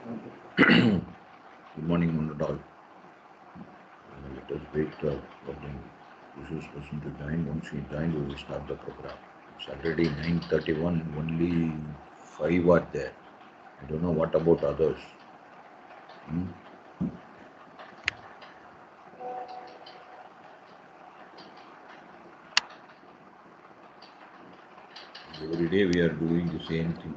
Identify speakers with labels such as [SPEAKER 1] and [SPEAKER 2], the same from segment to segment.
[SPEAKER 1] Good morning, one and all. Let us wait for the usual person to join. Once he joins, we will start the program. It's already 9:31 and only 5 are there. I don't know what about others. Hmm? Every day we are doing the same thing.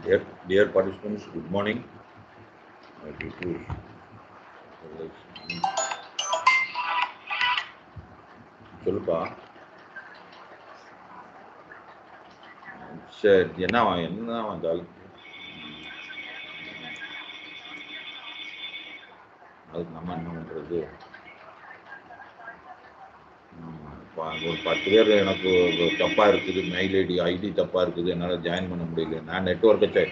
[SPEAKER 1] Dear participants, good morning. சொல்லுப்பா. சரி, என்ன வந்தாலும் அதுக்கு நம்ம என்ன பண்ணுறது? ஒரு 10 பேர் எனக்கு தப்பாக இருக்குது, மெயில் ஐடி தப்பாக இருக்குது, என்னால் ஜாயின் பண்ண முடியல. நான் நெட்ஒர்க்கை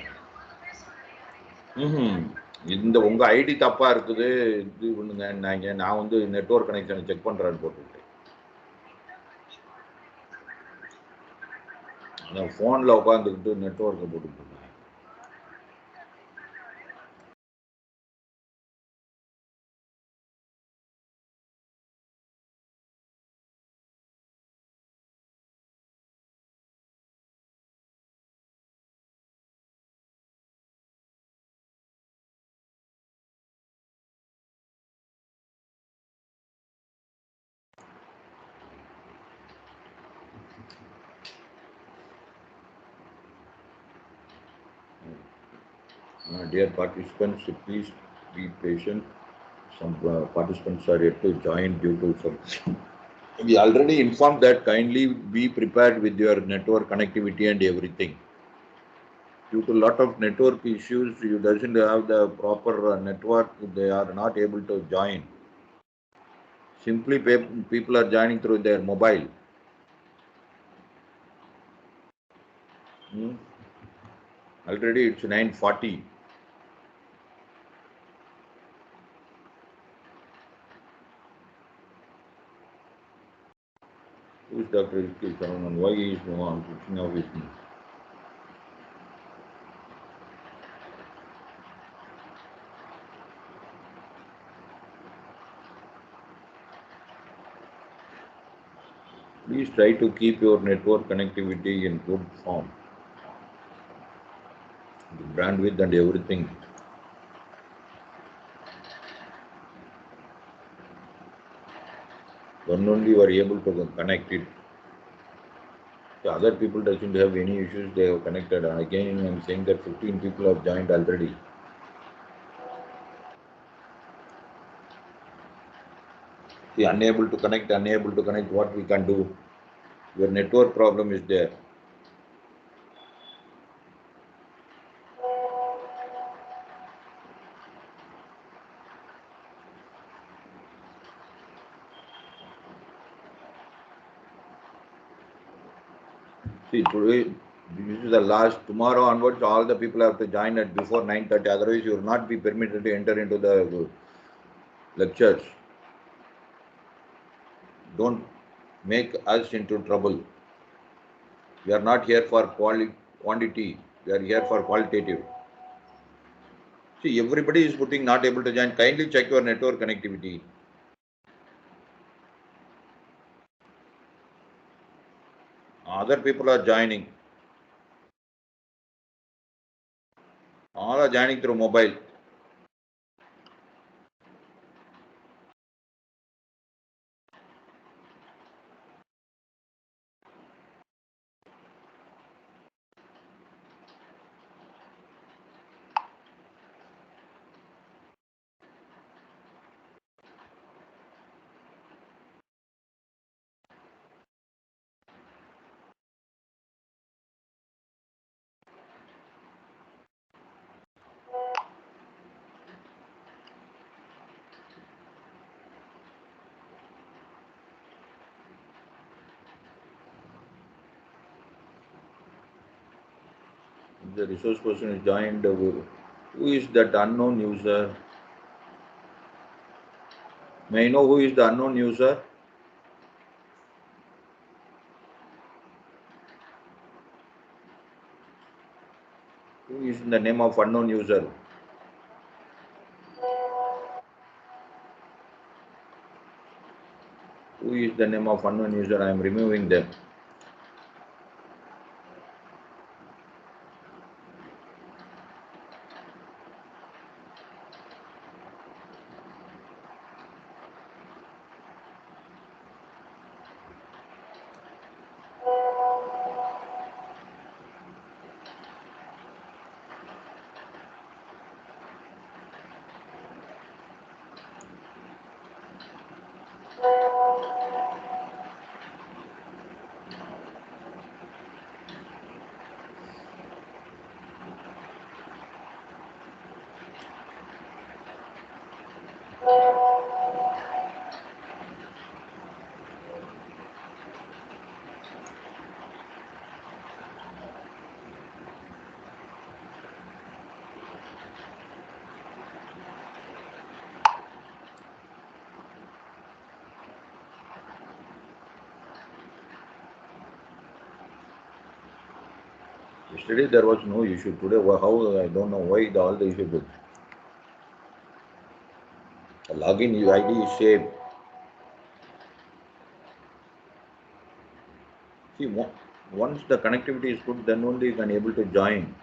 [SPEAKER 1] இந்த உங்கள் ஐடி தப்பாக இருக்குது, இது பண்ணுங்க. நான் வந்து நெட்ஒர்க் கனெக்ஷனை செக் பண்ணுறேன்னு போட்டுவிட்டேன். அதான் ஃபோனில் உட்காந்துக்கிட்டு நெட்ஒர்க்கை போட்டுக்கிட்டு. Dear participants, please be patient. Some participants are yet to join due to some. We already informed that kindly be prepared with your network connectivity and everything. Due to a lot of network issues, you doesn't have the proper network, they are not able to join. Simply people are joining through their mobile. Already it's 9:40. Who is Dr. K. Why he is switching off his name? Please try to keep your network connectivity in good form. The bandwidth and everything. When only you are able to connect it. The other people doesn't have any issues, they have connected. Again, I am saying that 15 people have joined already. See, unable to connect, what we can do? Your network problem is there. See, today, this is the last. Tomorrow onwards, all the people have to join at before 9:30. Otherwise, you will not be permitted to enter into the lectures. Don't make us into trouble. We are not here for quantity. We are here for qualitative. See, everybody is putting not able to join. Kindly check your network connectivity. Other people are joining. All are joining through mobile. The resource person is joined. Who is that unknown user? May I know who is the unknown user? Who is in the name of unknown user? Who is the name of unknown user? I am removing them. Yesterday there was no issue. Today, how, I don't know why all the issue. The login ID is same. See, once the connectivity is good, then only you can able to join.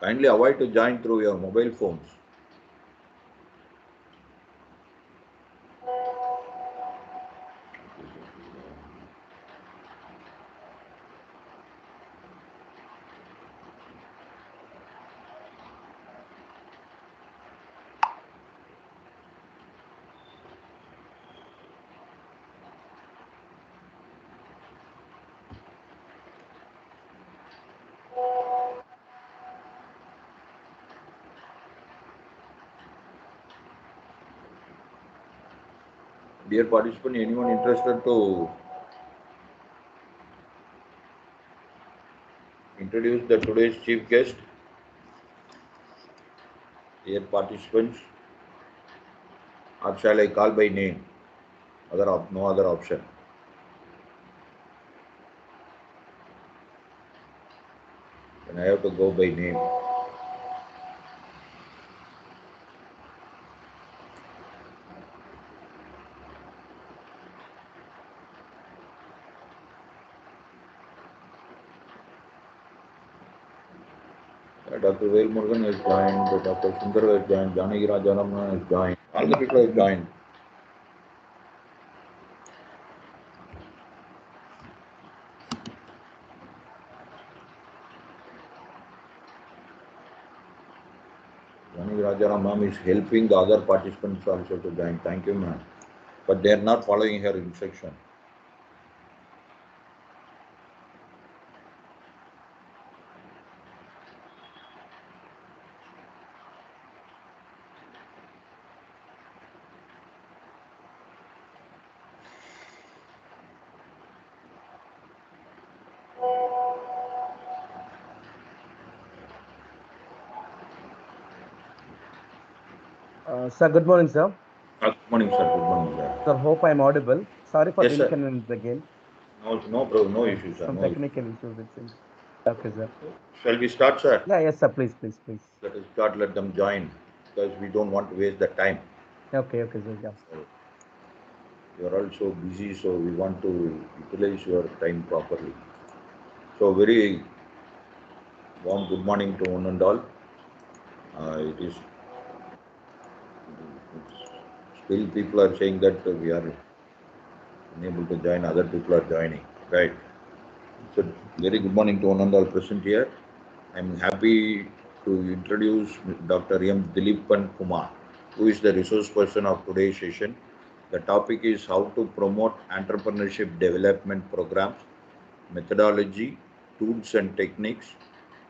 [SPEAKER 1] Kindly avoid to join through your mobile phones. Dear participant, anyone interested to introduce the today's chief guest? Dear participants, or shall I call by name? No other option. Then I have to go by name. Dr. Vail Murugan has joined, Dr. Sundar has joined, Janagi Rajaramana has joined. All the people have joined. Janagi Rajaram ma'am is helping the other participants also to join. Thank you, ma'am. But they are not following her instruction.
[SPEAKER 2] Sir, good morning, sir.
[SPEAKER 1] Good morning, sir. Good morning, sir.
[SPEAKER 2] Sir, hope I'm audible. Sorry for
[SPEAKER 1] Yes,
[SPEAKER 2] the
[SPEAKER 1] sir.
[SPEAKER 2] inconvenience again.
[SPEAKER 1] No problem, no issues, sir.
[SPEAKER 2] Some
[SPEAKER 1] No
[SPEAKER 2] technical issues, it seems. Okay, sir.
[SPEAKER 1] Shall we start, sir?
[SPEAKER 2] Yeah, yes, sir. Please.
[SPEAKER 1] Let us start, let them join, because we don't want to waste the time.
[SPEAKER 2] Okay, sir. Yeah.
[SPEAKER 1] So, you are also busy, so we want to utilize your time properly. So, very warm good morning to one and all. It is still people are saying that we are unable to join, other people are joining, right? So, very good morning to one and all present here. I'm happy to introduce Dr. M. Dileepan Kumar, who is the resource person of today's session. The topic is how to promote entrepreneurship development programs, methodology, tools and techniques,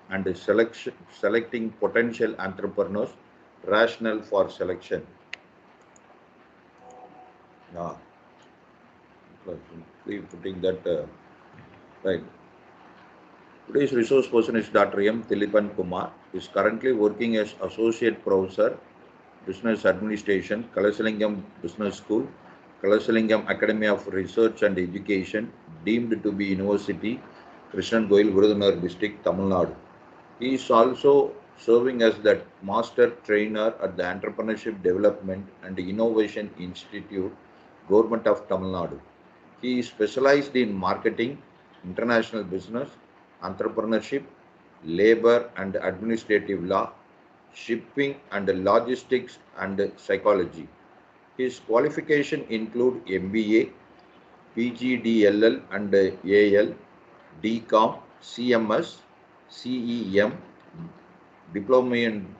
[SPEAKER 1] and selecting potential entrepreneurs, rationale for selection. Now, putting that right. Today's resource person is Dr. M. Dileepan Kumar. He is currently working as Associate Professor, Business Administration, Kalasalingam Business School, Kalasalingam Academy of Research and Education, deemed to be University, Krishnan Goyal, Virudunar District, Tamil Nadu. He is also serving as the Master Trainer at the Entrepreneurship Development and Innovation Institute, Government of Tamil Nadu. He is specialized in marketing, international business, entrepreneurship, labor and administrative law, shipping and logistics and psychology. His qualification include MBA, PGDLL and AL, DCOM, CMS, CEM, Diploma in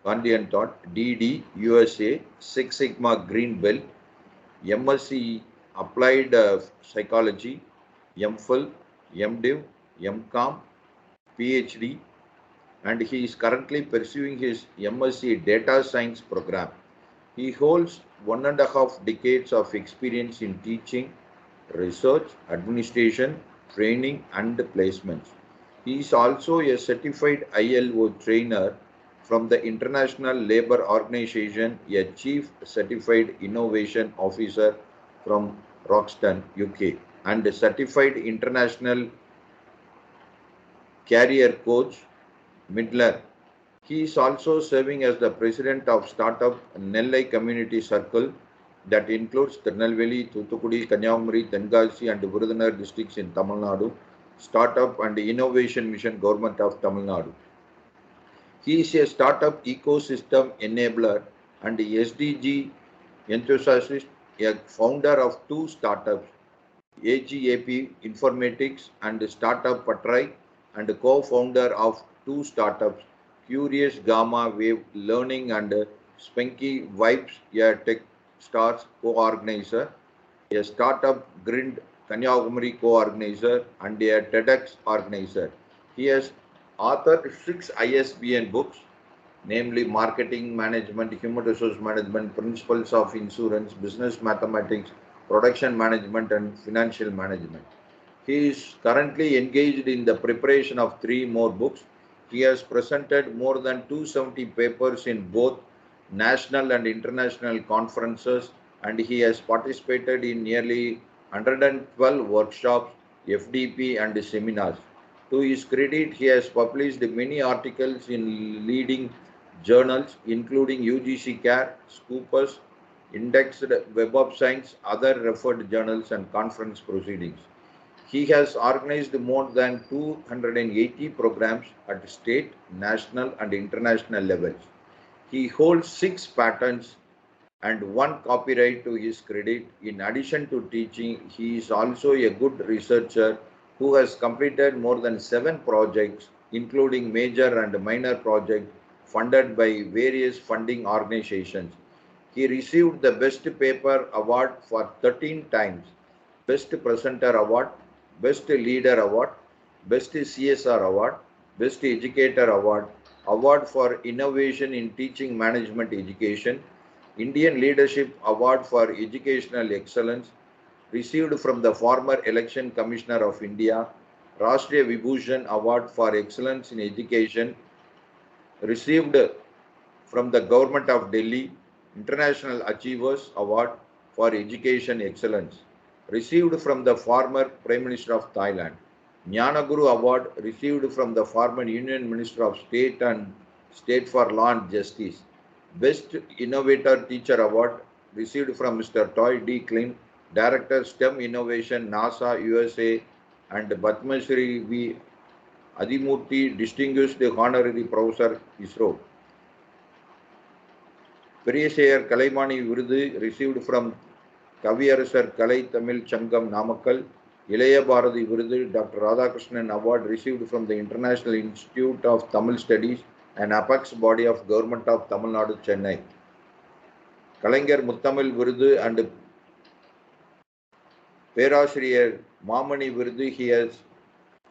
[SPEAKER 1] Gandhi and Thought, DD, USA, Six Sigma Green Belt, MSc Applied Psychology, MPhil, MDiv, MCOM, PhD, and he is currently pursuing his MSc Data Science program. He holds 1.5 decades of experience in teaching, research, administration, training, and placements. He is also a certified ILO trainer from the International Labour Organization, a chief certified innovation officer from Roxton, UK, and certified international career coach, Midler. He is also serving as the president of Startup Nellai Community Circle that includes Tirunelveli, Thoothukudi, Kanyakumari, Tenkasi, and Virudhunagar districts in Tamil Nadu, Startup and Innovation Mission Government of Tamil Nadu. He is a startup ecosystem enabler and SDG enthusiast, a founder of two startups, AGAP Informatics and Startup Patrai, and co-founder of two startups, Curious Gamma Wave Learning and Spanky Vibes, a Tech Stars co-organizer, a startup Grind Kanyakumari co-organizer, and a TEDx organizer. He has authored 6 ISBN books, namely Marketing Management, Human Resource Management, Principles of Insurance, Business Mathematics, Production Management, and Financial Management. He is currently engaged in the preparation of 3 more books. He has presented more than 270 papers in both national and international conferences, and he has participated in nearly 112 workshops, FDP, and seminars. To his credit, he has published many articles in leading journals, including UGC CARE, Scoopus, Indexed Web of Science, other referred journals, and conference proceedings. He has organized more than 280 programs at state, national, and international levels. He holds 6 patents and 1 copyright to his credit. In addition to teaching, he is also a good researcher who has completed more than 7 projects, including major and minor projects funded by various funding organizations. He received the Best Paper Award for 13 times, Best Presenter Award, Best Leader Award, Best CSR Award, Best Educator Award, Award for Innovation in Teaching Management Education, Indian Leadership Award for Educational Excellence, received from the former Election Commissioner of India, Rashtriya Vibhushan Award for Excellence in Education, received from the Government of Delhi, International Achievers Award for Education Excellence, received from the former Prime Minister of Thailand. Guru Award received from the former Union Minister of State and State for Law and Justice. Best Innovator Teacher Award received from Mr. Toy D. Klein, Director STEM Innovation, NASA, USA, and Padma Shri V. Adimurthy, Distinguished Honorary Professor, ISRO. Periyasayar Kalaimani Virudu received from Kaviyarasar Kalai Tamil Changam Namakkal. Ilaya Bharati Virudu, Dr. Radhakrishnan Award received from the International Institute of Tamil Studies, an apex body of Government of Tamil Nadu, Chennai. Kalaignar Muttamil Virudu and Perashriyar Mamani Virudu, he has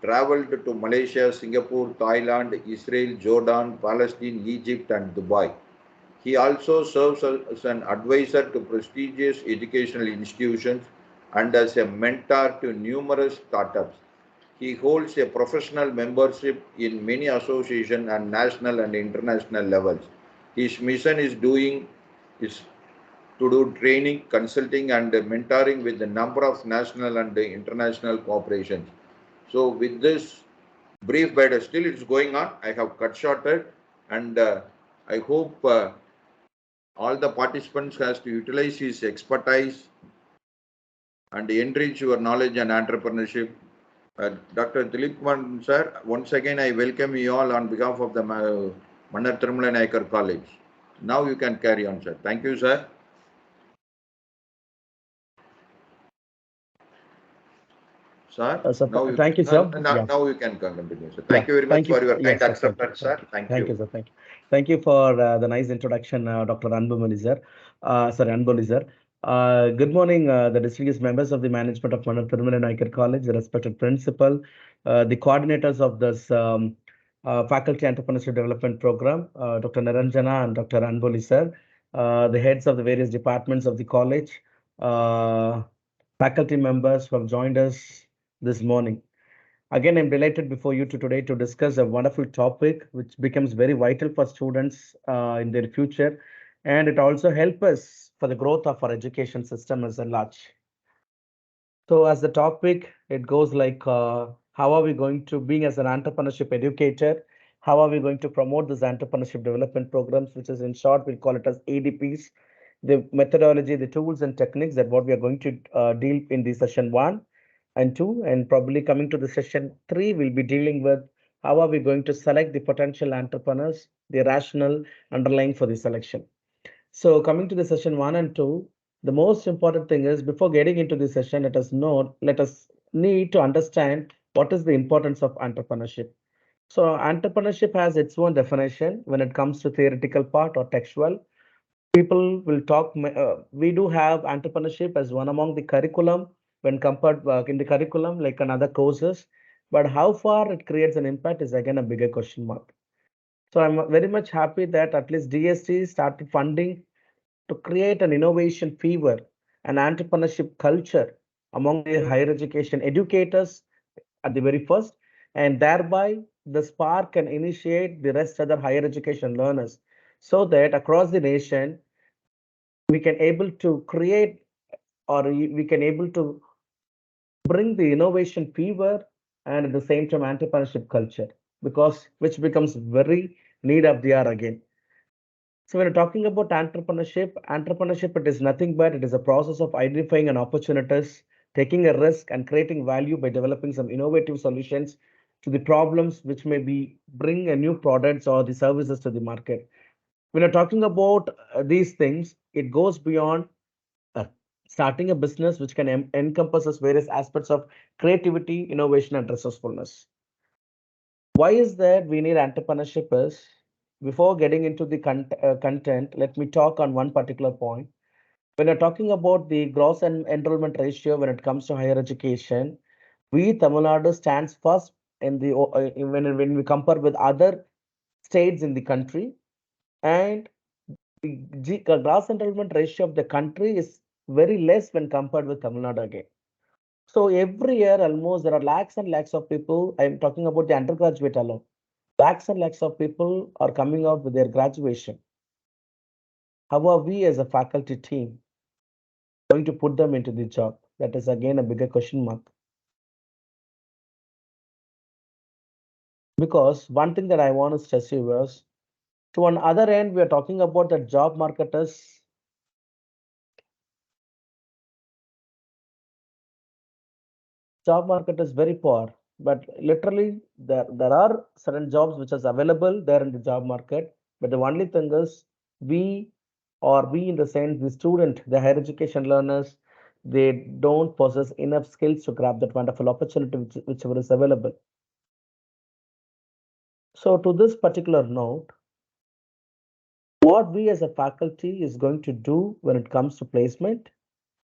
[SPEAKER 1] traveled to Malaysia, Singapore, Thailand, Israel, Jordan, Palestine, Egypt, and Dubai. He also serves as an advisor to prestigious educational institutions and as a mentor to numerous startups. He holds a professional membership in many associations and national and international levels. His mission is to do training, consulting, and mentoring with a number of national and international corporations. So with this brief, but still it's going on. I have cut shorted, and I hope all the participants has to utilize his expertise and enrich your knowledge and entrepreneurship. Dr. Dilip Kumar sir, once again I welcome you all on behalf of the Mannar Tirumala Nayakar College. Now you can carry on, sir. Thank you, sir. Sir,
[SPEAKER 2] thank you, sir.
[SPEAKER 1] Now you can continue, sir. Thank you very much for your kind acceptance, sir. Thank you.
[SPEAKER 2] Sir. Thank you for the nice introduction, Dr. Anbumali sir. Anboli sir. Good morning, the distinguished members of the management of Mannar Tirumala Nayakar College, the respected principal, the coordinators of this Faculty Entrepreneurship Development Program, Dr. Naranjana and Dr. Anboli sir, the heads of the various departments of the college, faculty members who have joined us this morning. Again, I'm delighted before you today to discuss a wonderful topic which becomes very vital for students in their future, and it also helps us for the growth of our education system as a large. So as the topic, it goes like, how are we going to, being as an entrepreneurship educator, how are we going to promote this entrepreneurship development programs, which is in short, we call it as ADPs, the methodology, the tools and techniques that what we are going to deal in the session one and two, and probably coming to the session three, we'll be dealing with how are we going to select the potential entrepreneurs, the rationale underlying for the selection. So coming to the session one and two, the most important thing is before getting into the session, let us need to understand what is the importance of entrepreneurship. So entrepreneurship has its own definition when it comes to theoretical part or textual. People will talk, we do have entrepreneurship as one among the curriculum when compared in the curriculum like another courses, but how far it creates an impact is again a bigger question mark. So I'm very much happy that at least DST started funding to create an innovation fever and entrepreneurship culture among the higher education educators at the very first, and thereby the spark can initiate the rest other higher education learners so that across the nation we can able to create or we can able to bring the innovation fever and at the same time entrepreneurship culture because which becomes very need of the hour again. So when you're talking about entrepreneurship, it is nothing but it is a process of identifying an opportunities, taking a risk, and creating value by developing some innovative solutions to the problems which may be bring a new products or the services to the market. When you're talking about these things, it goes beyond uh, starting a business which can encompasses various aspects of creativity, innovation, and resourcefulness. Why is that we need entrepreneurship is before getting into the content, let me talk on one particular point. When you're talking about the gross and enrollment ratio when it comes to higher education, we Tamil Nadu stands first in the when we compare with other states in the country, and the gross enrollment ratio of the country is very less when compared with Tamil Nadu again. So every year, almost there are lakhs and lakhs of people. I'm talking about the undergraduate alone. Lakhs and lakhs of people are coming out with their graduation. How are we as a faculty team going to put them into the job? That is again a bigger question mark. Because one thing that I want to stress you was, to one other end, we are talking about the job market is very poor. But literally, there are certain jobs which is available there in the job market. But the only thing is, we or we in the sense the student, the higher education learners, they don't possess enough skills to grab that wonderful opportunity whichever is available. So to this particular note, what we as a faculty is going to do when it comes to placement,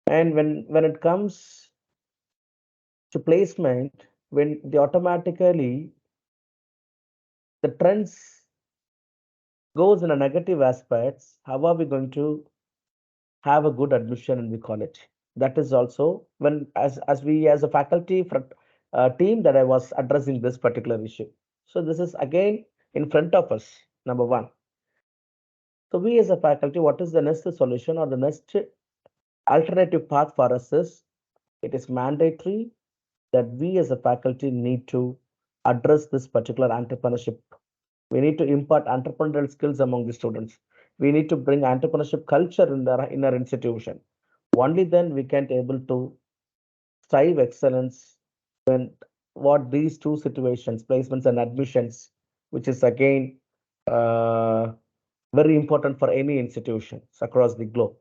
[SPEAKER 2] and when it comes to placement, when the automatically the trends goes in a negative aspects, how are we going to have a good admission in the college? That is also when as we as a faculty team that I was addressing this particular issue. So this is again in front of us, number one. So we as a faculty, what is the next solution or the next alternative path for us is it is mandatory that we as a faculty need to address this particular entrepreneurship. We need to impart entrepreneurial skills among the students. We need to bring entrepreneurship culture in our institution. Only then we can able to strive excellence when what these two situations, placements and admissions, which is again uh, very important for any institutions across the globe.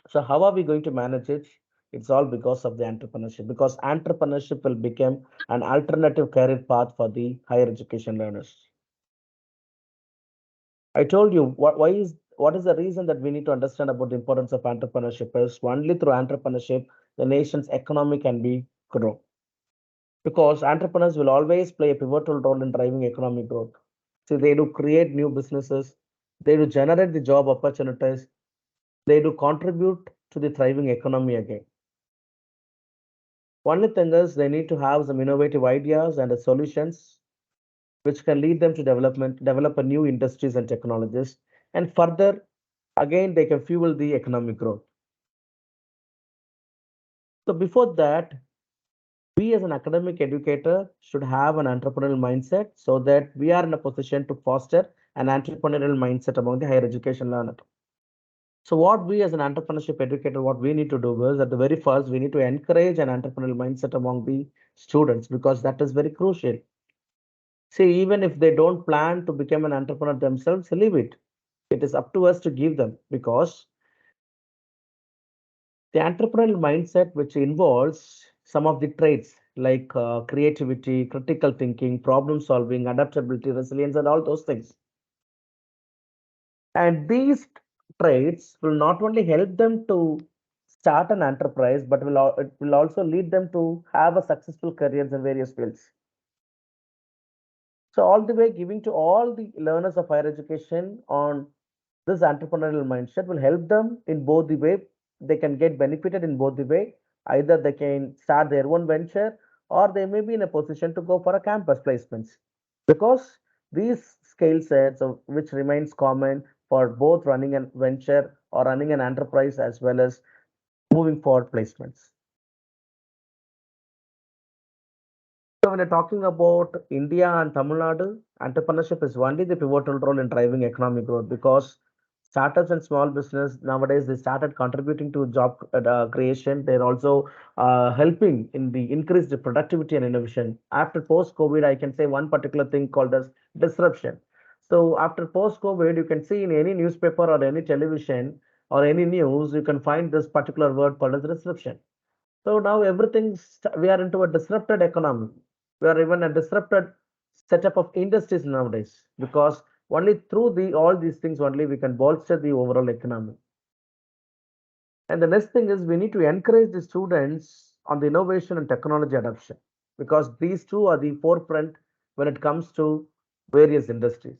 [SPEAKER 2] So how are we going to manage it? It's all because of the entrepreneurship, because entrepreneurship will become an alternative career path for the higher education learners. I told you what is the reason that we need to understand about the importance of entrepreneurship is only through entrepreneurship the nation's economy can be grow. Because entrepreneurs will always play a pivotal role in driving economic growth. So they do create new businesses, they do generate the job opportunities, they do contribute to the thriving economy again. Only thing is they need to have some innovative ideas and solutions which can lead them to develop a new industries and technologies, and further, again, they can fuel the economic growth. So before that, we as an academic educator should have an entrepreneurial mindset so that we are in a position to foster an entrepreneurial mindset among the higher education learner. So what we as an entrepreneurship educator, what we need to do is at the very first, we need to encourage an entrepreneurial mindset among the students because that is very crucial. See, even if they don't plan to become an entrepreneur themselves, leave it. It is up to us to give them because the entrepreneurial mindset, which involves some of the traits like creativity, critical thinking, problem solving, adaptability, resilience, and all those things. And these traits will not only help them to start an enterprise, but it will also lead them to have a successful careers in various fields. So all the way giving to all the learners of higher education on this entrepreneurial mindset will help them in both the way. They can get benefited in both the way. Either they can start their own venture or they may be in a position to go for a campus placements. Because these skill sets which remains common for both running a venture or running an enterprise as well as moving forward placements. So when you're talking about India and Tamil Nadu, entrepreneurship is only the pivotal role in driving economic growth because startups and small business nowadays they started contributing to job creation. They're also helping in the increased productivity and innovation. After post-COVID, I can say one particular thing called as disruption. So after post-COVID, you can see in any newspaper or any television or any news, you can find this particular word called as disruption. So now we are into a disrupted economy. We are even a disrupted setup of industries nowadays because only through the all these things only we can bolster the overall economy. And the next thing is we need to encourage the students on the innovation and technology adoption because these two are the forefront when it comes to various industries.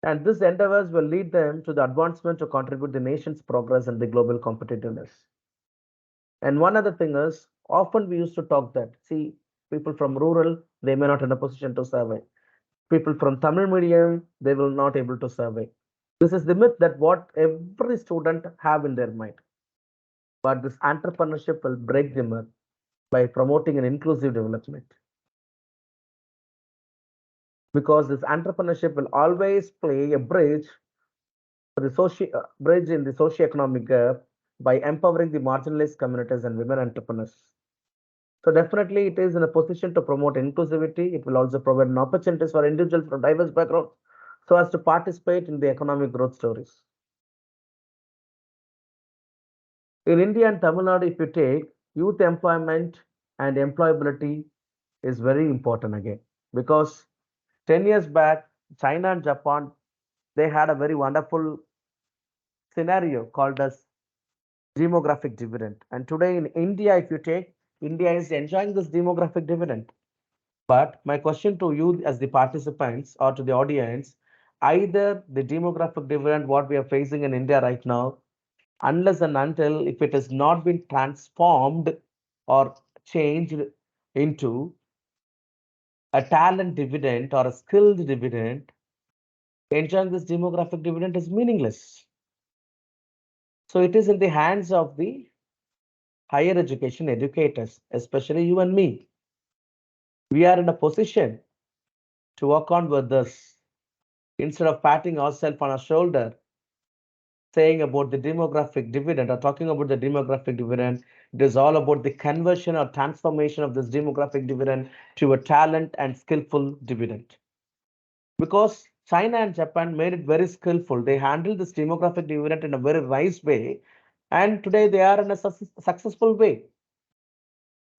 [SPEAKER 2] And these endeavors will lead them to the advancement to contribute the nation's progress and the global competitiveness. And one other thing is, often we used to talk that, see, people from rural, they may not in a position to survey. People from Tamil medium, they will not able to survey. This is the myth that what every student have in their mind. But this entrepreneurship will break the myth by promoting an inclusive development. Because this entrepreneurship will always play a bridge for the bridge in the socio-economic gap by empowering the marginalized communities and women entrepreneurs. So definitely it is in a position to promote inclusivity. It will also provide an opportunities for individuals from diverse backgrounds so as to participate in the economic growth stories. In India and Tamil Nadu, if you take youth employment and employability is very important again because 10 years back, China and Japan, they had a very wonderful scenario called as demographic dividend. And today in India, if you take, India is enjoying this demographic dividend. But my question to you as the participants or to the audience, either the demographic dividend, what we are facing in India right now, unless and until if it has not been transformed or changed into a talent dividend or a skilled dividend, enjoying this demographic dividend is meaningless. So it is in the hands of the higher education educators, especially you and me. We are in a position to work on with this instead of patting ourselves on our shoulder saying about the demographic dividend or talking about the demographic dividend. It is all about the conversion or transformation of this demographic dividend to a talent and skillful dividend. Because China and Japan made it very skillful. They handled this demographic dividend in a very nice way. And today they are in a successful way.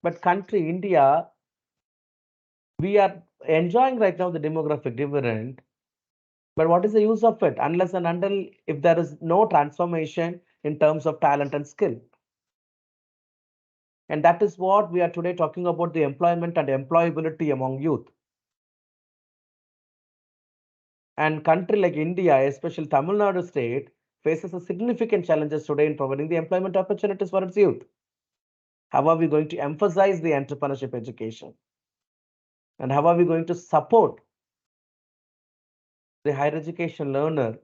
[SPEAKER 2] But country, India, we are enjoying right now the demographic dividend. But what is the use of it unless and until if there is no transformation in terms of talent and skill? And that is what we are today talking about the employment and employability among youth. And country like India, especially Tamil Nadu state, faces a significant challenges today in providing the employment opportunities for its youth. How are we going to emphasize the entrepreneurship education? And how are we going to support the higher education learner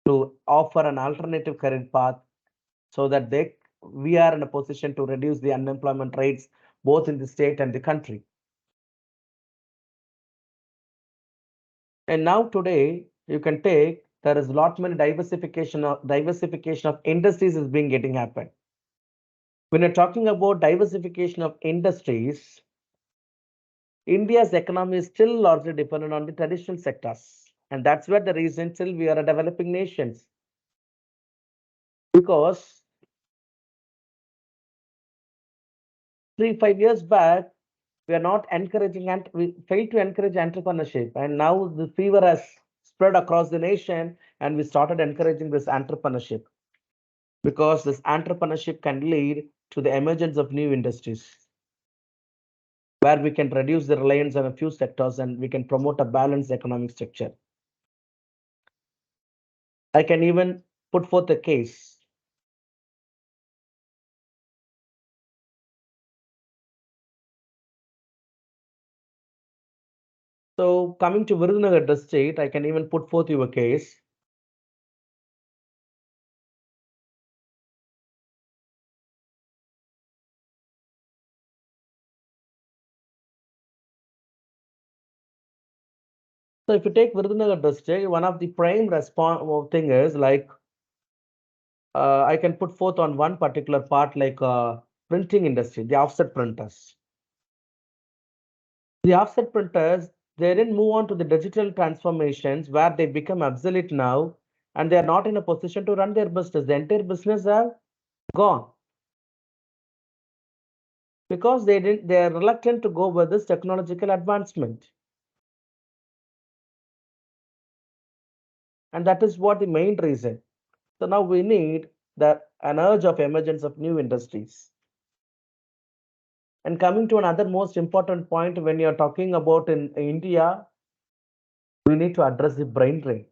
[SPEAKER 2] to offer an alternative career path so that they we are in a position to reduce the unemployment rates both in the state and the country. And now today, you can take there is a lot many diversification of industries is being getting happen. When you're talking about diversification of industries, India's economy is still largely dependent on the traditional sectors. And that's where the reason still we are a developing nations. Because 3, 5 years back, we are not encouraging and we failed to encourage entrepreneurship. And now the fever has spread across the nation and we started encouraging this entrepreneurship because this entrepreneurship can lead to the emergence of new industries where we can reduce the reliance on a few sectors and we can promote a balanced economic structure. I can even put forth a case. So coming to Virudhunagar district, I can even put forth you a case. So if you take Virudhunagar district, one of the prime response thing is like I can put forth on one particular part like printing industry, the offset printers. The offset printers, they didn't move on to the digital transformations where they become obsolete now and they are not in a position to run their business. The entire business are gone because they are reluctant to go with this technological advancement. And that is what the main reason. So now we need an urge of emergence of new industries. And coming to another most important point when you're talking about in India, we need to address the brain drain.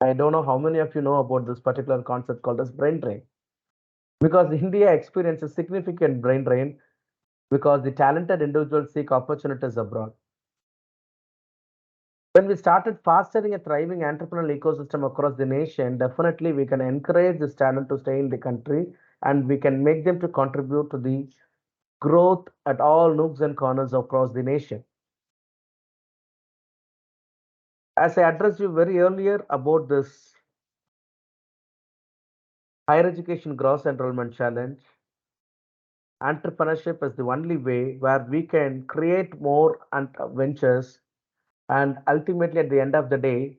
[SPEAKER 2] I don't know how many of you know about this particular concept called as brain drain. Because India experiences significant brain drain because the talented individuals seek opportunities abroad. When we started fostering a thriving entrepreneurial ecosystem across the nation, definitely we can encourage this talent to stay in the country and we can make them to contribute to the growth at all nooks and corners across the nation. As I addressed you very earlier about this higher education gross enrollment challenge, entrepreneurship is the only way where we can create more ventures and ultimately at the end of the day,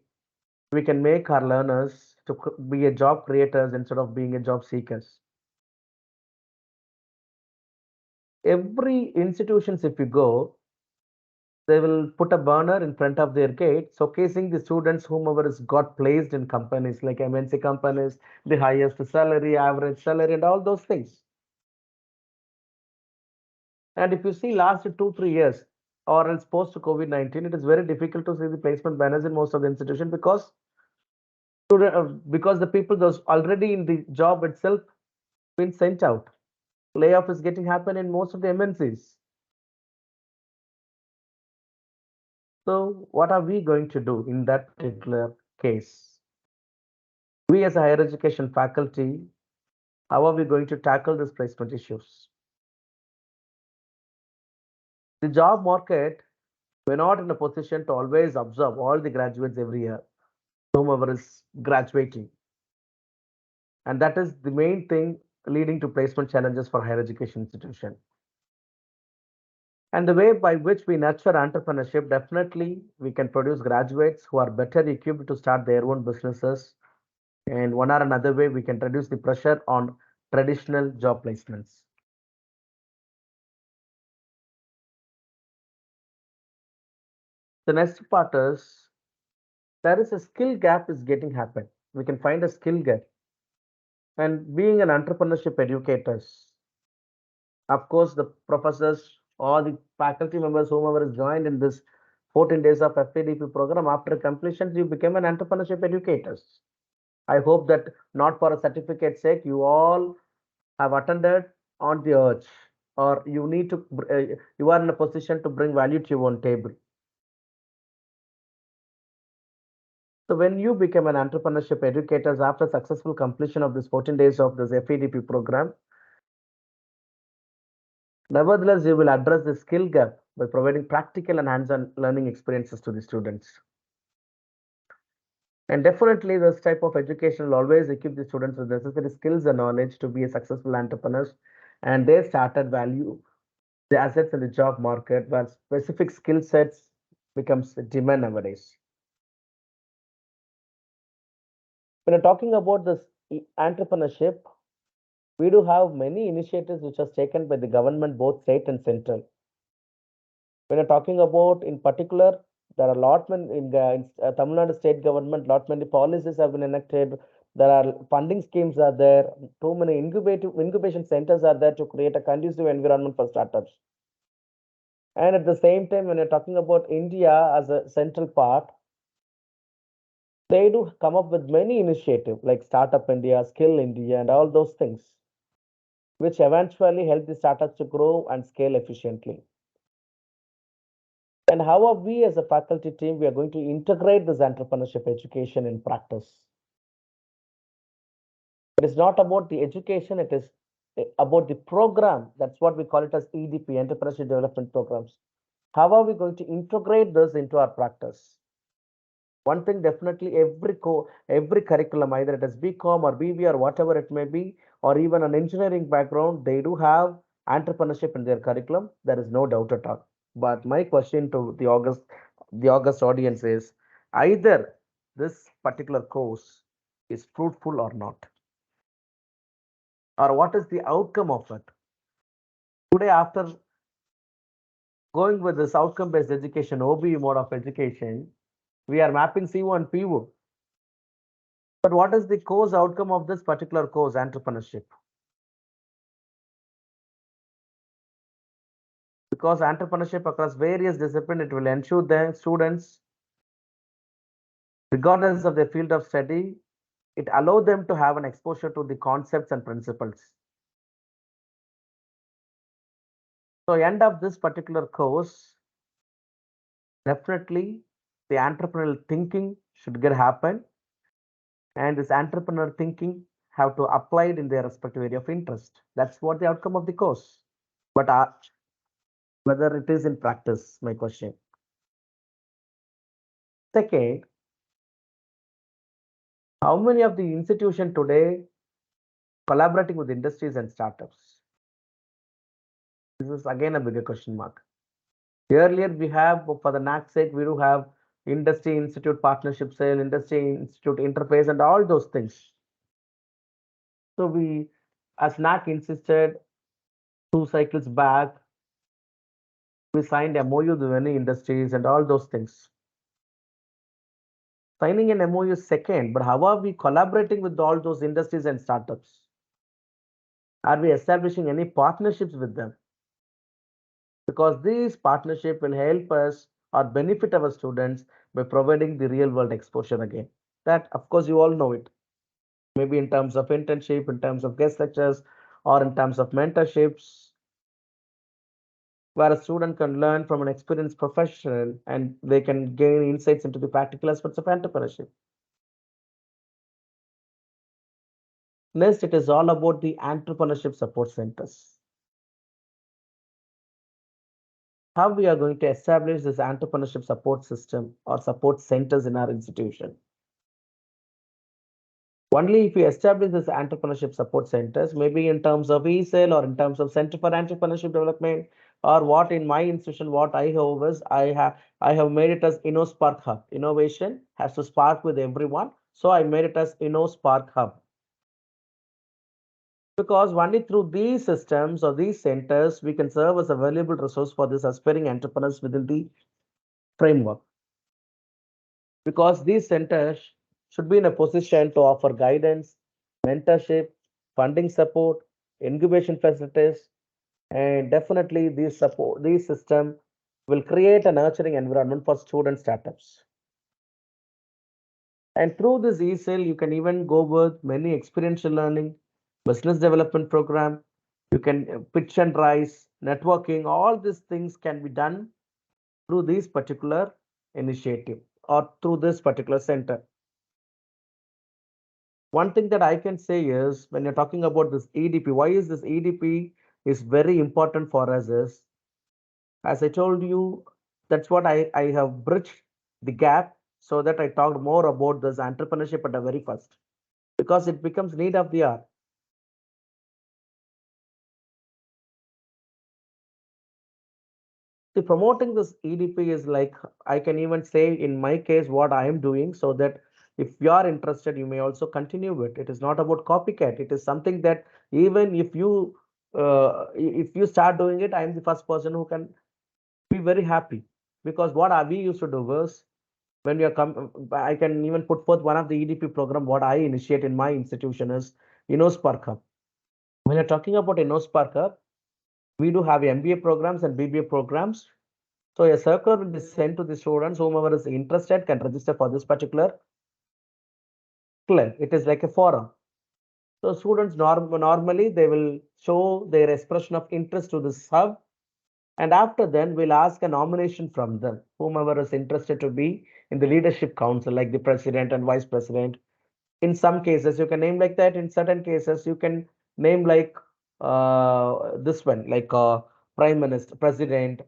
[SPEAKER 2] we can make our learners to be a job creators instead of being a job seekers. Every institutions, if you go, they will put a banner in front of their gate showcasing the students whomever is got placed in companies like MNC companies, the highest salary, average salary, and all those things. And if you see last 2, 3 years or else post COVID-19, it is very difficult to see the placement banners in most of the institutions because the people those already in the job itself been sent out. Layoff is getting happen in most of the MNCs. So what are we going to do in that particular case? We as a higher education faculty, how are we going to tackle these placement issues? The job market, we're not in a position to always observe all the graduates every year, whomever is graduating. And that is the main thing leading to placement challenges for higher education institution. And the way by which we nurture entrepreneurship, definitely we can produce graduates who are better equipped to start their own businesses. And one or another way, we can reduce the pressure on traditional job placements. The next part is there is a skill gap is getting happen. We can find a skill gap. And being an entrepreneurship educators, of course, the professors or the faculty members, whomever is joined in this 14 days of FADP program, after completion, you become an entrepreneurship educators. I hope that not for a certificate sake, you all have attended on the urge, or you need to, you are in a position to bring value to your own table. So when you become an entrepreneurship educators after successful completion of this 14 days of this FADP program, Nevertheless, we will address the skill gap by providing practical and hands-on learning experiences to the students. And definitely, this type of education will always equip the students with necessary skills and knowledge to be a successful entrepreneurs. And they started value the assets in the job market where specific skill sets becomes demand nowadays. When you're talking about this entrepreneurship, we do have many initiatives which are taken by the government, both state and central. When you're talking about, in particular, there are a lot many in Tamil Nadu state government, lot many policies have been enacted. There are funding schemes are there. Too many incubation centers are there to create a conducive environment for startups. And at the same time, when you're talking about India as a central part, they do come up with many initiatives like Startup India, Skill India, and all those things, which eventually help the startups to grow and scale efficiently. And how are we as a faculty team, we are going to integrate this entrepreneurship education in practice? It is not about the education, it is about the program. That's what we call it as EDP, Entrepreneurship Development Programs. How are we going to integrate this into our practice? One thing definitely every curriculum, either it is BCom or BB or whatever it may be, or even an engineering background, they do have entrepreneurship in their curriculum. There is no doubt at all. But my question to the August audience is either this particular course is fruitful or not, or what is the outcome of it. Today, after going with this outcome-based education, OBE mode of education, we are mapping CO and PO. But what is the course outcome of this particular course, entrepreneurship? Because entrepreneurship across various disciplines, it will ensure the students, regardless of their field of study, it allow them to have an exposure to the concepts and principles. So end of this particular course, definitely the entrepreneurial thinking should get happen, and this entrepreneur thinking have to apply it in their respective area of interest. That's what the outcome of the course. But whether it is in practice, my question. Second, how many of the institution today collaborating with industries and startups? This is again a bigger question mark. Earlier, we have for the NAC sake, we do have industry institute partnership sale, industry institute interface, and all those things. So we, as NAC insisted 2 cycles back, we signed MOU with many industries and all those things. Signing an MOU is second, but how are we collaborating with all those industries and startups? Are we establishing any partnerships with them? Because this partnership will help us or benefit our students by providing the real world exposure again. That, of course, you all know it. Maybe in terms of internship, in terms of guest lectures, or in terms of mentorships, where a student can learn from an experienced professional and they can gain insights into the practical aspects of entrepreneurship. Next, it is all about the entrepreneurship support centers. How we are going to establish this entrepreneurship support system or support centers in our institution. Only if we establish this entrepreneurship support centers, maybe in terms of e-sale or in terms of Center for Entrepreneurship Development, or what in my institution, what I have is I have made it as InnoSpark Hub. Innovation has to spark with everyone. So I made it as InnoSpark Hub. Because only through these systems or these centers, we can serve as a valuable resource for these aspiring entrepreneurs within the framework. Because these centers should be in a position to offer guidance, mentorship, funding support, incubation facilities, and definitely these system will create a nurturing environment for student startups. And through this e-sale, you can even go with many experiential learning, business development program. You can pitch and rise, networking. All these things can be done through this particular initiative or through this particular center. One thing that I can say is when you're talking about this EDP, why is this EDP is very important for us is, as I told you, that's what I have bridged the gap so that I talked more about this entrepreneurship at the very first, because it becomes need of the hour. The promoting this EDP is like, I can even say in my case what I am doing, so that if you are interested, you may also continue it. It is not about copycat. It is something that even if you start doing it, I am the first person who can be very happy, because what we used to do was, when we are I can even put forth one of the EDP program what I initiate in my institution is InnoSpark Hub. When you're talking about InnoSpark Hub, we do have MBA programs and BBA programs. So a circular will be sent to the students. Whomever is interested can register for this particular club. It is like a forum. So students normally they will show their expression of interest to this hub, and after then we'll ask a nomination from them. Whomever is interested to be in the leadership council, like the president and vice president. In some cases, you can name like that. In certain cases, you can name like this one, like prime minister, president,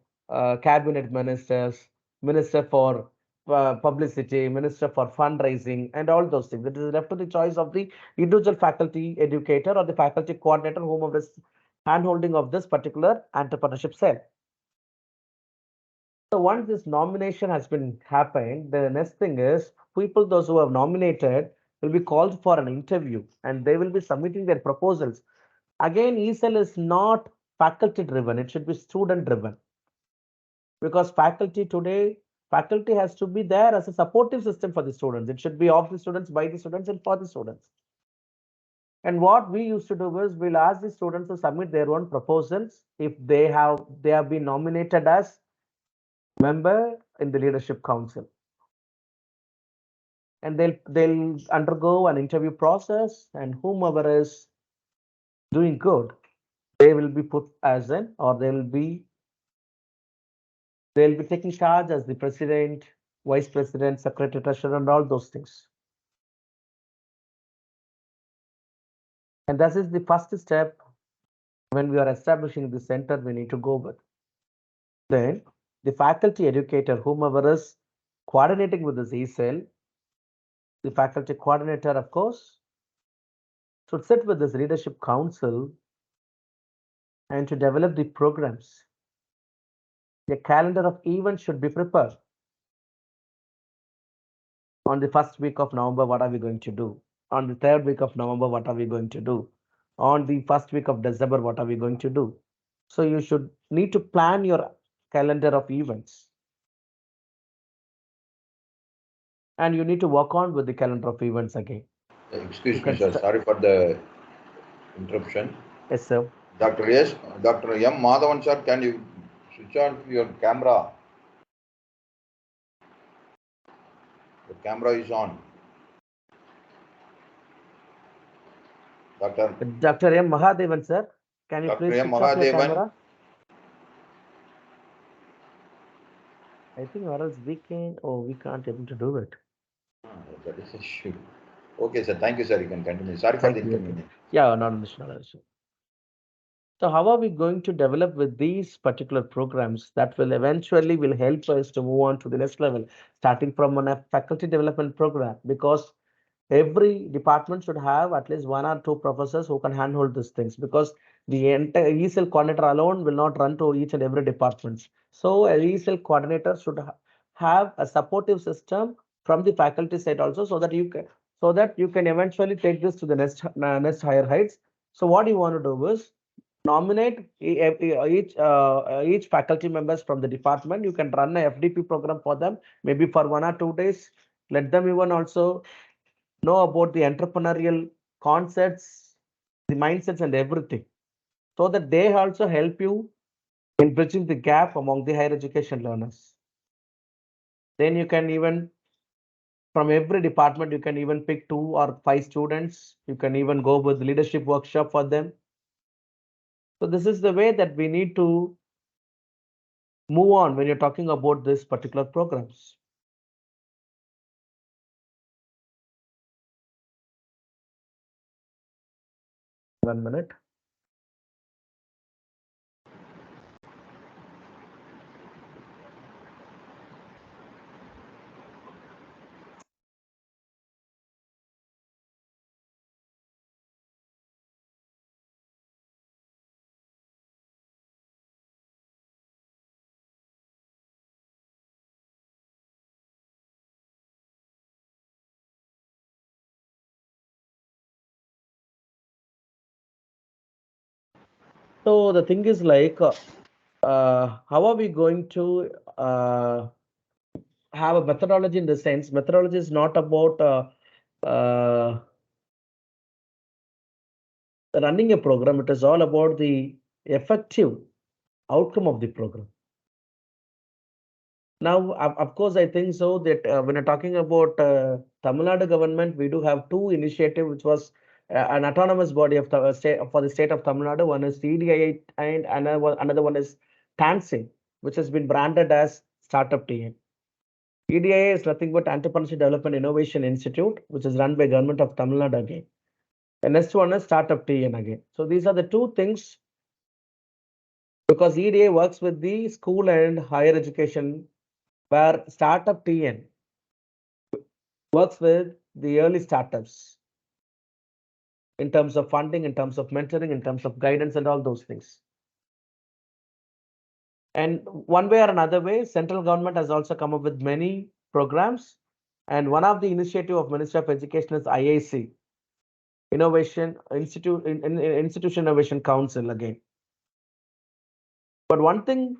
[SPEAKER 2] cabinet ministers, minister for publicity, minister for fundraising, and all those things. It is left to the choice of the individual faculty educator or the faculty coordinator, whomever is handholding of this particular entrepreneurship cell. So once this nomination has been happened, the next thing is, people those who have nominated will be called for an interview and they will be submitting their proposals. Again, ESL is not faculty driven, it should be student driven, because faculty has to be there as a supportive system for the students. It should be of the students, by the students, and for the students. And what we used to do is, we'll ask the students to submit their own proposals if they have been nominated as member in the leadership council, and they'll undergo an interview process, and whomever is doing good, they will be put as an, or they'll be taking charge as the president, vice president, secretary, treasurer, and all those things. And that is the first step. When we are establishing the center, we need to go with. Then the faculty educator, whomever is coordinating with this ESL, the faculty coordinator, of course, should sit with this leadership council and to develop the programs. A calendar of events should be prepared. On the first week of November, what are we going to do? On the third week of November, what are we going to do? On the first week of December, what are we going to do? So you should need to plan your calendar of events. And you need to work on with the calendar of events again.
[SPEAKER 1] Excuse
[SPEAKER 2] You
[SPEAKER 1] me,
[SPEAKER 2] can
[SPEAKER 1] sir. Sorry for the interruption.
[SPEAKER 2] Yes, sir.
[SPEAKER 1] Dr. M. Madhavan, sir, can you switch on your camera? The camera is on.
[SPEAKER 2] Dr. M. Mahadevan, sir, can you
[SPEAKER 1] Dr.
[SPEAKER 2] please
[SPEAKER 1] M.
[SPEAKER 2] switch off your
[SPEAKER 1] Mahadevan.
[SPEAKER 2] camera? I think, or else we can't able to do it.
[SPEAKER 1] That is a issue. Okay, sir. Thank you, sir. You can continue. Sorry for the
[SPEAKER 2] Thank you.
[SPEAKER 1] inconvenience.
[SPEAKER 2] Yeah, not an issue, not an issue. So how are we going to develop with these particular programs that will eventually will help us to move on to the next level, starting from a faculty development program, because every department should have at least one or two professors who can handhold these things, because the entire ESL coordinator alone will not run to each and every department. So a ESL coordinator should have a supportive system from the faculty side also, so that you can eventually take this to the next higher heights. So what you want to do is nominate each faculty members from the department. You can run a FDP program for them, maybe for 1 or 2 days. Let them even also know about the entrepreneurial concepts, the mindsets, and everything, so that they also help you in bridging the gap among the higher education learners. Then you can even, from every department, you can even pick 2 or 5 students. You can even go with leadership workshop for them. So this is the way that we need to move on when you're talking about this particular programs. One minute. So the thing is like, how are we going to have a methodology in the sense? Methodology is not about running a program. It is all about the effective outcome of the program. Now, of course, I think so that when you're talking about Tamil Nadu government, we do have two initiatives, which was an autonomous body of the state for the state of Tamil Nadu. One is TDI and another one is TANSIN, which has been branded as Startup TN. EDIA is nothing but Entrepreneurship Development Innovation Institute, which is run by government of Tamil Nadu again. The next one is Startup TN again. So these are the two things, because EDA works with the school and higher education, where Startup TN works with the early startups in terms of funding, in terms of mentoring, in terms of guidance, and all those things. And one way or another way, central government has also come up with many programs. And one of the initiative of Ministry of Education is IIC, Institution Innovation Council again. But one thing,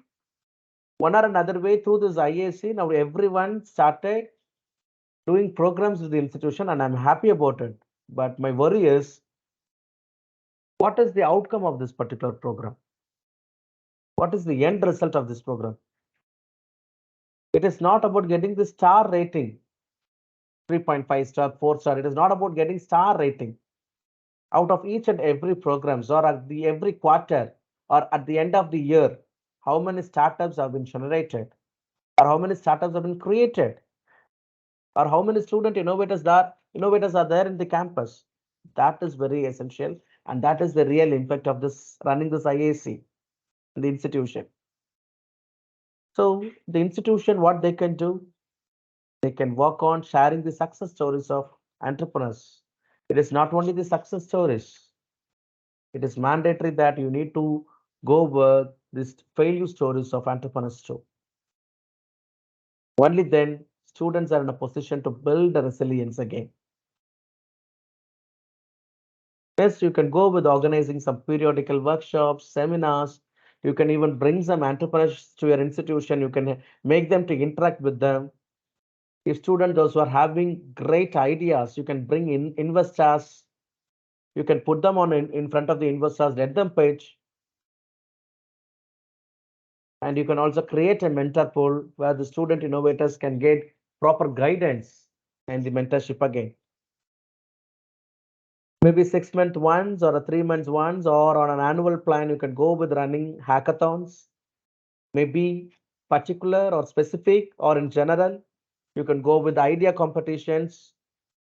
[SPEAKER 2] one or another way through this IIC, now everyone started doing programs with the institution, and I'm happy about it. But my worry is, what is the outcome of this particular program? What is the end result of this program? It is not about getting the star rating, 3.5 star, 4 star. It is not about getting star rating out of each and every programs, or at the every quarter, or at the end of the year. How many startups have been generated, or how many startups have been created, or how many student innovators are there in the campus? That is very essential, and that is the real impact of this running this IAC, the institution. So the institution, what they can do, they can work on sharing the success stories of entrepreneurs. It is not only the success stories, it is mandatory that you need to go over these failure stories of entrepreneurs too. Only then students are in a position to build the resilience again. Yes, you can go with organizing some periodical workshops, seminars. You can even bring some entrepreneurs to your institution. You can make them to interact with them. If students, those who are having great ideas, you can bring in investors. You can put them on in front of the investors, let them pitch. And you can also create a mentor pool where the student innovators can get proper guidance and the mentorship again. Maybe 6 months once or a 3 months once, or on an annual plan, you can go with running hackathons, maybe particular or specific or in general. You can go with idea competitions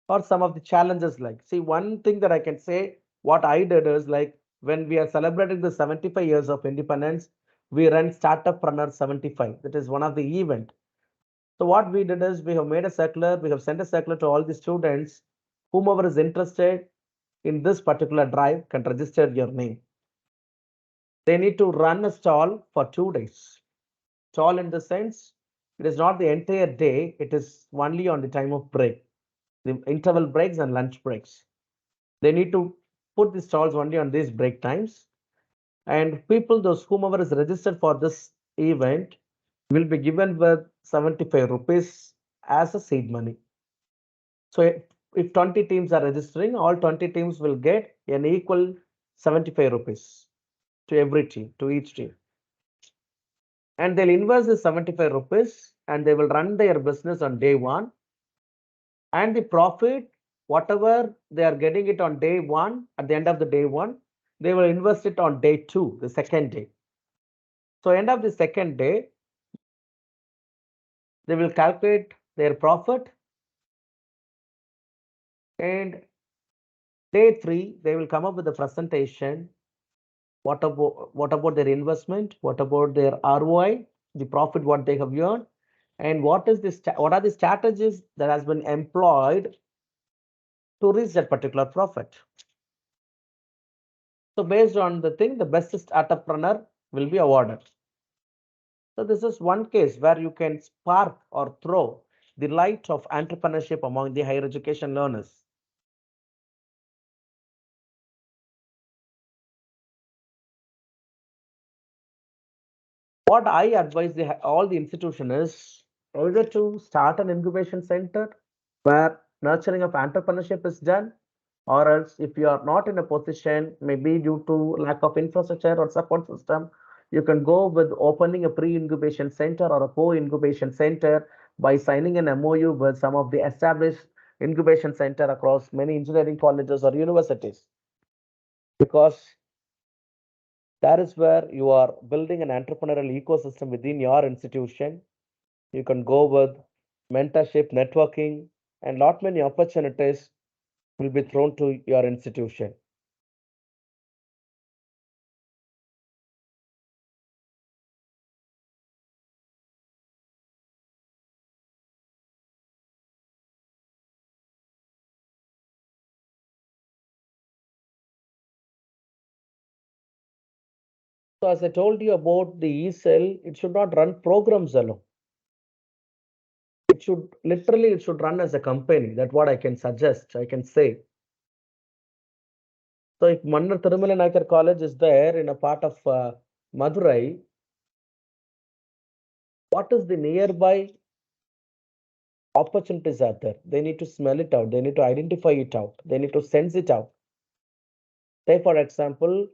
[SPEAKER 2] or some of the challenges. Like, see, one thing that I can say, what I did is like, when we are celebrating the 75 years of independence, we run Startuppreneur 75. That is one of the event. So what we did is we have made a circular, we have sent a circular to all the students. Whomever is interested in this particular drive can register your name. They need to run a stall for 2 days. Stall in the sense, it is not the entire day, it is only on the time of break, the interval breaks and lunch breaks. They need to put the stalls only on these break times. And people, those whomever is registered for this event, will be given with 75 rupees as a seed money. So if 20 teams are registering, all 20 teams will get an equal 75 rupees to every team, to each team. And they'll invest the 75 rupees and they will run their business on day one. And the profit, whatever they are getting it on day one, at the end of the day one, they will invest it on day two, the second day. So end of the second day, they will calculate their profit, and day three, they will come up with a presentation. What about their investment? What about their ROI, the profit what they have earned, and what are the strategies that has been employed to reach that particular profit? So based on the thing, the best startuppreneur will be awarded. So this is one case where you can spark or throw the light of entrepreneurship among the higher education learners. What I advise all the institution is either to start an incubation center where nurturing of entrepreneurship is done, or else if you are not in a position, maybe due to lack of infrastructure or support system, you can go with opening a pre-incubation center or a co-incubation center by signing an MOU with some of the established incubation center across many engineering colleges or universities. Because that is where you are building an entrepreneurial ecosystem within your institution. You can go with mentorship, networking, and lot many opportunities will be thrown to your institution. So as I told you about the e-cell, it should not run programs alone. It should literally it should run as a company. That's what I can suggest. I can say. So if Mannar Tirumala Naikar College is there in a part of Madurai, what is the nearby opportunities are there? They need to smell it out. They need to identify it out. They need to sense it out. Say, for example,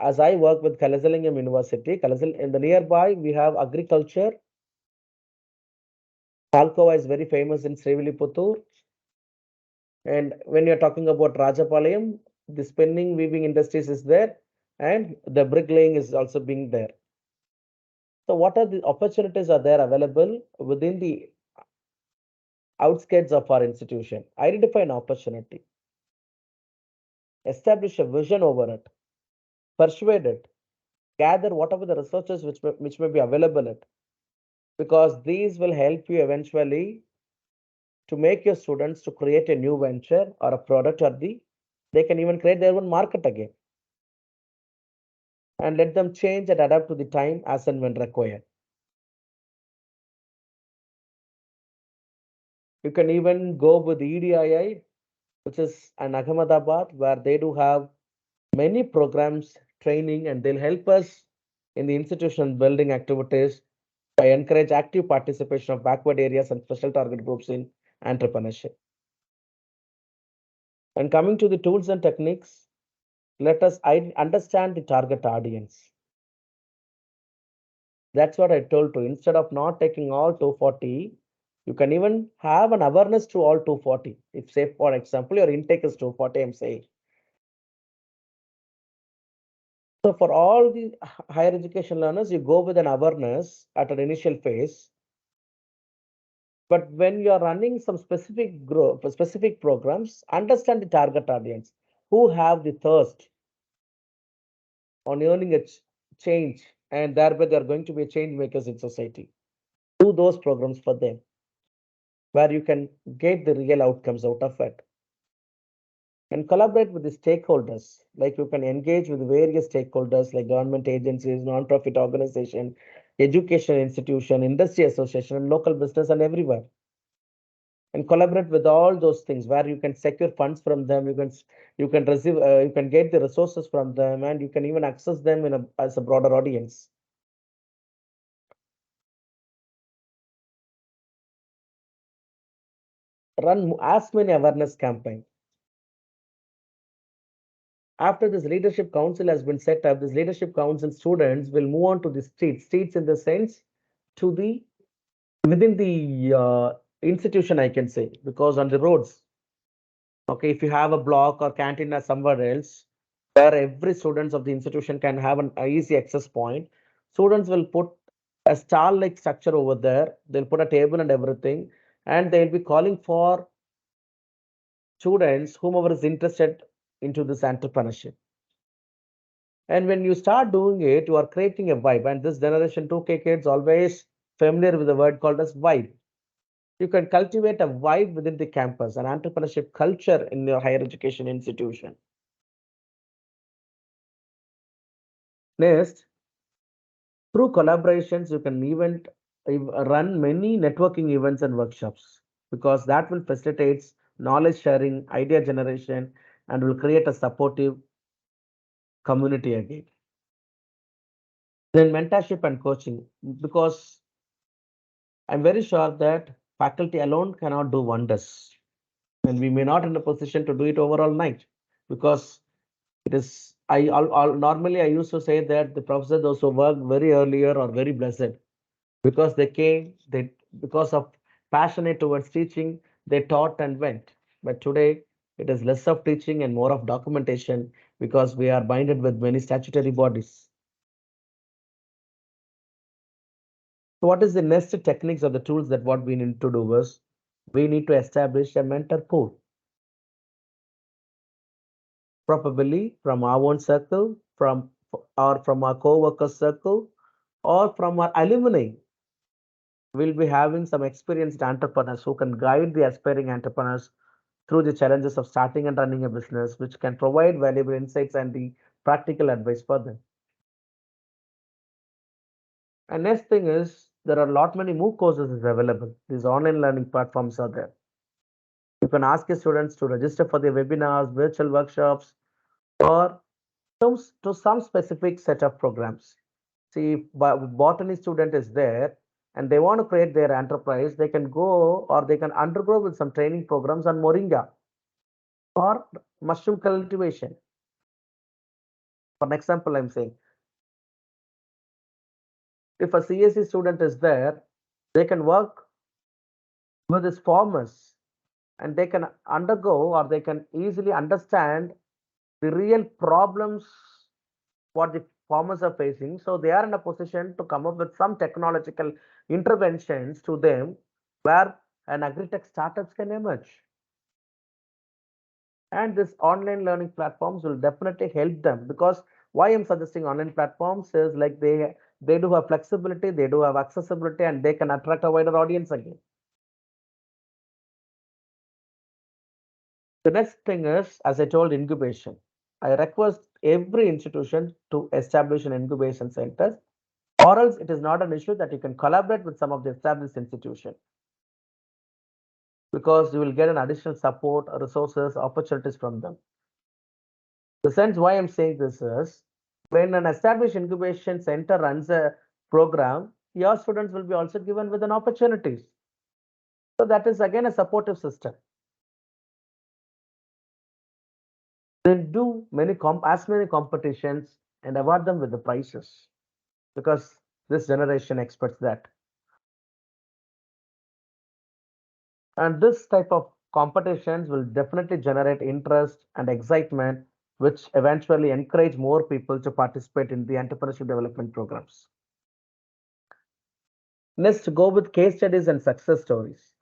[SPEAKER 2] as I work with Kalasalingam University, in the nearby, we have agriculture. Palkova is very famous in Srivilliputtur. And when you're talking about Rajapalayam, the spinning weaving industries is there, and the bricklaying is also being there. So, what are the opportunities are there available within the outskirts of our institution? Identify an opportunity, establish a vision over it, persuade it, gather whatever the resources which may be available it, because these will help you eventually to make your students to create a new venture or a product, or they can even create their own market again, and let them change and adapt to the time as and when required. You can even go with EDII, which is an Ahmedabad, where they do have many programs, training, and they'll help us in the institutional building activities by encourage active participation of backward areas and special target groups in entrepreneurship. And coming to the tools and techniques, let us understand the target audience. That's what I told you. Instead of not taking all 240, you can even have an awareness to all 240. If, say, for example, your intake is 240, I'm saying. So for all the higher education learners, you go with an awareness at an initial phase. But when you are running some specific group, specific programs, understand the target audience who have the thirst on earning a change, and thereby they are going to be change makers in society. Do those programs for them where you can get the real outcomes out of it. And collaborate with the stakeholders, like you can engage with various stakeholders like government agencies, non-profit organization, education institution, industry association, and local business, and everywhere. And collaborate with all those things where you can secure funds from them, you can receive, you can get the resources from them, and you can even access them as a broader audience. Run as many awareness campaigns. After this leadership council has been set up, this leadership council students will move on to the streets in the sense to the within the institution, I can say, because on the roads, okay, if you have a block or canteen or somewhere else where every students of the institution can have an easy access point, students will put a stall like structure over there. They'll put a table and everything, and they'll be calling for students, whomever is interested into this entrepreneurship. And when you start doing it, you are creating a vibe. And this generation 2K kids always familiar with the word called as vibe. You can cultivate a vibe within the campus, an entrepreneurship culture in your higher education institution. Next, through collaborations, you can even run many networking events and workshops, because that will facilitate knowledge sharing, idea generation, and will create a supportive community again. Then mentorship and coaching, because I'm very sure that faculty alone cannot do wonders, and we may not in a position to do it overall night, because it is normally I used to say that the professors those who work very earlier are very blessed, because they came, they because of passionate towards teaching, they taught and went. But today it is less of teaching and more of documentation, because we are binded with many statutory bodies. So what is the next techniques or the tools that what we need to do is we need to establish a mentor pool, probably from our own circle, from or from our co-worker circle, or from our alumni. We'll be having some experienced entrepreneurs who can guide the aspiring entrepreneurs through the challenges of starting and running a business, which can provide valuable insights and the practical advice for them. And next thing is there are a lot many MOOC courses is available. These online learning platforms are there. You can ask your students to register for the webinars, virtual workshops, or to some specific set of programs. See, if botany student is there and they want to create their enterprise, they can go or they can undergo with some training programs on moringa or mushroom cultivation. For an example, I'm saying if a CSE student is there, they can work with his farmers and they can undergo or they can easily understand the real problems what the farmers are facing. So they are in a position to come up with some technological interventions to them where an agri-tech startups can emerge. And this online learning platforms will definitely help them, because why I'm suggesting online platforms is like they do have flexibility, they do have accessibility, and they can attract a wider audience again. The next thing is, as I told, incubation. I request every institution to establish an incubation center, or else it is not an issue that you can collaborate with some of the established institutions, because you will get an additional support, resources, opportunities from them. The sense why I'm saying this is when an established incubation center runs a program, your students will be also given with an opportunities. So that is again a supportive system. Then do as many competitions and award them with the prizes, because this generation expects that. And this type of competitions will definitely generate interest and excitement, which eventually encourage more people to participate in the entrepreneurship development programs. Next, go with case studies and success stories.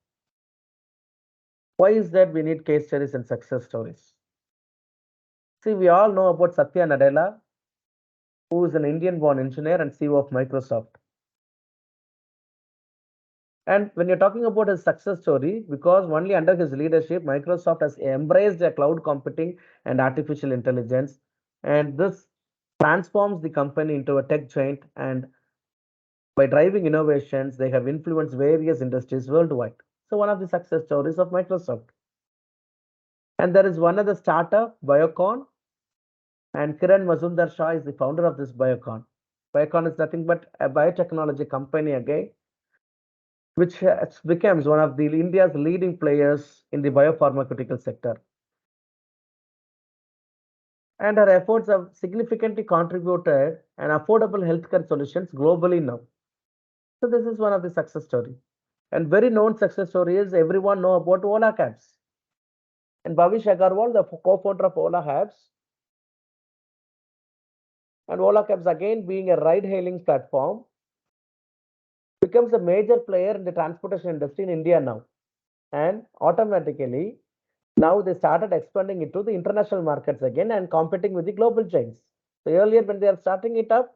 [SPEAKER 2] Why is that we need case studies and success stories? See, we all know about Satya Nadella, who is an Indian-born engineer and CEO of Microsoft. And when you're talking about his success story, because only under his leadership, Microsoft has embraced a cloud computing and artificial intelligence, and this transforms the company into a tech giant. And by driving innovations, they have influenced various industries worldwide. So, one of the success stories of Microsoft. And there is one other startup, Biocon, and Kiran Mazumdar Shah is the founder of this Biocon. Biocon is nothing but a biotechnology company again, which becomes one of the India's leading players in the biopharmaceutical sector. And her efforts have significantly contributed an affordable healthcare solutions globally now. So this is one of the success story. And very known success story is everyone know about Ola Cabs. And Bhavish Agarwal, the co-founder of Ola Cabs, and Ola Cabs again being a ride-hailing platform, becomes a major player in the transportation industry in India now. And automatically, now they started expanding into the international markets again and competing with the global giants. So earlier, when they are starting it up,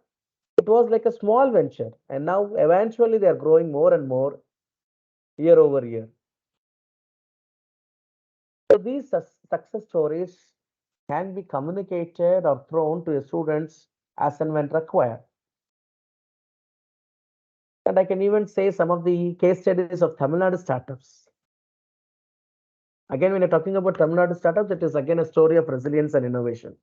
[SPEAKER 2] it was like a small venture, and now eventually they are growing more and more year over year. So these success stories can be communicated or thrown to the students as and when required. And I can even say some of the case studies of Tamil Nadu startups. Again, when you're talking about Tamil Nadu startups, it is again a story of resilience and innovation.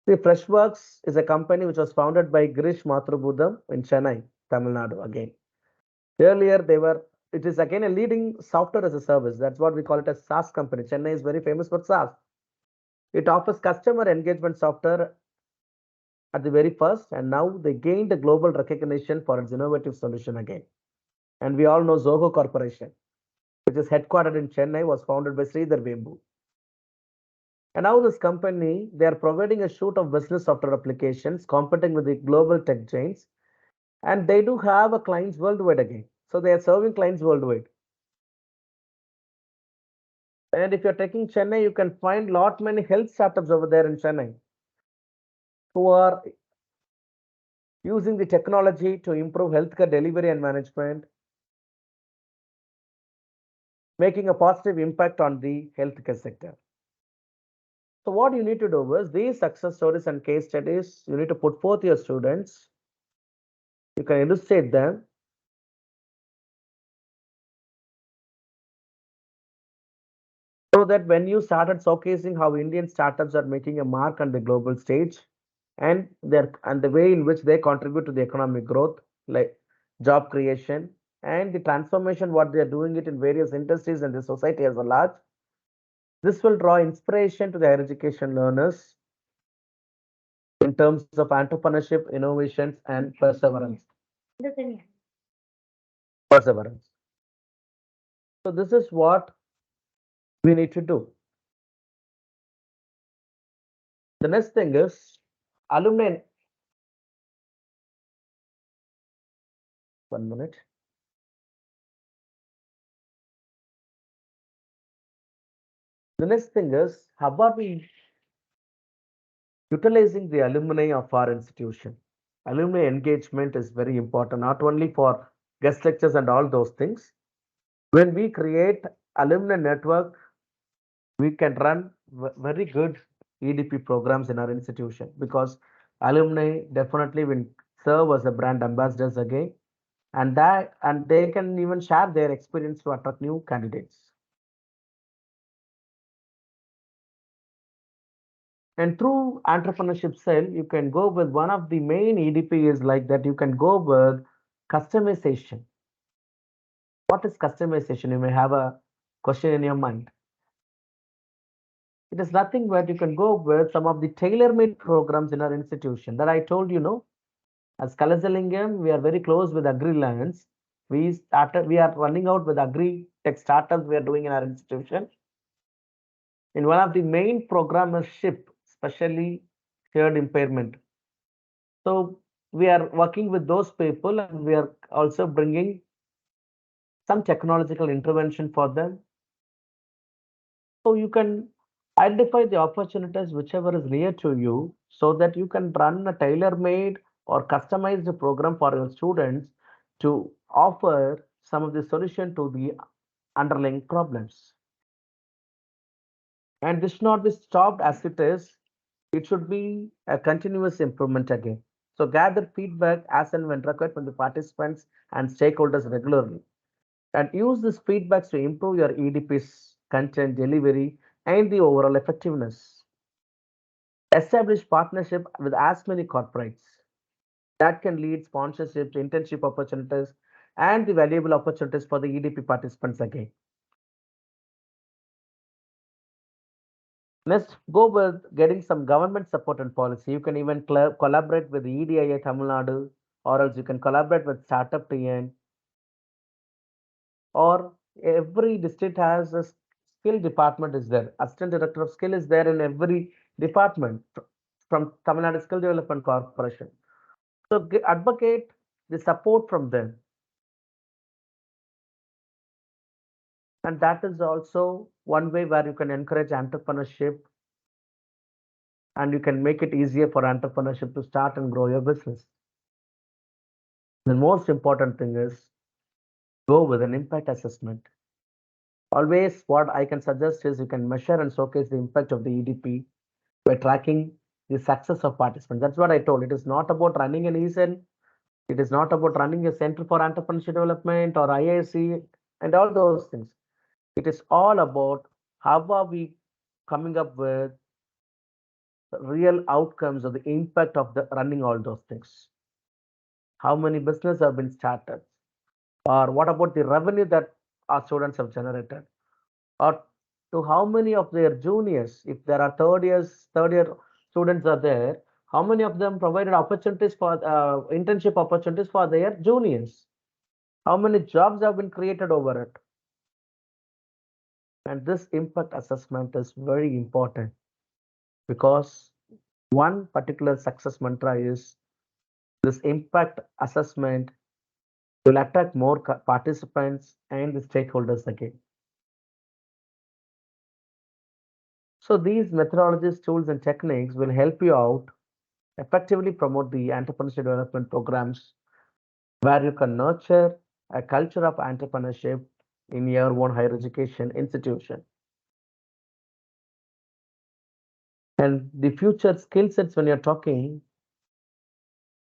[SPEAKER 2] The Freshworks is a company which was founded by Girish Mathrubudam in Chennai, Tamil Nadu again. Earlier, it is again a leading software as a service. That's what we call it as SaaS company. Chennai is very famous for SaaS. It offers customer engagement software at the very first, and now they gained a global recognition for its innovative solution again. And we all know Zoho Corporation, which is headquartered in Chennai, was founded by Sridhar Vembu. And now this company, they are providing a suite of business software applications, competing with the global tech giants, and they do have a clients worldwide again. So they are serving clients worldwide. And if you're taking Chennai, you can find lot many health startups over there in Chennai who are using the technology to improve healthcare delivery and management, making a positive impact on the healthcare sector. So what you need to do is these success stories and case studies, you need to put forth your students. You can illustrate them. So that when you started showcasing how Indian startups are making a mark on the global stage and the way in which they contribute to the economic growth, like job creation and the transformation, what they are doing it in various industries and the society as a large, this will draw inspiration to the higher education learners in terms of entrepreneurship, innovations, and perseverance. So this is what we need to do. The next thing is alumni. 1 minute. The next thing is how are we utilizing the alumni of our institution? Alumni engagement is very important, not only for guest lectures and all those things. When we create alumni network, we can run very good EDP programs in our institution because alumni definitely will serve as a brand ambassadors again, and they can even share their experience to attract new candidates. And through entrepreneurship cell, you can go with one of the main EDP is like that. You can go with customization. What is customization? You may have a question in your mind. It is nothing but you can go with some of the tailor-made programs in our institution that I told you, no. As Kalasalingam, we are very close with AgriLands. We are running out with agri tech startups we are doing in our institution. In one of the main program is SHIP, specially shared impairment. So we are working with those people and we are also bringing some technological intervention for them. So you can identify the opportunities whichever is near to you so that you can run a tailor-made or customized program for your students to offer some of the solution to the underlying problems. And this should not be stopped as it is. It should be a continuous improvement again. So gather feedback as and when required from the participants and stakeholders regularly. And use these feedbacks to improve your EDP's content delivery and the overall effectiveness. Establish partnership with as many corporates that can lead sponsorships, internship opportunities, and the valuable opportunities for the EDP participants again. Next, go with getting some government support and policy. You can even collaborate with the EDIA Tamil Nadu, or else you can collaborate with Startup TN, or every district has a skill department is there. Assistant Director of Skill is there in every department from Tamil Nadu Skill Development Corporation. So advocate the support from them. And that is also one way where you can encourage entrepreneurship and you can make it easier for entrepreneurship to start and grow your business. The most important thing is go with an impact assessment. Always what I can suggest is you can measure and showcase the impact of the EDP by tracking the success of participants. That's what I told. It is not about running an ESN. It is not about running a Center for Entrepreneurship Development or IIC and all those things. It is all about how are we coming up with real outcomes of the impact of the running all those things. How many businesses have been started? Or what about the revenue that our students have generated? Or to how many of their juniors, if there are third year students are there, how many of them provided opportunities for internship opportunities for their juniors? How many jobs have been created over it? And this impact assessment is very important because one particular success mantra is this impact assessment will attract more participants and the stakeholders again. So these methodologies, tools, and techniques will help you out effectively promote the entrepreneurship development programs where you can nurture a culture of entrepreneurship in your own higher education institution. And the future skill sets, when you're talking,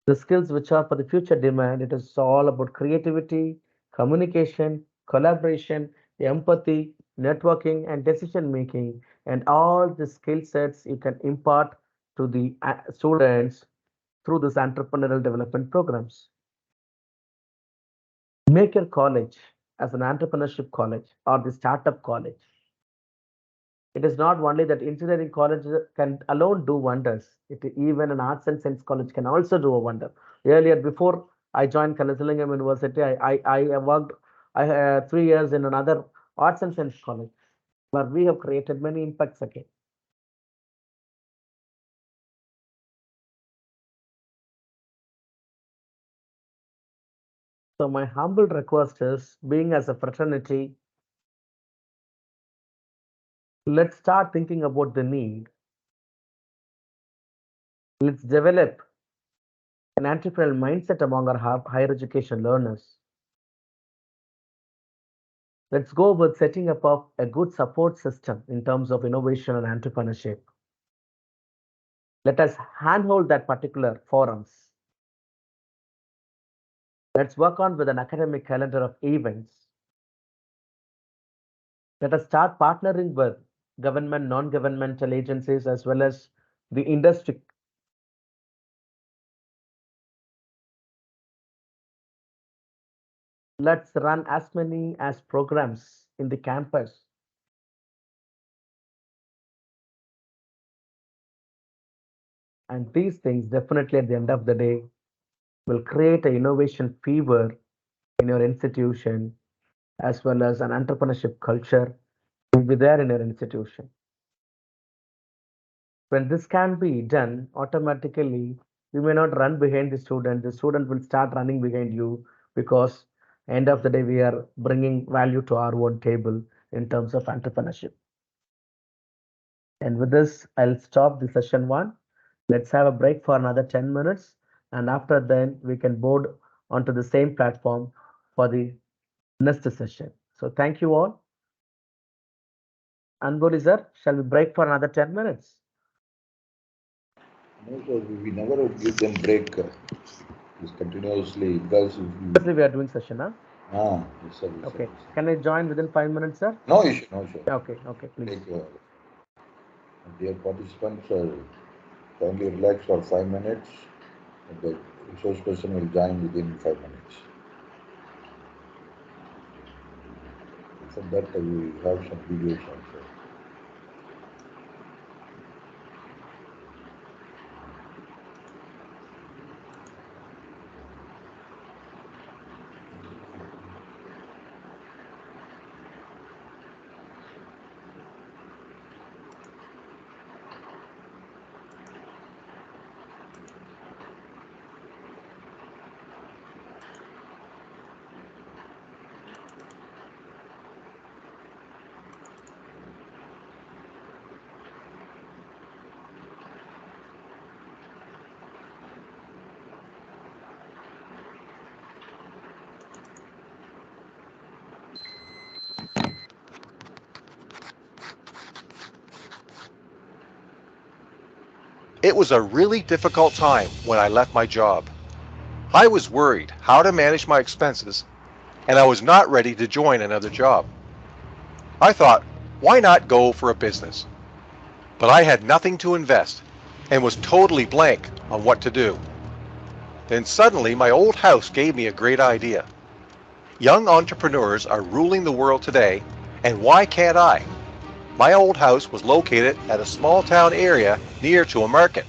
[SPEAKER 2] the skills which are for the future demand, it is all about creativity, communication, collaboration, empathy, networking, and decision making. And all the skill sets you can impart to the students through this entrepreneurial development programs. Make your college as an entrepreneurship college or the startup college. It is not only that engineering college can alone do wonders. Even an arts and science college can also do a wonder. Earlier, before I joined Kalasalingam University, I worked 3 years in another arts and science college where we have created many impacts again. So my humble request is, being as a fraternity, let's start thinking about the need. Let's develop an entrepreneurial mindset among our higher education learners. Let's go with setting up of a good support system in terms of innovation and entrepreneurship. Let us handhold that particular forums. Let's work on with an academic calendar of events. Let us start partnering with government, non-governmental agencies as well as the industry. Let's run as many as programs in the campus. And these things definitely at the end of the day will create an innovation fever in your institution as well as an entrepreneurship culture will be there in your institution. When this can be done automatically, you may not run behind the student will start running behind you because end of the day we are bringing value to our own table in terms of entrepreneurship. And with this, I'll stop the session one. Let's have a break for another 10 minutes. And after then, we can board onto the same platform for the next session. So thank you all. Anboli sir, shall we break for another 10 minutes?
[SPEAKER 1] No, sir, we never give them break. It's continuously because if
[SPEAKER 2] Obviously, we are doing session, huh?
[SPEAKER 1] yes, sir, yes, sir,
[SPEAKER 2] Okay.
[SPEAKER 1] yes, sir.
[SPEAKER 2] Can I join within 5 minutes, sir?
[SPEAKER 1] No issue, no issue.
[SPEAKER 2] Okay, okay, please.
[SPEAKER 1] Take dear participants, kindly relax for 5 minutes. The resource person will join within 5 minutes. For that, we have some videos also.
[SPEAKER 3] It was a really difficult time when I left my job. I was worried how to manage my expenses, and I was not ready to join another job. I thought, why not go for a business? But I had nothing to invest, and was totally blank on what to do. Then suddenly my old house gave me a great idea. Young entrepreneurs are ruling the world today, and why can't I? My old house was located at a small town area near to a market,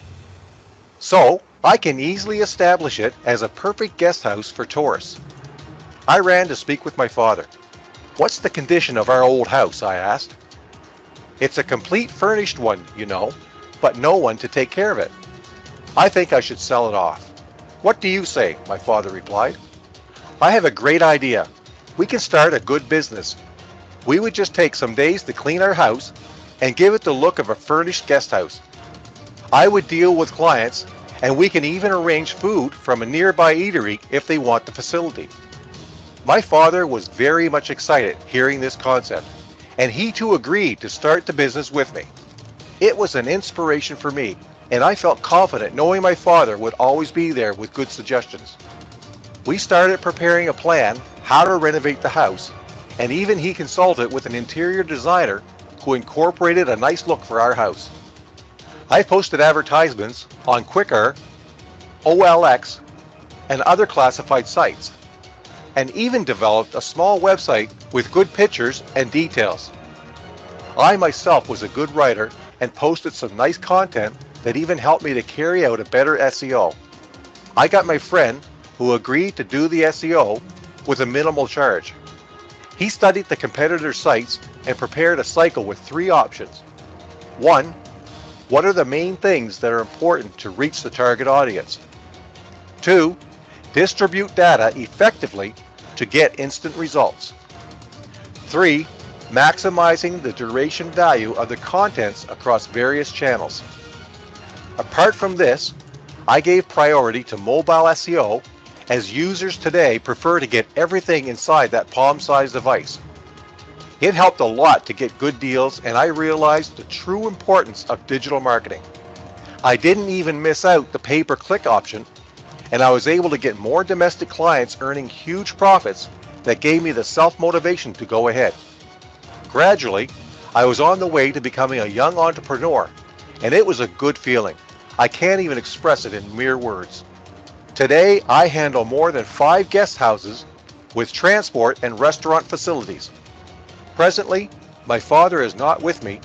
[SPEAKER 3] so I can easily establish it as a perfect guest house for tourists. I ran to speak with my father. "What's the condition of our old house?" I asked. "It's a complete furnished one, you know, but no one to take care of it. I think I should sell it off." "What do you say?" my father replied. "I have a great idea. We can start a good business. We would just take some days to clean our house and give it the look of a furnished guest house. I would deal with clients, and we can even arrange food from a nearby eatery if they want the facility." My father was very much excited hearing this concept, and he too agreed to start the business with me. It was an inspiration for me, and I felt confident knowing my father would always be there with good suggestions. We started preparing a plan how to renovate the house, and even he consulted with an interior designer who incorporated a nice look for our house. I posted advertisements on Quicker, OLX, and other classified sites, and even developed a small website with good pictures and details. I myself was a good writer and posted some nice content that even helped me to carry out a better SEO. I got my friend who agreed to do the SEO with a minimal charge. He studied the competitor sites and prepared a cycle with 3 options. 1. What are the main things that are important to reach the target audience? 2. Distribute data effectively to get instant results. 3. Maximizing the duration value of the contents across various channels. Apart from this, I gave priority to mobile SEO, as users today prefer to get everything inside that palm-sized device. It helped a lot to get good deals, and I realized the true importance of digital marketing. I didn't even miss out the pay-per-click option, and I was able to get more domestic clients earning huge profits that gave me the self-motivation to go ahead. Gradually, I was on the way to becoming a young entrepreneur, and it was a good feeling. I can't even express it in mere words. Today, I handle more than 5 guest houses with transport and restaurant facilities. Presently, my father is not with me,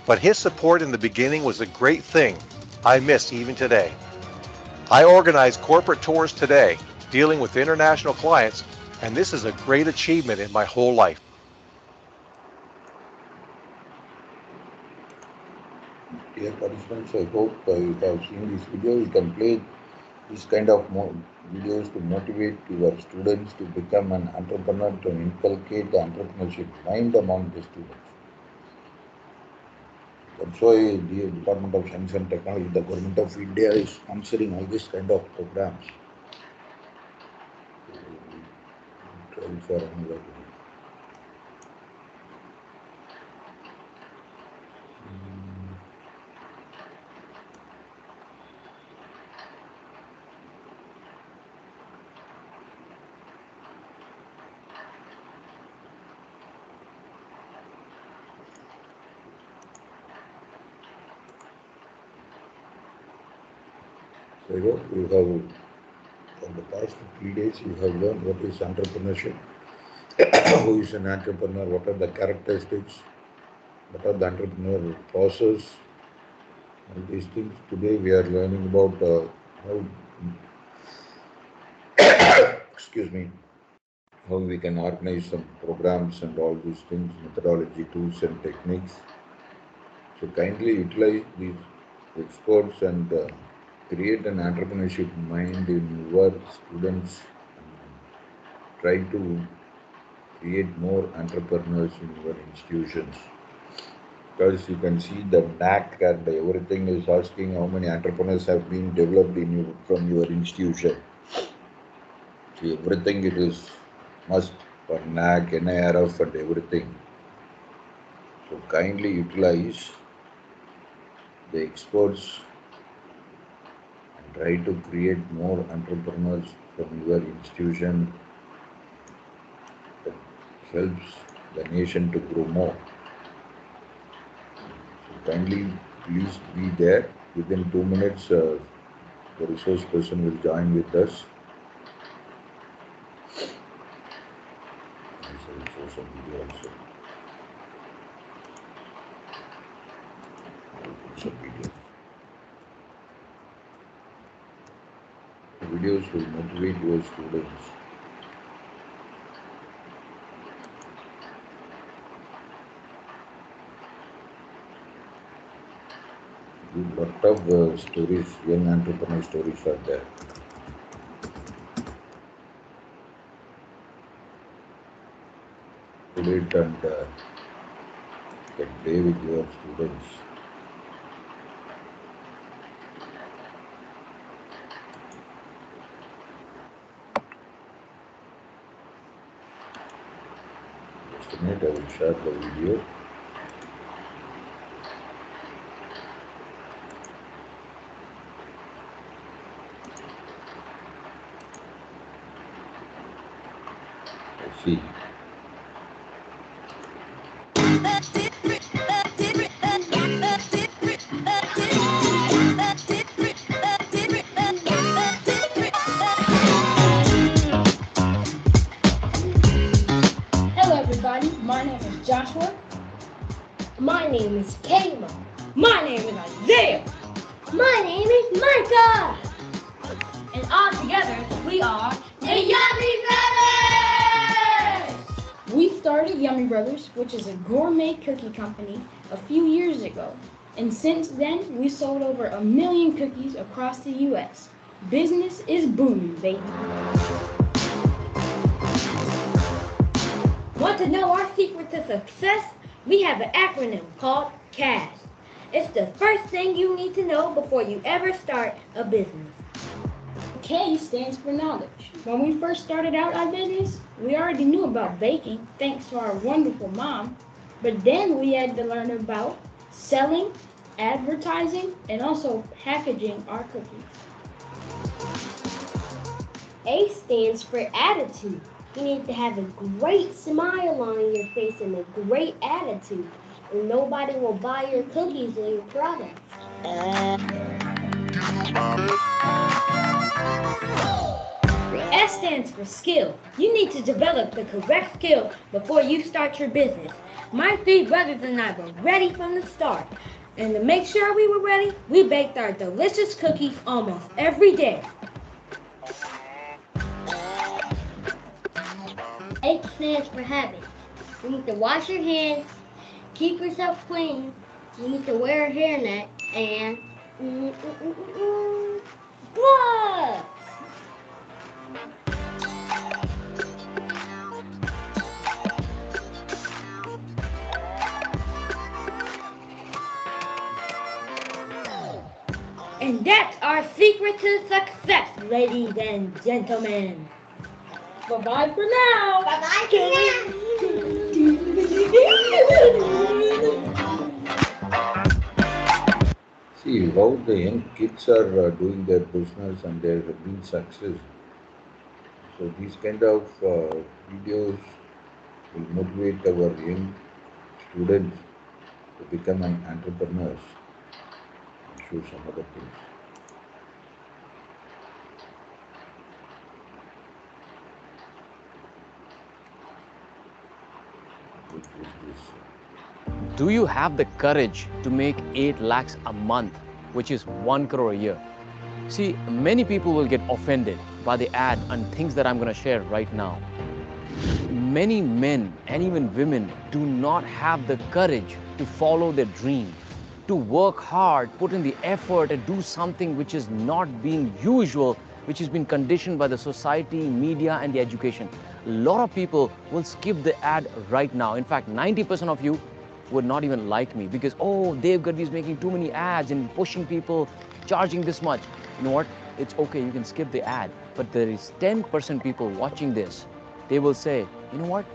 [SPEAKER 3] but his support in the beginning was a great thing I miss even today. I organize corporate tours today, dealing with international clients, and this is a great achievement in my whole life.
[SPEAKER 1] Dear participants, I hope you have seen this video. You can play this kind of videos to motivate your students to become an entrepreneur, to inculcate the entrepreneurship mind among the students. That's why the Department of Science and Technology, the Government of India, is sponsoring all this kind of programs. Try for another. So I hope you have, for the past 3 days, you have learned what is entrepreneurship, who is an entrepreneur, what are the characteristics, what are the entrepreneurial process, all these things. Today we are learning about how, excuse me, how we can organize some programs and all these things, methodology, tools and techniques. So kindly utilize these experts and create an entrepreneurship mind in your students. Try to create more entrepreneurs in your institutions. Because you can see the knack and everything is asking how many entrepreneurs have been developed in you from your institution. See, everything it is must for knack, NIRF and everything. So kindly utilize the experts and try to create more entrepreneurs from your institution that helps the nation to grow more. So kindly please be there Within 2 minutes, the resource person will join with us. I will show some video also. Some video. The videos will motivate your students. A lot of stories, young entrepreneur stories are there. Put it and can play with your students. Just a minute, I will share the video. Let's see.
[SPEAKER 4] Hello everybody, my name is Joshua.
[SPEAKER 5] My name is Kayla.
[SPEAKER 4] My name is Isaiah.
[SPEAKER 5] My name is Micah.
[SPEAKER 4] And all together we are
[SPEAKER 5] The Yummy Brothers!
[SPEAKER 4] We started Yummy Brothers, which is a gourmet cookie company, a few years ago. And since then, we sold over 1 million cookies across the U.S. Business is booming, baby.
[SPEAKER 5] Want to know our secret to success? We have an acronym called CASH. It's the first thing you need to know before you ever start a business.
[SPEAKER 4] K stands for knowledge. When we first started out our business, we already knew about baking thanks to our wonderful mom. But then we had to learn about selling, advertising, and also packaging our cookies.
[SPEAKER 5] A stands for attitude. You need to have a great smile on your face and a great attitude, and nobody will buy your cookies or your products. S stands for skill. You need to develop the correct skill before you start your business. My 3 brothers and I were ready from the start. And to make sure we were ready, we baked our delicious cookies almost every day. H stands for habit. You need to wash your hands, keep yourself clean, you need to wear a hairnet, and gloves. And that's our secret to success, ladies and gentlemen.
[SPEAKER 4] Bye-bye for now.
[SPEAKER 5] Bye-bye for
[SPEAKER 1] See how the young kids are doing their business and they have been success. So these kind of videos will motivate our young students to become an entrepreneurs and show some other things. Which is this?
[SPEAKER 6] Do you have the courage to make 8 lakhs a month, which is 1 crore a year? See, many people will get offended by the ad and things that I'm going to share right now. Many men and even women do not have the courage to follow their dream, to work hard, put in the effort and do something which is not being usual, which has been conditioned by the society, media and the education. A lot of people will skip the ad right now. In fact, 90% of you would not even like me because, oh, Dave Gadvi is making too many ads and pushing people, charging this much. You know what? It's okay, you can skip the ad. But there is 10% people watching this. They will say, you know what?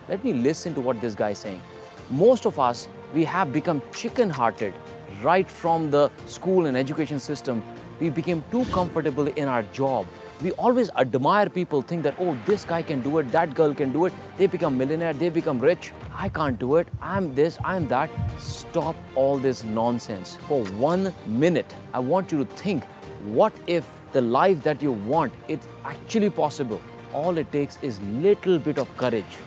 [SPEAKER 6] Let me listen to what this guy is saying. Most of us, we have become chicken-hearted right from the school and education system. We became too comfortable in our job. We always admire people, think that, oh, this guy can do it, that girl can do it, they become millionaire, they become rich. I can't do it, I'm this, I'm that. Stop all this nonsense. For 1 minute, I want you to think, what if the life that you want, it's actually possible? All it takes is little bit of courage.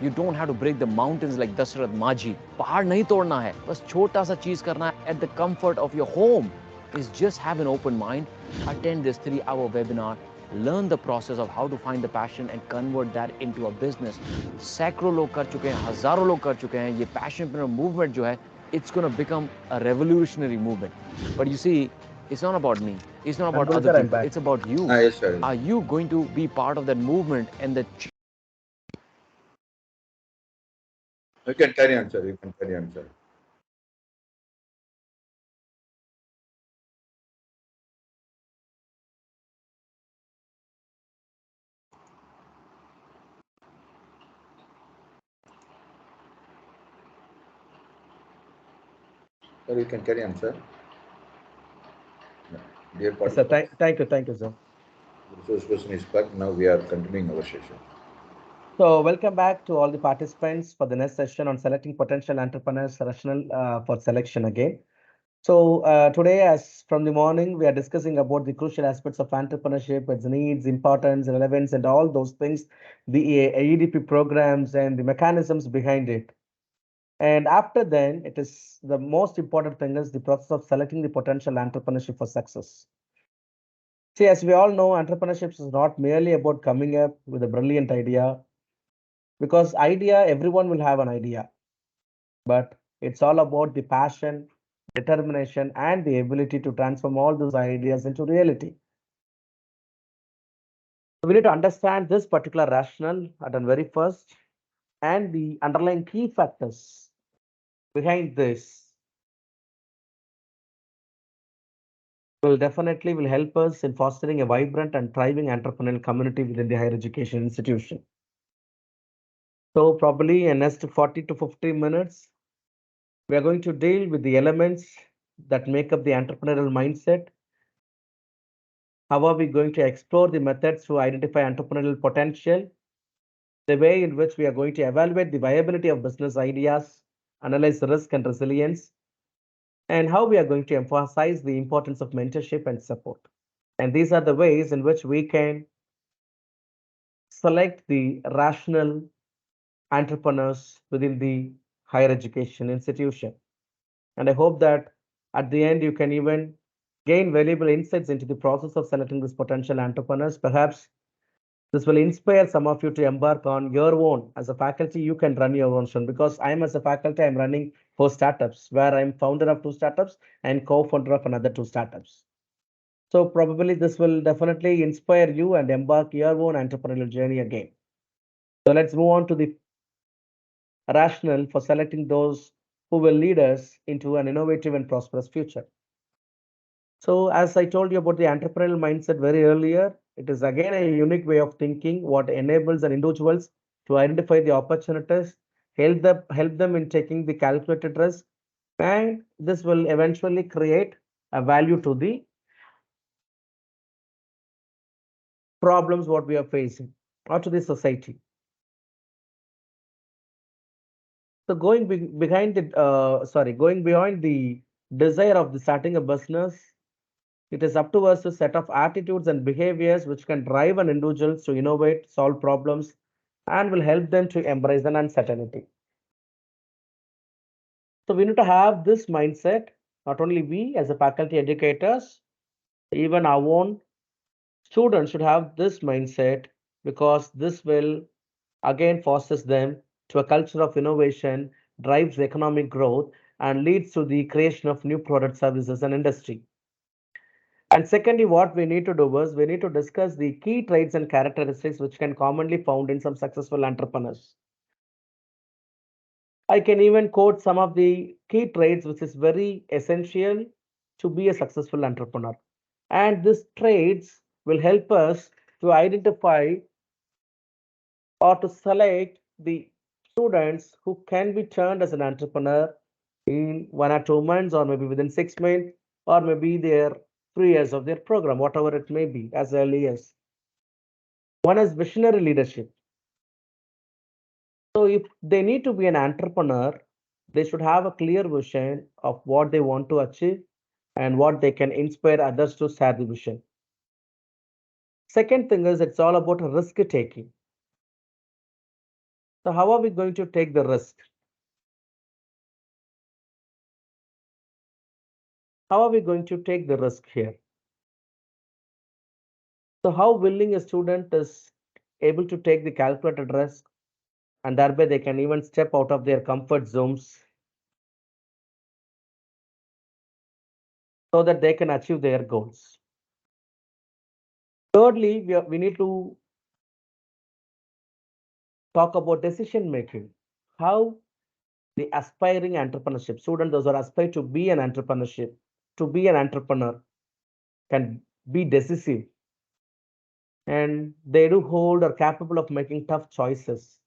[SPEAKER 6] You don't have to break the mountains like Dasarath Maji. पहाड़ नहीं तोड़ना है, बस छोटा सा चीज करना है at the comfort of your home. Is just have an open mind, attend this 3-hour webinar, learn the process of how to find the passion and convert that into a business. सैकड़ों लोग कर चुके हैं, हजारों लोग कर चुके हैं. ये passion movement जो है, it's going to become a revolutionary movement. But you see, it's not about me. It's not about other people. It's about you.
[SPEAKER 1] Yes, sir.
[SPEAKER 6] Are you going to be part of that movement and the
[SPEAKER 1] You can carry on, sir. You can carry on, sir. Sir, you can carry on, sir. Dear
[SPEAKER 2] Sir,
[SPEAKER 1] participants,
[SPEAKER 2] thank you, sir.
[SPEAKER 1] the resource person is back. Now we are continuing our session.
[SPEAKER 2] So welcome back to all the participants for the next session on selecting potential entrepreneurs rational for selection again. So today, as from the morning, we are discussing about the crucial aspects of entrepreneurship, its needs, importance, relevance, and all those things, the AEDP programs and the mechanisms behind it. And after then, it is the most important thing is the process of selecting the potential entrepreneurship for success. See, as we all know, entrepreneurship is not merely about coming up with a brilliant idea, because idea, everyone will have an idea, but it's all about the passion, determination, and the ability to transform all those ideas into reality. So we need to understand this particular rationale at the very first and the underlying key factors behind this will help us in fostering a vibrant and thriving entrepreneurial community within the higher education institution. So probably in next 40 to 50 minutes, we are going to deal with the elements that make up the entrepreneurial mindset. How are we going to explore the methods to identify entrepreneurial potential? The way in which we are going to evaluate the viability of business ideas, analyze risk and resilience, and how we are going to emphasize the importance of mentorship and support. And these are the ways in which we can select the rational entrepreneurs within the higher education institution. And I hope that at the end, you can even gain valuable insights into the process of selecting these potential entrepreneurs. Perhaps this will inspire some of you to embark on your own. As a faculty, you can run your own show, because I'm as a faculty, I'm running 4 startups where I'm founder of 2 startups and co-founder of another 2 startups. So probably this will definitely inspire you and embark your own entrepreneurial journey again. So let's move on to the rationale for selecting those who will lead us into an innovative and prosperous future. So as I told you about the entrepreneurial mindset very earlier, it is again a unique way of thinking what enables an individuals to identify the opportunities, help them in taking the calculated risk, and this will eventually create a value to the problems what we are facing or to the society. So going behind going beyond the desire of the starting a business, it is up to us to set of attitudes and behaviors which can drive an individual to innovate, solve problems, and will help them to embrace an uncertainty. So we need to have this mindset, not only we as a faculty educators, even our own students should have this mindset, because this will again forces them to a culture of innovation, drives economic growth, and leads to the creation of new product services and industry. And secondly, what we need to do is we need to discuss the key traits and characteristics which can commonly found in some successful entrepreneurs. I can even quote some of the key traits which is very essential to be a successful entrepreneur. And these traits will help us to identify or to select the students who can be turned as an entrepreneur in 1 or 2 months, or maybe within 6 months, or maybe their 3 years of their program, whatever it may be, as early as One is visionary leadership. So if they need to be an entrepreneur, they should have a clear vision of what they want to achieve and what they can inspire others to share the vision. Second thing is it's all about risk taking. So how are we going to take the risk? How are we going to take the risk here? So how willing a student is able to take the calculated risk, and thereby they can even step out of their comfort zones so that they can achieve their goals. Thirdly, we need to talk about decision making. How the aspiring entrepreneurship student, those who are aspire to be an entrepreneurship, to be an entrepreneur, can be decisive, and they do hold or capable of making tough choices,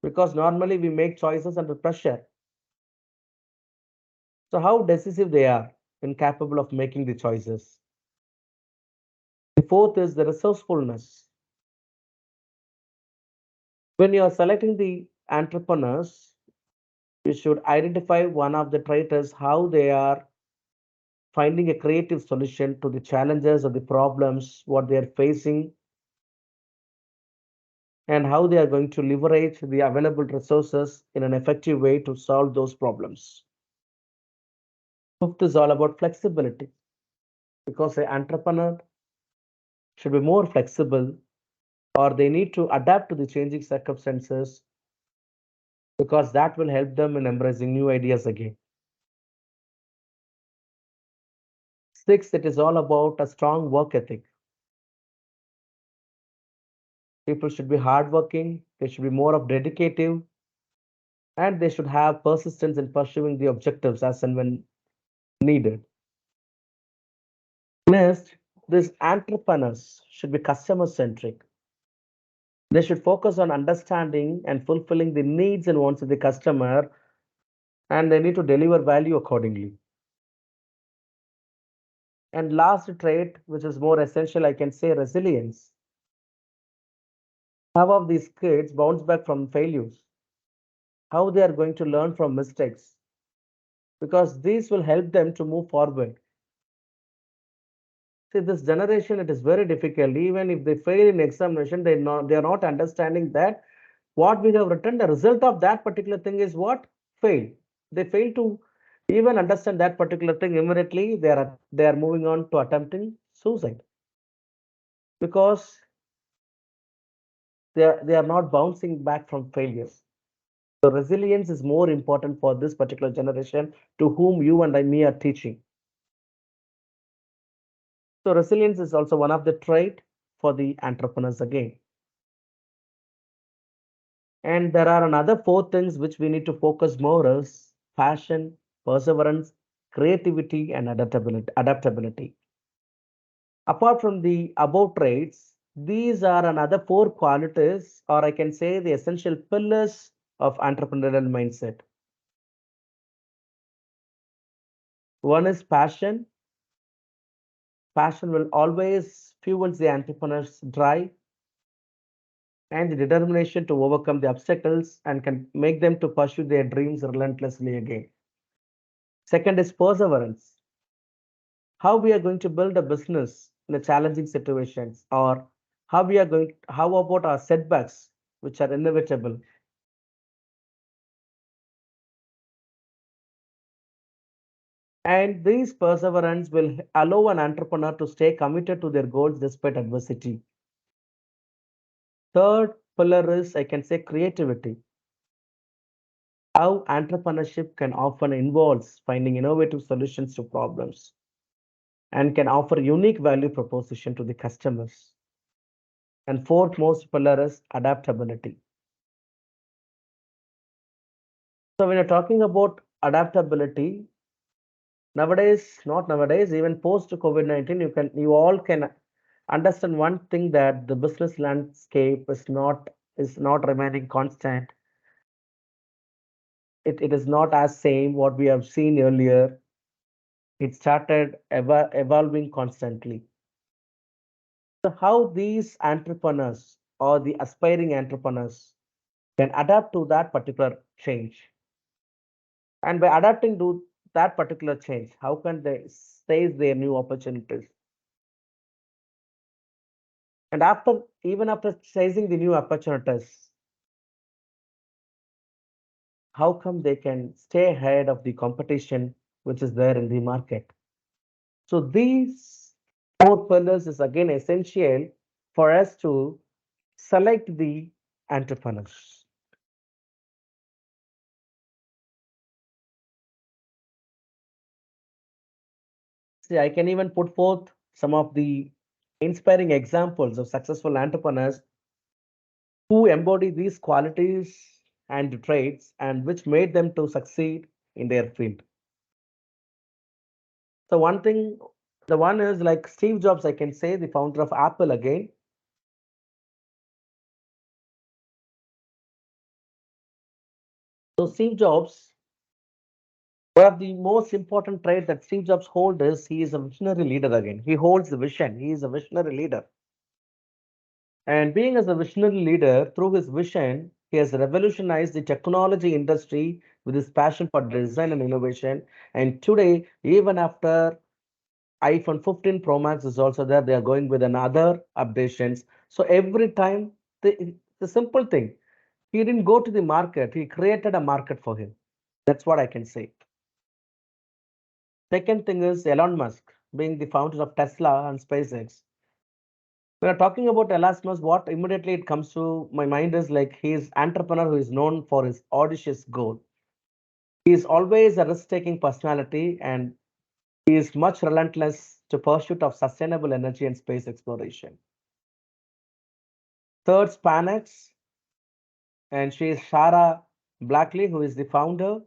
[SPEAKER 2] because normally we make choices under pressure. So how decisive they are and capable of making the choices. The fourth is the resourcefulness. When you are selecting the entrepreneurs, you should identify one of the traits as how they are finding a creative solution to the challenges or the problems what they are facing, and how they are going to leverage the available resources in an effective way to solve those problems. Fifth is all about flexibility, because an entrepreneur should be more flexible, or they need to adapt to the changing circumstances, because that will help them in embracing new ideas again. Sixth, it is all about a strong work ethic. People should be hardworking, they should be more of dedicative, and they should have persistence in pursuing the objectives as and when needed. Next, these entrepreneurs should be customer centric. They should focus on understanding and fulfilling the needs and wants of the customer, and they need to deliver value accordingly. And last trait, which is more essential, I can say resilience. How have these kids bounce back from failures? How they are going to learn from mistakes? Because these will help them to move forward. See, this generation, it is very difficult. Even if they fail in examination, they are not understanding that what we have written, the result of that particular thing is what? Fail. They fail to even understand that particular thing. Immediately they are moving on to attempting suicide, because they are not bouncing back from failures. So resilience is more important for this particular generation to whom you and me are teaching. So resilience is also one of the trait for the entrepreneurs again. And there are another four things which we need to focus more is passion, perseverance, creativity, and adaptability. Apart from the above traits, these are another four qualities, or I can say the essential pillars of entrepreneurial mindset. One is passion. Passion will always fuel the entrepreneur's drive and the determination to overcome the obstacles and can make them to pursue their dreams relentlessly again. Second is perseverance. How we are going to build a business in a challenging situations, or how about our setbacks which are inevitable. And this perseverance will allow an entrepreneur to stay committed to their goals despite adversity. Third pillar is, I can say, creativity. How entrepreneurship can often involves finding innovative solutions to problems and can offer unique value proposition to the customers. And fourth most pillar is adaptability. So when you're talking about adaptability, nowadays, not nowadays, even post COVID-19, you all can understand one thing, that the business landscape is not remaining constant. It is not as same what we have seen earlier. It started evolving constantly. So how these entrepreneurs or the aspiring entrepreneurs can adapt to that particular change. And by adapting to that particular change, how can they seize their new opportunities? And even after seizing the new opportunities, how come they can stay ahead of the competition which is there in the market? So these four pillars is again essential for us to select the entrepreneurs. See, I can even put forth some of the inspiring examples of successful entrepreneurs who embody these qualities and traits and which made them to succeed in their field. So the one is like Steve Jobs, I can say, the founder of Apple again. So Steve Jobs, one of the most important traits that Steve Jobs holds is he is a visionary leader again. He holds the vision. He is a visionary leader. And being as a visionary leader, through his vision, he has revolutionized the technology industry with his passion for design and innovation. And today, even after iPhone 15 Pro Max is also there, they are going with another updations. So every time, the simple thing, he didn't go to the market, he created a market for him. That's what I can say. Second thing is Elon Musk, being the founder of Tesla and SpaceX. When I'm talking about Elon Musk, what immediately it comes to my mind is like he is entrepreneur who is known for his audacious goal. He is always a risk-taking personality and he is much relentless to pursuit of sustainable energy and space exploration. Third, Spanex, and she is Shara Blackley, who is the founder.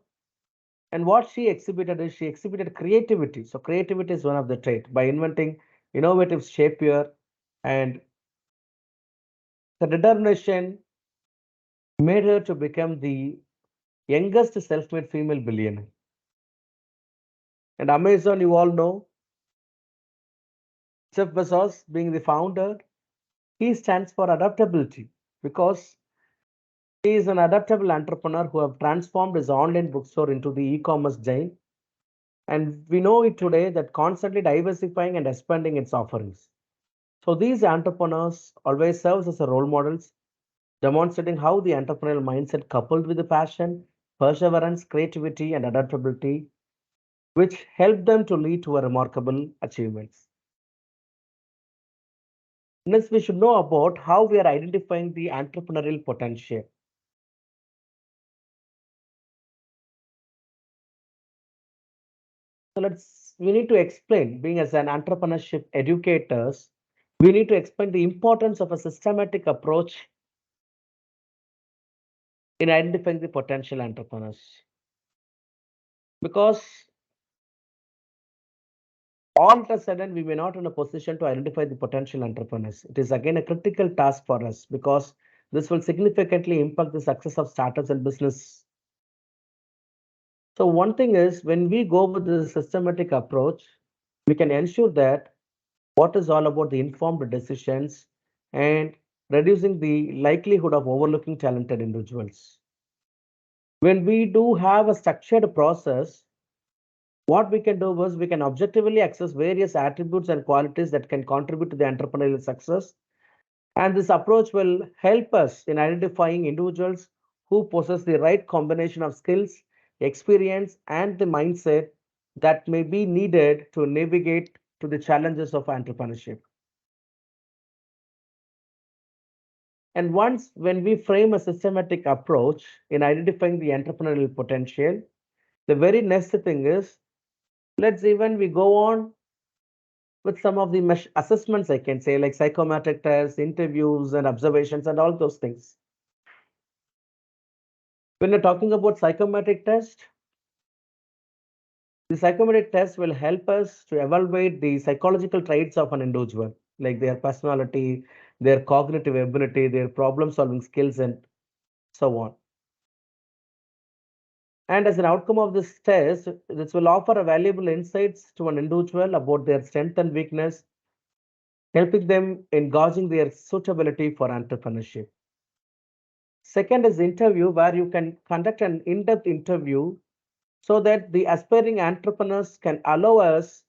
[SPEAKER 2] And what she exhibited is she exhibited creativity. So creativity is one of the trait by inventing innovative shapewear and the determination made her to become the youngest self-made female billionaire. And Amazon, you all know, Jeff Bezos being the founder, he stands for adaptability because he is an adaptable entrepreneur who have transformed his online bookstore into the e-commerce giant. And we know it today that constantly diversifying and expanding its offerings. So these entrepreneurs always serves as a role models, demonstrating how the entrepreneurial mindset coupled with the passion, perseverance, creativity, and adaptability, which help them to lead to a remarkable achievements. Next, we should know about how we are identifying the entrepreneurial potential. So we need to explain, being as an entrepreneurship educators, we need to explain the importance of a systematic approach in identifying the potential entrepreneurs. Because all of a sudden, we may not in a position to identify the potential entrepreneurs. It is again a critical task for us because this will significantly impact the success of startups and business. So one thing is when we go with the systematic approach, we can ensure that what is all about the informed decisions and reducing the likelihood of overlooking talented individuals. When we do have a structured process, what we can do is we can objectively access various attributes and qualities that can contribute to the entrepreneurial success. And this approach will help us in identifying individuals who possess the right combination of skills, experience, and the mindset that may be needed to navigate to the challenges of entrepreneurship. And once when we frame a systematic approach in identifying the entrepreneurial potential, the very next thing is let's even we go on with some of the assessments, I can say, like psychometric tests, interviews, and observations, and all those things. When you're talking about psychometric test, the psychometric test will help us to evaluate the psychological traits of an individual, like their personality, their cognitive ability, their problem solving skills, and so on. And as an outcome of this test, this will offer a valuable insights to an individual about their strength and weakness, helping them in gauging their suitability for entrepreneurship. Second is interview, where you can conduct an in-depth interview so that the aspiring entrepreneurs can allow us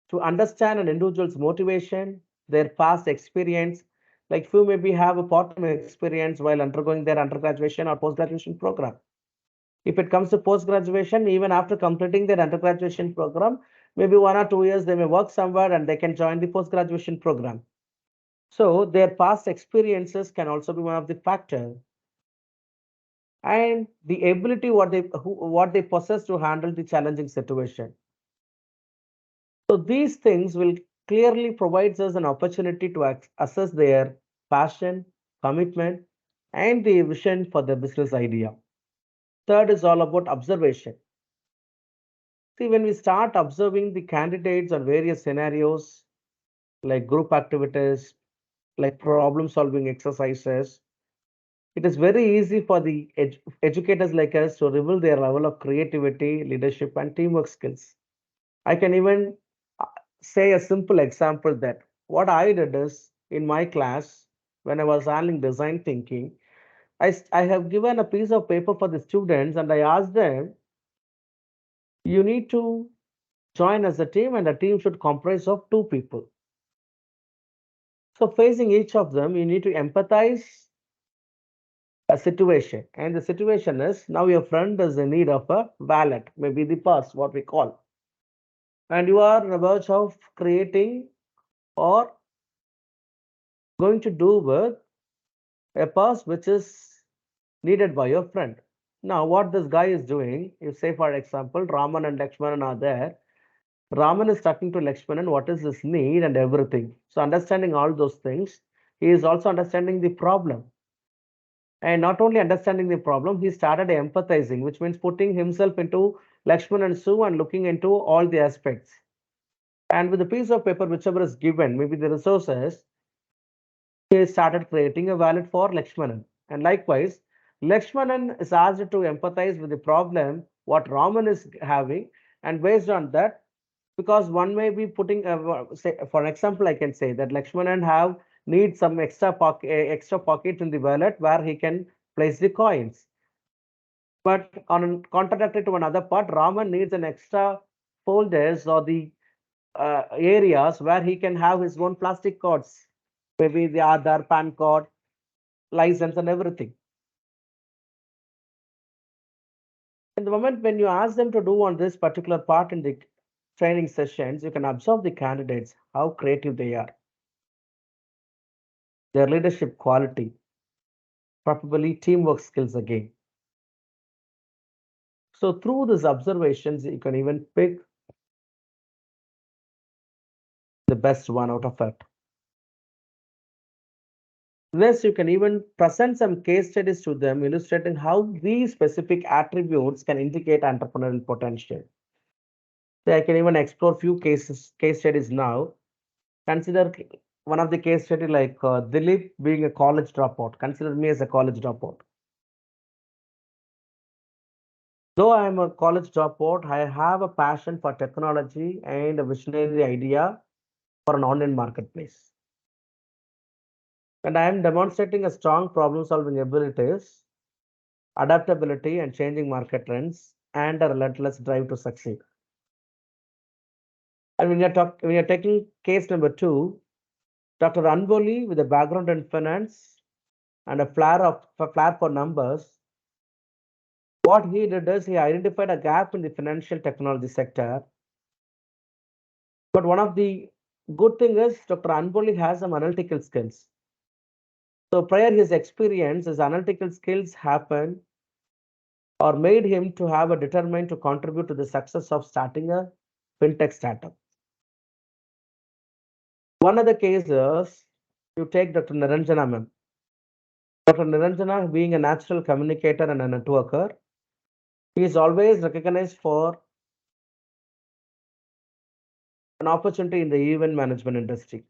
[SPEAKER 2] to understand an individual's motivation, their past experience. Like few maybe have a part-time experience while undergoing their undergraduation or post-graduation program. If it comes to post-graduation, even after completing their undergraduation program, maybe 1 or 2 years they may work somewhere and they can join the post-graduation program. So their past experiences can also be one of the factors, and the ability what they possess to handle the challenging situation. So these things will clearly provides us an opportunity to assess their passion, commitment, and the vision for the business idea. Third is all about observation. See, when we start observing the candidates on various scenarios, like group activities, like problem solving exercises, it is very easy for the educators like us to reveal their level of creativity, leadership, and teamwork skills. I can even uh, say a simple example that what I did is in my class, when I was handling design thinking, I have given a piece of paper for the students and I asked them, you need to join as a team and the team should comprise of two people. So facing each of them, you need to empathize a situation. And the situation is now your friend is in need of a wallet, maybe the purse, what we call. And you are on the verge of creating or going to do with a purse which is needed by your friend. Now, what this guy is doing, if say for example, Raman and Lakshmanan are there, Raman is talking to Lakshmanan what is his need and everything. So understanding all those things, he is also understanding the problem. And not only understanding the problem, he started empathizing, which means putting himself into Lakshmanan's shoe and looking into all the aspects. And with a piece of paper, whichever is given, maybe the resources, he started creating a wallet for Lakshmanan. And likewise, Lakshmanan is asked to empathize with the problem what Raman is having, and based on that, because one may be putting, say, for example, I can say that Lakshmanan have need some extra pocket in the wallet where he can place the coins. But on contradictory to another part, Raman needs an extra folders or the areas where he can have his own plastic cards, maybe the Aadhaar, PAN card, license, and everything. In the moment when you ask them to do on this particular part in the training sessions, you can observe the candidates, how creative they are, their leadership quality, probably teamwork skills again. So through these observations, you can even pick the best one out of it. Thus, you can even present some case studies to them, illustrating how these specific attributes can indicate entrepreneurial potential. So I can even explore few case studies now. Consider one of the case study like Dilip being a college dropout. Consider me as a college dropout. Though I am a college dropout, I have a passion for technology and a visionary idea for an online marketplace. And I am demonstrating a strong problem solving abilities, adaptability and changing market trends, and a relentless drive to succeed. And when you're taking case number two, Dr. Anboli with a background in finance and a flair for numbers, what he did is he identified a gap in the financial technology sector. But one of the good thing is Dr. Anboli has some analytical skills. So prior his experience, his analytical skills happened or made him to have a determined to contribute to the success of starting a fintech startup. One of the cases, you take Dr. Niranjana ma'am. Dr. Niranjana, being a natural communicator and a networker, he is always recognized for an opportunity in the event management industry.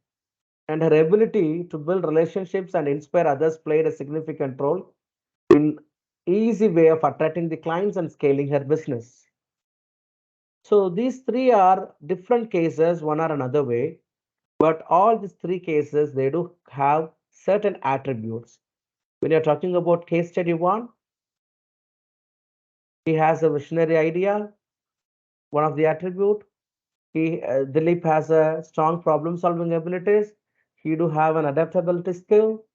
[SPEAKER 2] And her ability to build relationships and inspire others played a significant role in easy way of attracting the clients and scaling her business. So these three are different cases, one or another way. But all these three cases, they do have certain attributes. When you're talking about case study one, he has a visionary idea, one of the attribute. Dilip has a strong problem solving abilities. He do have an adaptability skill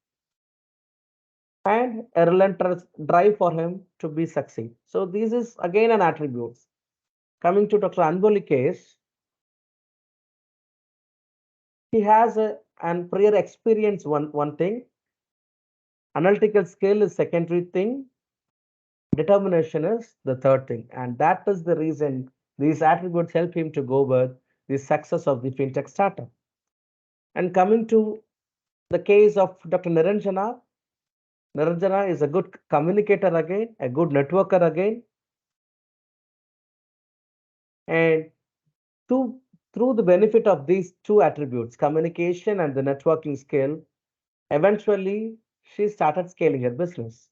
[SPEAKER 2] and a relentless drive for him to be succeed. So this is again an attribute. Coming to Dr. Anboli case, he has a and prior experience one thing, analytical skill is secondary thing, determination is the third thing, and that is the reason these attributes help him to go with the success of the fintech startup. And coming to the case of Dr. Niranjana is a good communicator again, a good networker again, and to, through the benefit of these two attributes, communication and the networking skill, eventually she started scaling her business.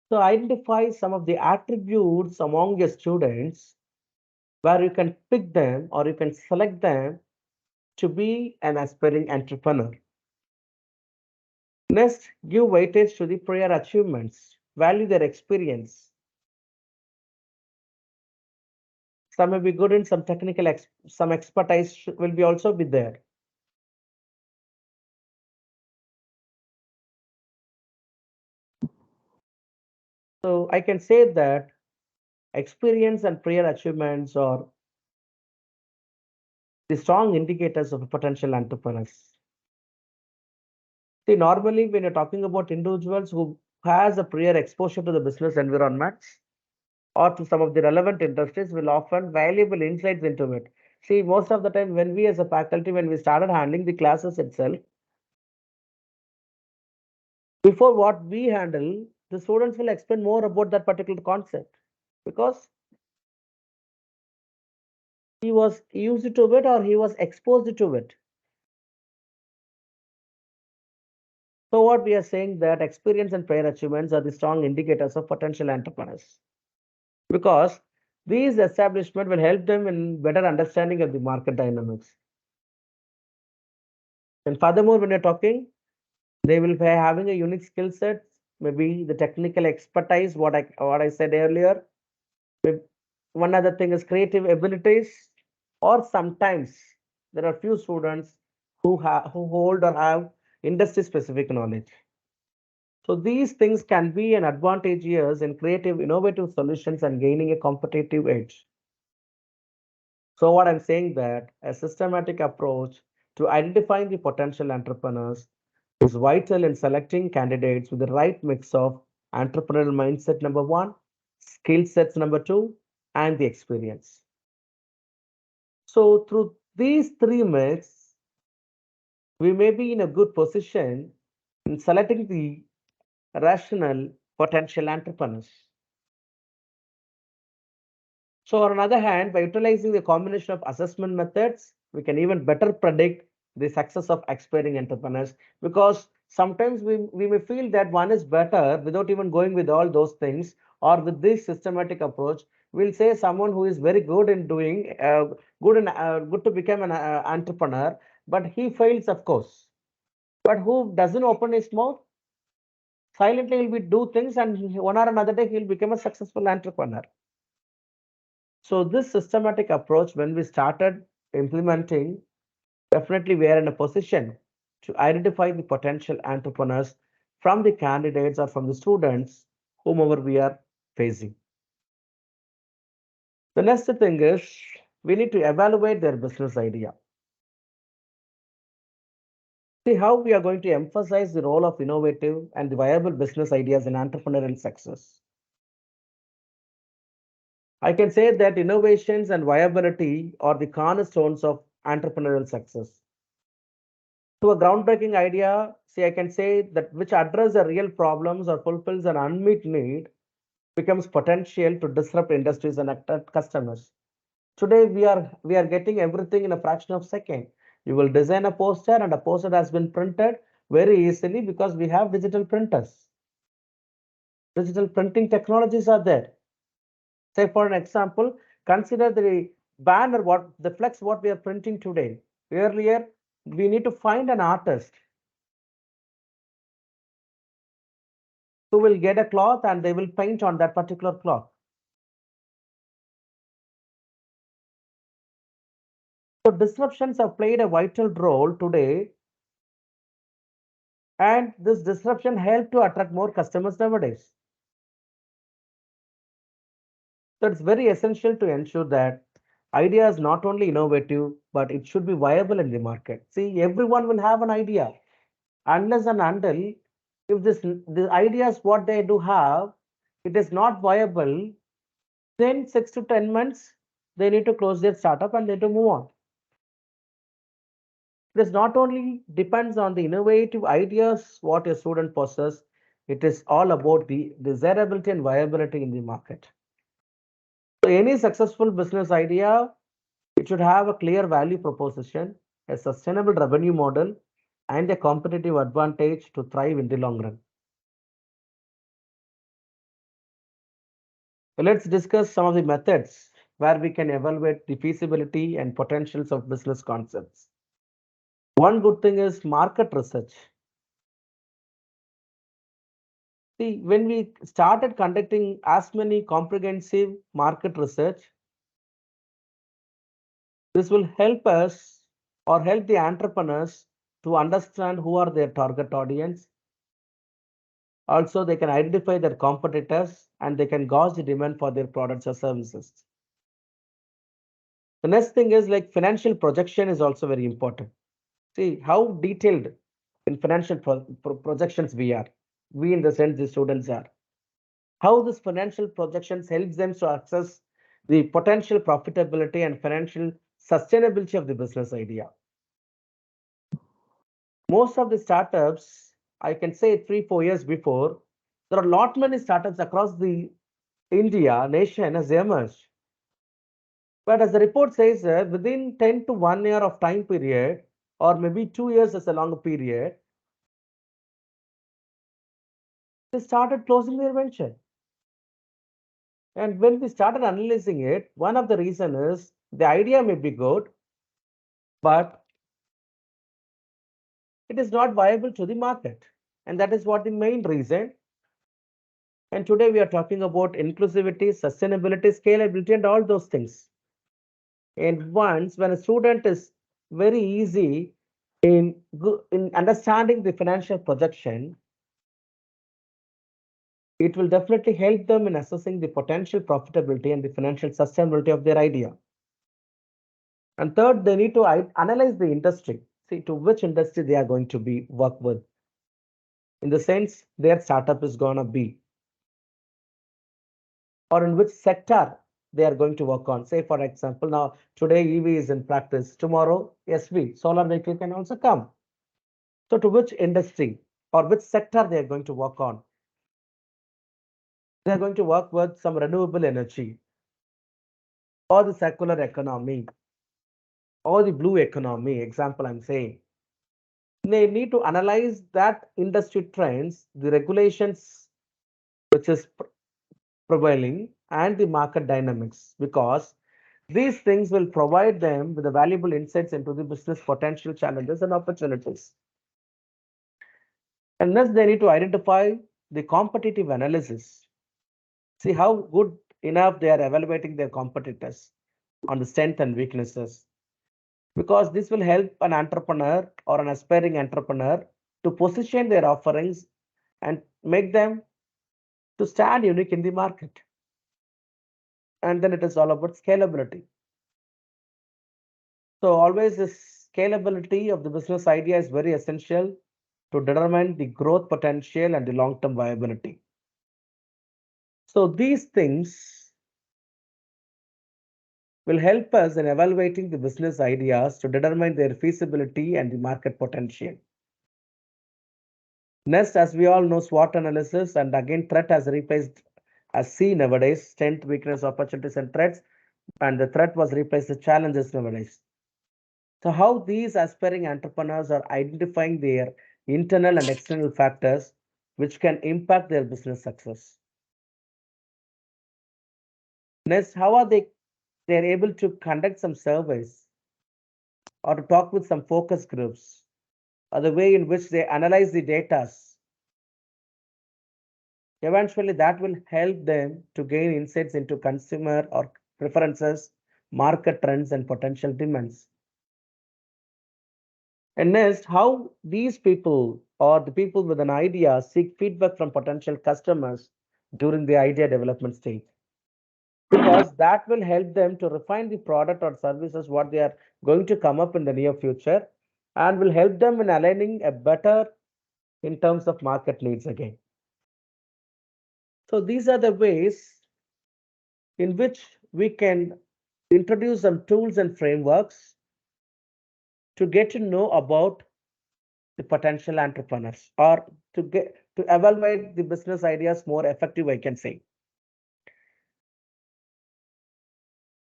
[SPEAKER 2] So identify some of the attributes among your students where you can pick them or you can select them to be an aspiring entrepreneur. Next, give weightage to the prior achievements, value their experience. Some may be good in some technical, some expertise will be also be there. So I can say that experience and prior achievements are the strong indicators of potential entrepreneurs. See, normally when you're talking about individuals who has a prior exposure to the business environment or to some of the relevant industries will often valuable insights into it. See, most of the time when we as a faculty, when we started handling the classes itself, before what we handle, the students will explain more about that particular concept because he was used to it or he was exposed to it. So what we are saying that experience and prior achievements are the strong indicators of potential entrepreneurs because these establishment will help them in better understanding of the market dynamics. And furthermore, when you're talking, they will be having a unique skill set, maybe the technical expertise, what I said earlier. One other thing is creative abilities, or sometimes there are few students who hold or have industry specific knowledge. So these things can be an advantage years in creative, innovative solutions and gaining a competitive edge. So what I'm saying that a systematic approach to identifying the potential entrepreneurs is vital in selecting candidates with the right mix of entrepreneurial mindset number one, skill sets number two, and the experience. So through these three mix, we may be in a good position in selecting the rational potential entrepreneurs. So on the other hand, by utilizing the combination of assessment methods, we can even better predict the success of aspiring entrepreneurs because sometimes we may feel that one is better without even going with all those things or with this systematic approach. We'll say someone who is very good in doing good to become an entrepreneur, but he fails, of course. But who doesn't open his mouth, silently he'll be do things and one or another day he'll become a successful entrepreneur. So this systematic approach, when we started implementing, definitely we are in a position to identify the potential entrepreneurs from the candidates or from the students, whomever we are facing. The next thing is we need to evaluate their business idea. See how we are going to emphasize the role of innovative and the viable business ideas in entrepreneurial success. I can say that innovations and viability are the cornerstones of entrepreneurial success. To a groundbreaking idea, see, I can say that which address the real problems or fulfills an unmet need becomes potential to disrupt industries and attract customers. Today, we are getting everything in a fraction of a second. You will design a poster and a poster has been printed very easily because we have digital printers. Digital printing technologies are there. Say for an example, consider the banner, what the flex what we are printing today. Earlier, we need to find an artist who will get a cloth and they will paint on that particular cloth. So disruptions have played a vital role today, and this disruption helped to attract more customers nowadays. So it's very essential to ensure that idea is not only innovative, but it should be viable in the market. See, everyone will have an idea unless and until if this the ideas what they do have, it is not viable, then 6 to 10 months they need to close their startup and they need to move on. This not only depends on the innovative ideas what a student possesses, it is all about the desirability and viability in the market. So any successful business idea, it should have a clear value proposition, a sustainable revenue model, and a competitive advantage to thrive in the long run. So let's discuss some of the methods where we can evaluate the feasibility and potentials of business concepts. One good thing is market research. See, when we started conducting as many comprehensive market research, this will help us or help the entrepreneurs to understand who are their target audience. Also, they can identify their competitors and they can gauge the demand for their products or services. The next thing is like financial projection is also very important. See how detailed in financial projections we are. We in the sense the students are. How this financial projections helps them to access the potential profitability and financial sustainability of the business idea. Most of the startups, I can say 3 4 years before, there are a lot many startups across the India nation has emerged. But as the report says, within 10 to 1 year of time period, or maybe 2 years as a longer period, they started closing their venture. And when we started analyzing it, one of the reason is the idea may be good, but it is not viable to the market. And that is what the main reason. And today we are talking about inclusivity, sustainability, scalability, and all those things. And once when a student is very easy in understanding the financial projection, it will definitely help them in assessing the potential profitability and the financial sustainability of their idea. And third, they need to analyze the industry, see to which industry they are going to be work with, in the sense their startup is going to be, or in which sector they are going to work on. Say, for example, now today EV is in practice, tomorrow SV, solar vehicle can also come. So to which industry or which sector they are going to work on? They are going to work with some renewable energy or the circular economy or the blue economy, example I'm saying. They need to analyze that industry trends, the regulations which is prevailing, and the market dynamics, because these things will provide them with the valuable insights into the business potential, challenges, and opportunities. And thus, they need to identify the competitive analysis. See how good enough they are evaluating their competitors on the strength and weaknesses, because this will help an entrepreneur or an aspiring entrepreneur to position their offerings and make them to stand unique in the market. And then it is all about scalability. So always this scalability of the business idea is very essential to determine the growth potential and the long-term viability. So these things will help us in evaluating the business ideas to determine their feasibility and the market potential. Next, as we all know, SWOT analysis, and again, threat has replaced as C nowadays, strength, weakness, opportunities, and threats, and the threat was replaced with challenges nowadays. So how these aspiring entrepreneurs are identifying their internal and external factors which can impact their business success. Next, how are they're able to conduct some surveys or to talk with some focus groups, or the way in which they analyze the data, eventually that will help them to gain insights into consumer or preferences, market trends, and potential demands. And next, how these people or the people with an idea seek feedback from potential customers during the idea development stage. Because that will help them to refine the product or services what they are going to come up in the near future, and will help them in aligning a better in terms of market needs again. So these are the ways in which we can introduce some tools and frameworks to get to know about the potential entrepreneurs, or to get to evaluate the business ideas more effective, I can say.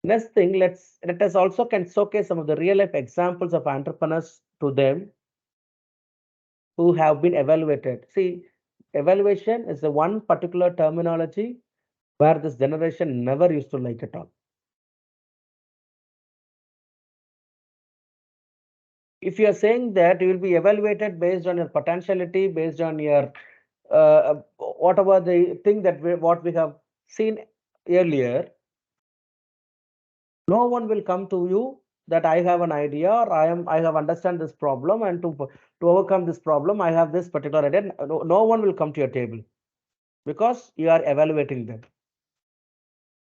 [SPEAKER 2] Next thing, let us also can showcase some of the real life examples of entrepreneurs to them who have been evaluated. See, evaluation is the one particular terminology where this generation never used to like at all. If you are saying that you will be evaluated based on your potentiality, based on your whatever the thing that what we have seen earlier, no one will come to you that I have an idea, or I have understand this problem, and to overcome this problem I have this particular idea. No one will come to your table because you are evaluating them.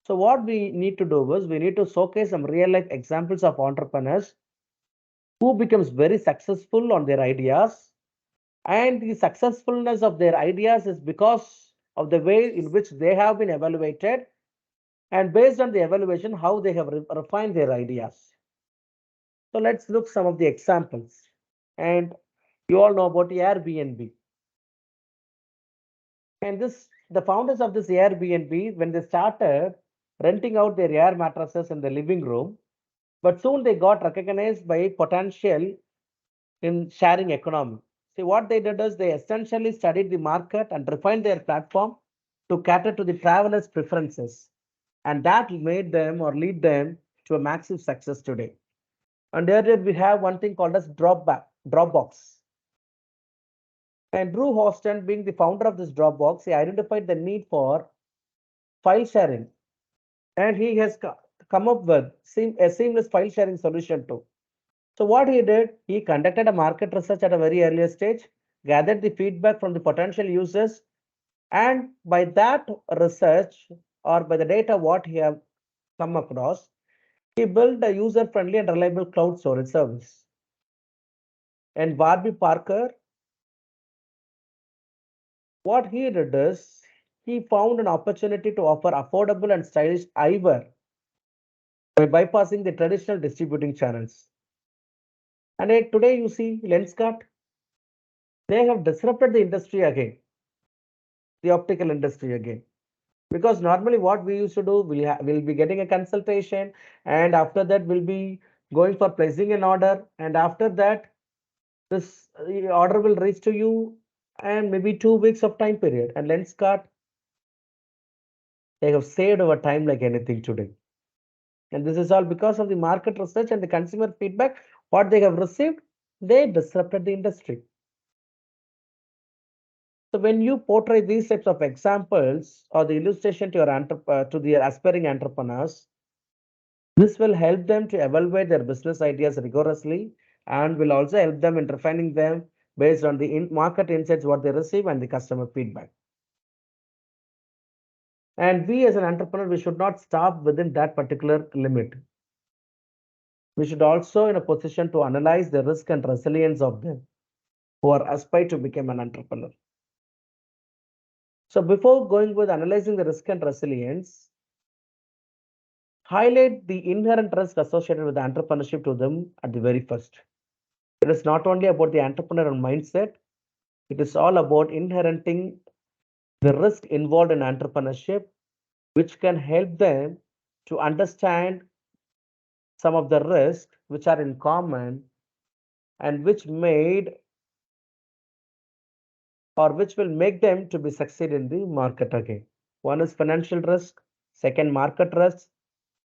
[SPEAKER 2] So what we need to do is we need to showcase some real life examples of entrepreneurs who becomes very successful on their ideas, and the successfulness of their ideas is because of the way in which they have been evaluated, and based on the evaluation how they have refined their ideas. So let's look some of the examples. And you all know about Airbnb. And the founders of this Airbnb, when they started renting out their air mattresses in the living room, but soon they got recognized by potential in sharing economy. See, what they did is they essentially studied the market and refined their platform to cater to the travelers' preferences. And that made them or lead them to a massive success today. And earlier we have one thing called as Dropbox. And Drew Houston, being the founder of this Dropbox, he identified the need for file sharing. And he has come up with a seamless file sharing solution too. So what he did, he conducted a market research at a very early stage, gathered the feedback from the potential users, and by that research or by the data what he have come across, he built a user-friendly and reliable cloud storage service. And Warby Parker, what he did is he found an opportunity to offer affordable and stylish eyewear by bypassing the traditional distributing channels. And today you see Lenskart, they have disrupted the industry again, the optical industry again. Because normally what we used to do, we'll be getting a consultation, and after that we'll be going for placing an order, and after that this order will reach to you and maybe 2 weeks of time period. And Lenskart, they have saved our time like anything today. And this is all because of the market research and the consumer feedback what they have received. They disrupted the industry. So when you portray these types of examples or the illustration to the aspiring entrepreneurs, this will help them to evaluate their business ideas rigorously, and will also help them in refining them based on the market insights what they receive and the customer feedback. And we as an entrepreneur, we should not stop within that particular limit. We should also in a position to analyze the risk and resilience of them who are aspire to become an entrepreneur. So before going with analyzing the risk and resilience, highlight the inherent risk associated with entrepreneurship to them at the very first. It is not only about the entrepreneurial mindset, it is all about inheriting the risk involved in entrepreneurship, which can help them to understand some of the risks which are in common and which made or which will make them to be succeed in the market again. One is financial risk, second market risk,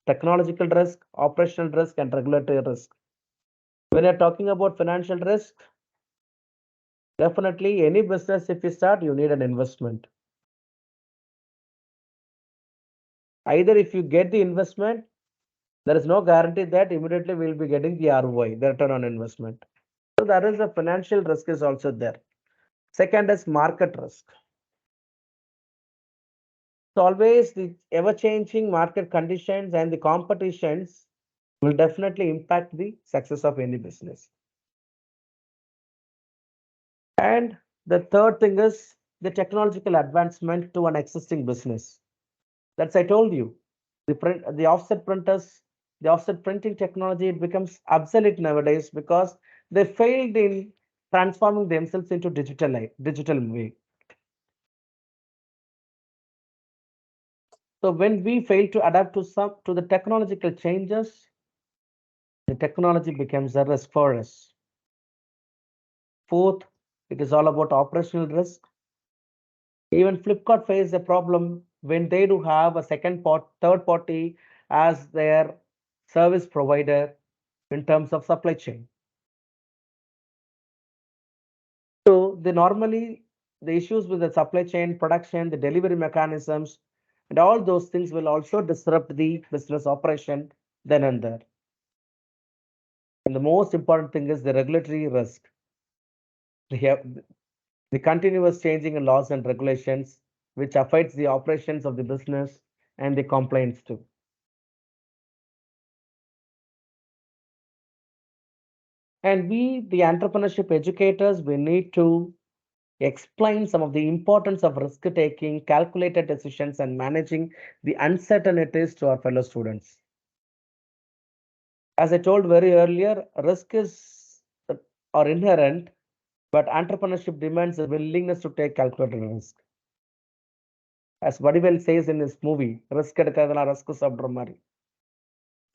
[SPEAKER 2] technological risk, operational risk, and regulatory risk. When you're talking about financial risk, definitely any business, if you start, you need an investment. Either if you get the investment, there is no guarantee that immediately we'll be getting the ROI, the return on investment. So that is the financial risk is also there. Second is market risk. So always the ever-changing market conditions and the competitions will definitely impact the success of any business. And the third thing is the technological advancement to an existing business. That's I told you. The offset printers, the offset printing technology, it becomes obsolete nowadays because they failed in transforming themselves into digital way. So when we fail to adapt to the technological changes, the technology becomes a risk for us. Fourth, it is all about operational risk. Even Flipkart faces a problem when they do have a third party as their service provider in terms of supply chain. So they normally the issues with the supply chain, production, the delivery mechanisms, and all those things will also disrupt the business operation then and there. And the most important thing is the regulatory risk. They have the continuous changing in laws and regulations, which affects the operations of the business and the compliance too. And we, the entrepreneurship educators, we need to explain some of the importance of risk taking, calculated decisions, and managing the uncertainties to our fellow students. As I told very earlier, risk is or inherent, but entrepreneurship demands a willingness to take calculated risk. As Vadivel says in his movie, risk எடுக்காதெல்லாம் risk சாப்பிடுற மாதிரி.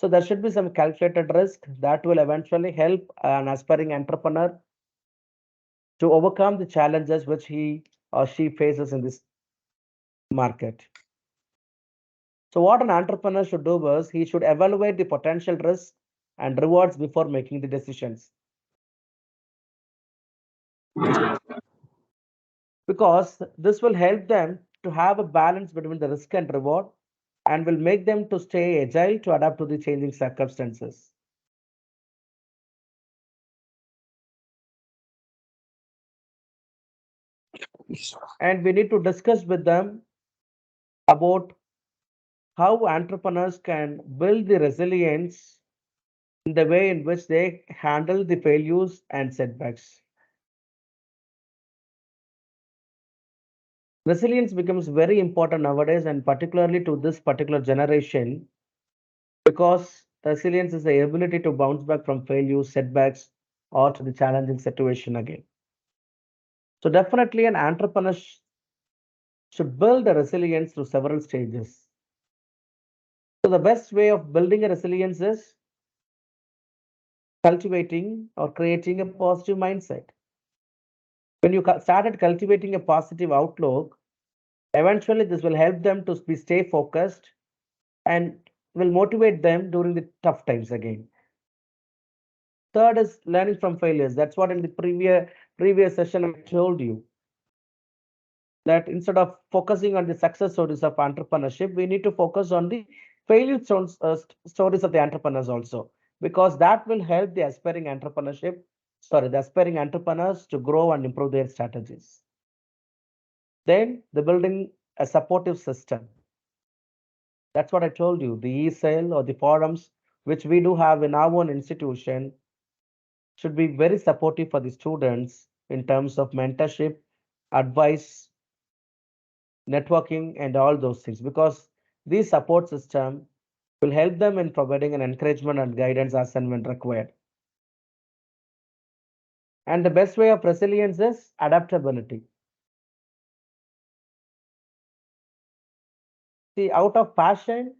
[SPEAKER 2] So there should be some calculated risk that will eventually help an aspiring entrepreneur to overcome the challenges which he or she faces in this market. So what an entrepreneur should do was he should evaluate the potential risks and rewards before making the decisions. Because this will help them to have a balance between the risk and reward and will make them to stay agile to adapt to the changing circumstances. And we need to discuss with them about how entrepreneurs can build the resilience in the way in which they handle the failures and setbacks. Resilience becomes very important nowadays, and particularly to this particular generation, because resilience is the ability to bounce back from failures, setbacks, or to the challenging situation again. So definitely an entrepreneur should build a resilience through several stages. So the best way of building a resilience is cultivating or creating a positive mindset. When you started cultivating a positive outlook, eventually this will help them to stay focused and will motivate them during the tough times again. Third is learning from failures. That's what in the previous session I told you, that instead of focusing on the success stories of entrepreneurship, we need to focus on the stories of the entrepreneurs also, because that will help the the aspiring entrepreneurs to grow and improve their strategies. Then the building a supportive system. That's what I told you. The e-cell or the forums, which we do have in our own institution, should be very supportive for the students in terms of mentorship, advice, networking, and all those things, because this support system will help them in providing an encouragement and guidance as and when required. And the best way of resilience is adaptability. See, out of passion,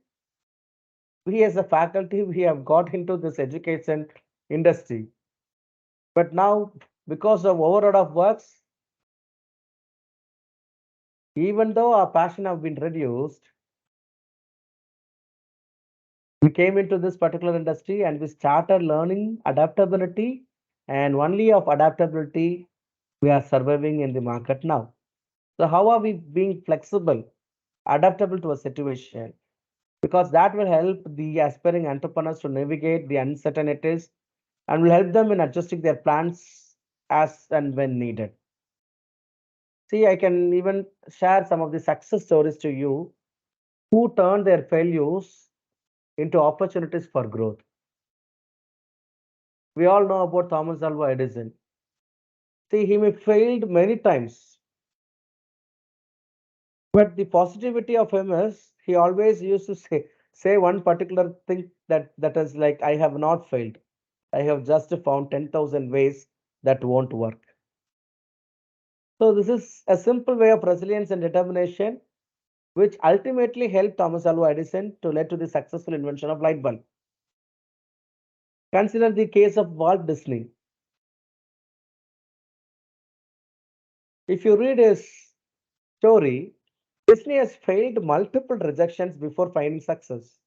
[SPEAKER 2] we as a faculty, we have got into this education industry. But now, because of overload of works, even though our passion have been reduced, We came into this particular industry and we started learning adaptability, and only of adaptability we are surviving in the market now. So how are we being flexible, adaptable to a situation? Because that will help the aspiring entrepreneurs to navigate the uncertainties and will help them in adjusting their plans as and when needed. See, I can even share some of the success stories to you who turned their failures into opportunities for growth. We all know about Thomas Alva Edison. See, he may failed many times, but the positivity of him is he always used to say one particular thing that is like, I have not failed. I have just found 10,000 ways that won't work. So this is a simple way of resilience and determination, which ultimately helped Thomas Alva Edison to lead to the successful invention of light bulb. Consider the case of Walt Disney. If you read his story, Disney has failed multiple rejections before finding success.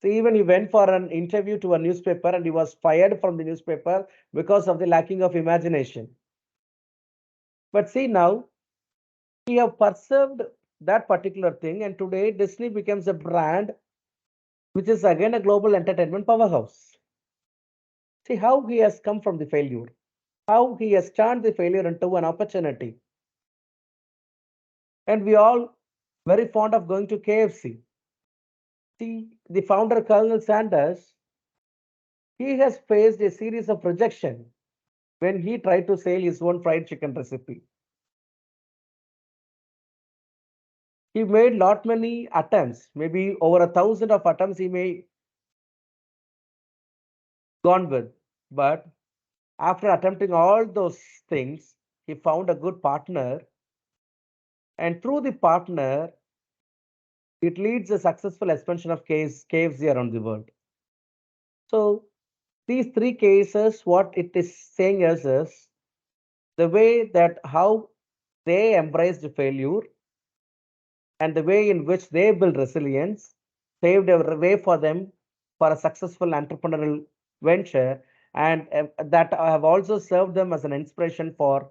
[SPEAKER 2] So even he went for an interview to a newspaper and he was fired from the newspaper because of the lacking of imagination. But see now, he have persevered that particular thing, and today Disney becomes a brand which is again a global entertainment powerhouse. See how he has come from the failure, how he has turned the failure into an opportunity. And we all very fond of going to KFC. See, the founder Colonel Sanders, he has faced a series of rejection when he tried to sell his own fried chicken recipe. He made lot many attempts, maybe over 1,000 of attempts he may gone with. But after attempting all those things, he found a good partner, and through the partner, it leads a successful expansion of KFC around the world. So these three cases, what it is saying is the way that how they embraced failure and the way in which they build resilience paved a way for them for a successful entrepreneurial venture, and that have also served them as an inspiration for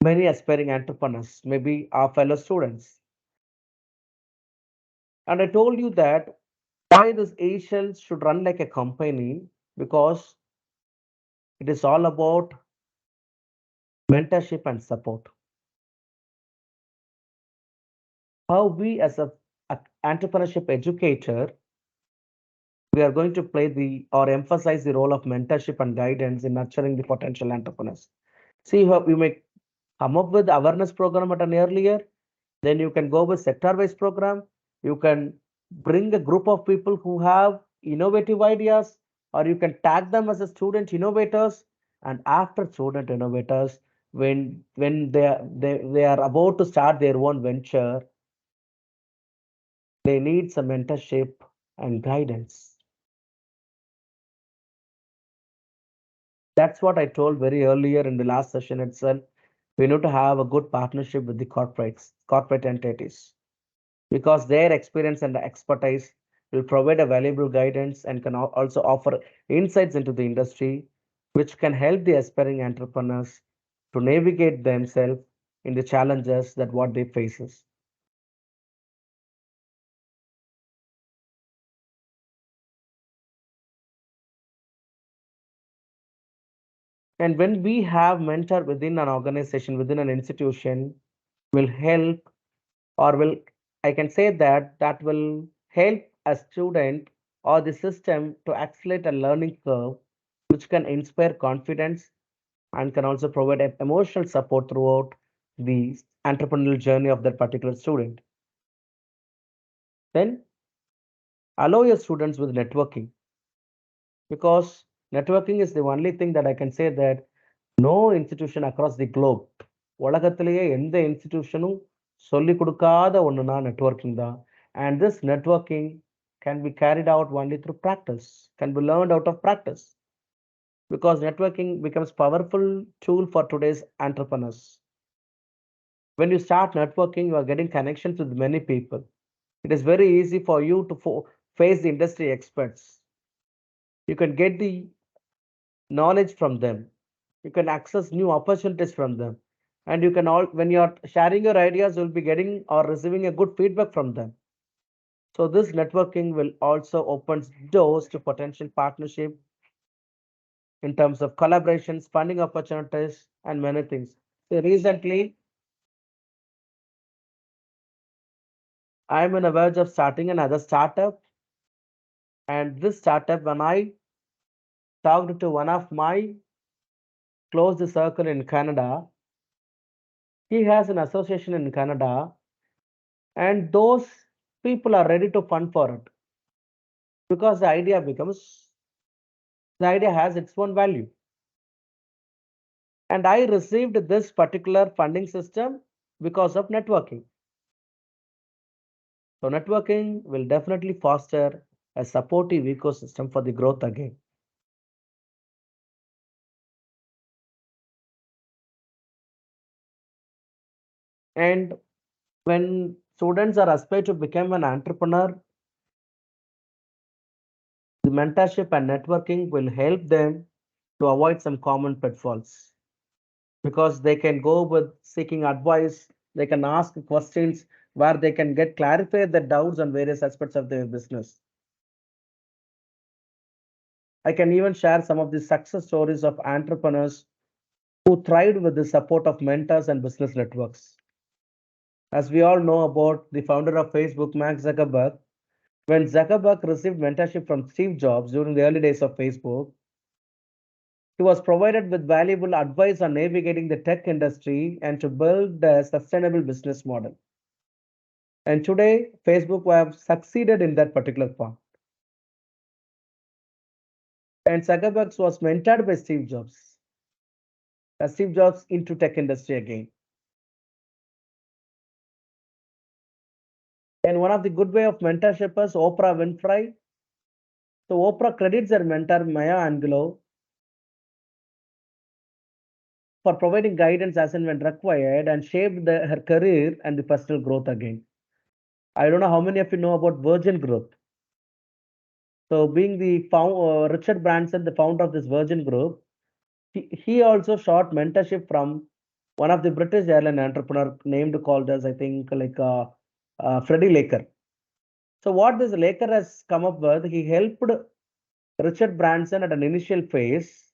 [SPEAKER 2] many aspiring entrepreneurs, maybe our fellow students. And I told you that why this Asians should run like a company, because it is all about mentorship and support. How we as a entrepreneurship educator, we are going to play the or emphasize the role of mentorship and guidance in nurturing the potential entrepreneurs. See how you may come up with awareness program at an earlier, then you can go with sector-based program. You can bring a group of people who have innovative ideas, or you can tag them as a student innovators. And after student innovators, when they are about to start their own venture, they need some mentorship and guidance. That's what I told very earlier in the last session itself. We need to have a good partnership with the corporate entities, because their experience and expertise will provide a valuable guidance and can also offer insights into the industry, which can help the aspiring entrepreneurs to navigate themselves in the challenges that what they faces. And when we have mentor within an organization, within an institution, will help or will I can say that will help a student or the system to accelerate a learning curve, which can inspire confidence and can also provide emotional support throughout the entrepreneurial journey of that particular student. Then allow your students with networking, because networking is the only thing that I can say that no institution across the globe, உலகத்திலேயே எந்த இன்ஸ்டிடியூஷனும் சொல்லி கொடுக்காத ஒண்ணுனா networking தான். And this networking can be carried out only through practice, can be learned out of practice, because networking becomes powerful tool for today's entrepreneurs. When you start networking, you are getting connections with many people. It is very easy for you to face the industry experts. You can get the knowledge from them. You can access new opportunities from them. And you can all, when you're sharing your ideas, you'll be getting or receiving a good feedback from them. So this networking will also open doors to potential partnership in terms of collaborations, funding opportunities, and many things. So recently, I'm on the verge of starting another startup. And this startup, when I talked to one of my close circle in Canada, he has an association in Canada, and those people are ready to fund for it because the idea has its own value. And I received this particular funding system because of networking. So networking will definitely foster a supportive ecosystem for the growth again. And when students are aspired to become an entrepreneur, the mentorship and networking will help them to avoid some common pitfalls because they can go with seeking advice, they can ask questions where they can get clarified the doubts on various aspects of their business. I can even share some of the success stories of entrepreneurs who thrived with the support of mentors and business networks. As we all know about the founder of Facebook, Mark Zuckerberg, when Zuckerberg received mentorship from Steve Jobs during the early days of Facebook, he was provided with valuable advice on navigating the tech industry and to build a sustainable business model. And today, Facebook have succeeded in that particular part. And Zuckerberg was mentored by Steve Jobs. Steve Jobs into tech industry again. And one of the good way of mentorship is Oprah Winfrey. So Oprah credits her mentor Maya Angelou for providing guidance as and when required and shaped her career and the personal growth again. I don't know how many of you know about Virgin Group. So being the Richard Branson, the founder of this Virgin Group, he also sought mentorship from one of the British airline entrepreneur named called as I think like Freddie Laker. So what this Laker has come up with, he helped Richard Branson at an initial phase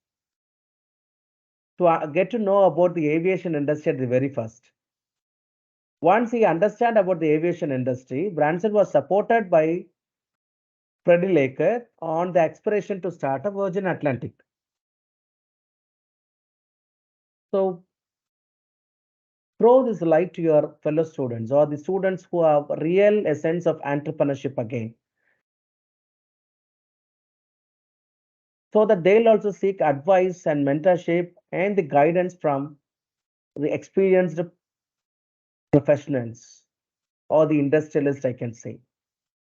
[SPEAKER 2] to get to know about the aviation industry at the very first. Once he understood about the aviation industry, Branson was supported by Freddie Laker on the aspiration to start a Virgin Atlantic. So throw this light to your fellow students or the students who have real essence of entrepreneurship again, so that they'll also seek advice and mentorship and the guidance from the experienced professionals or the industrialists, I can say,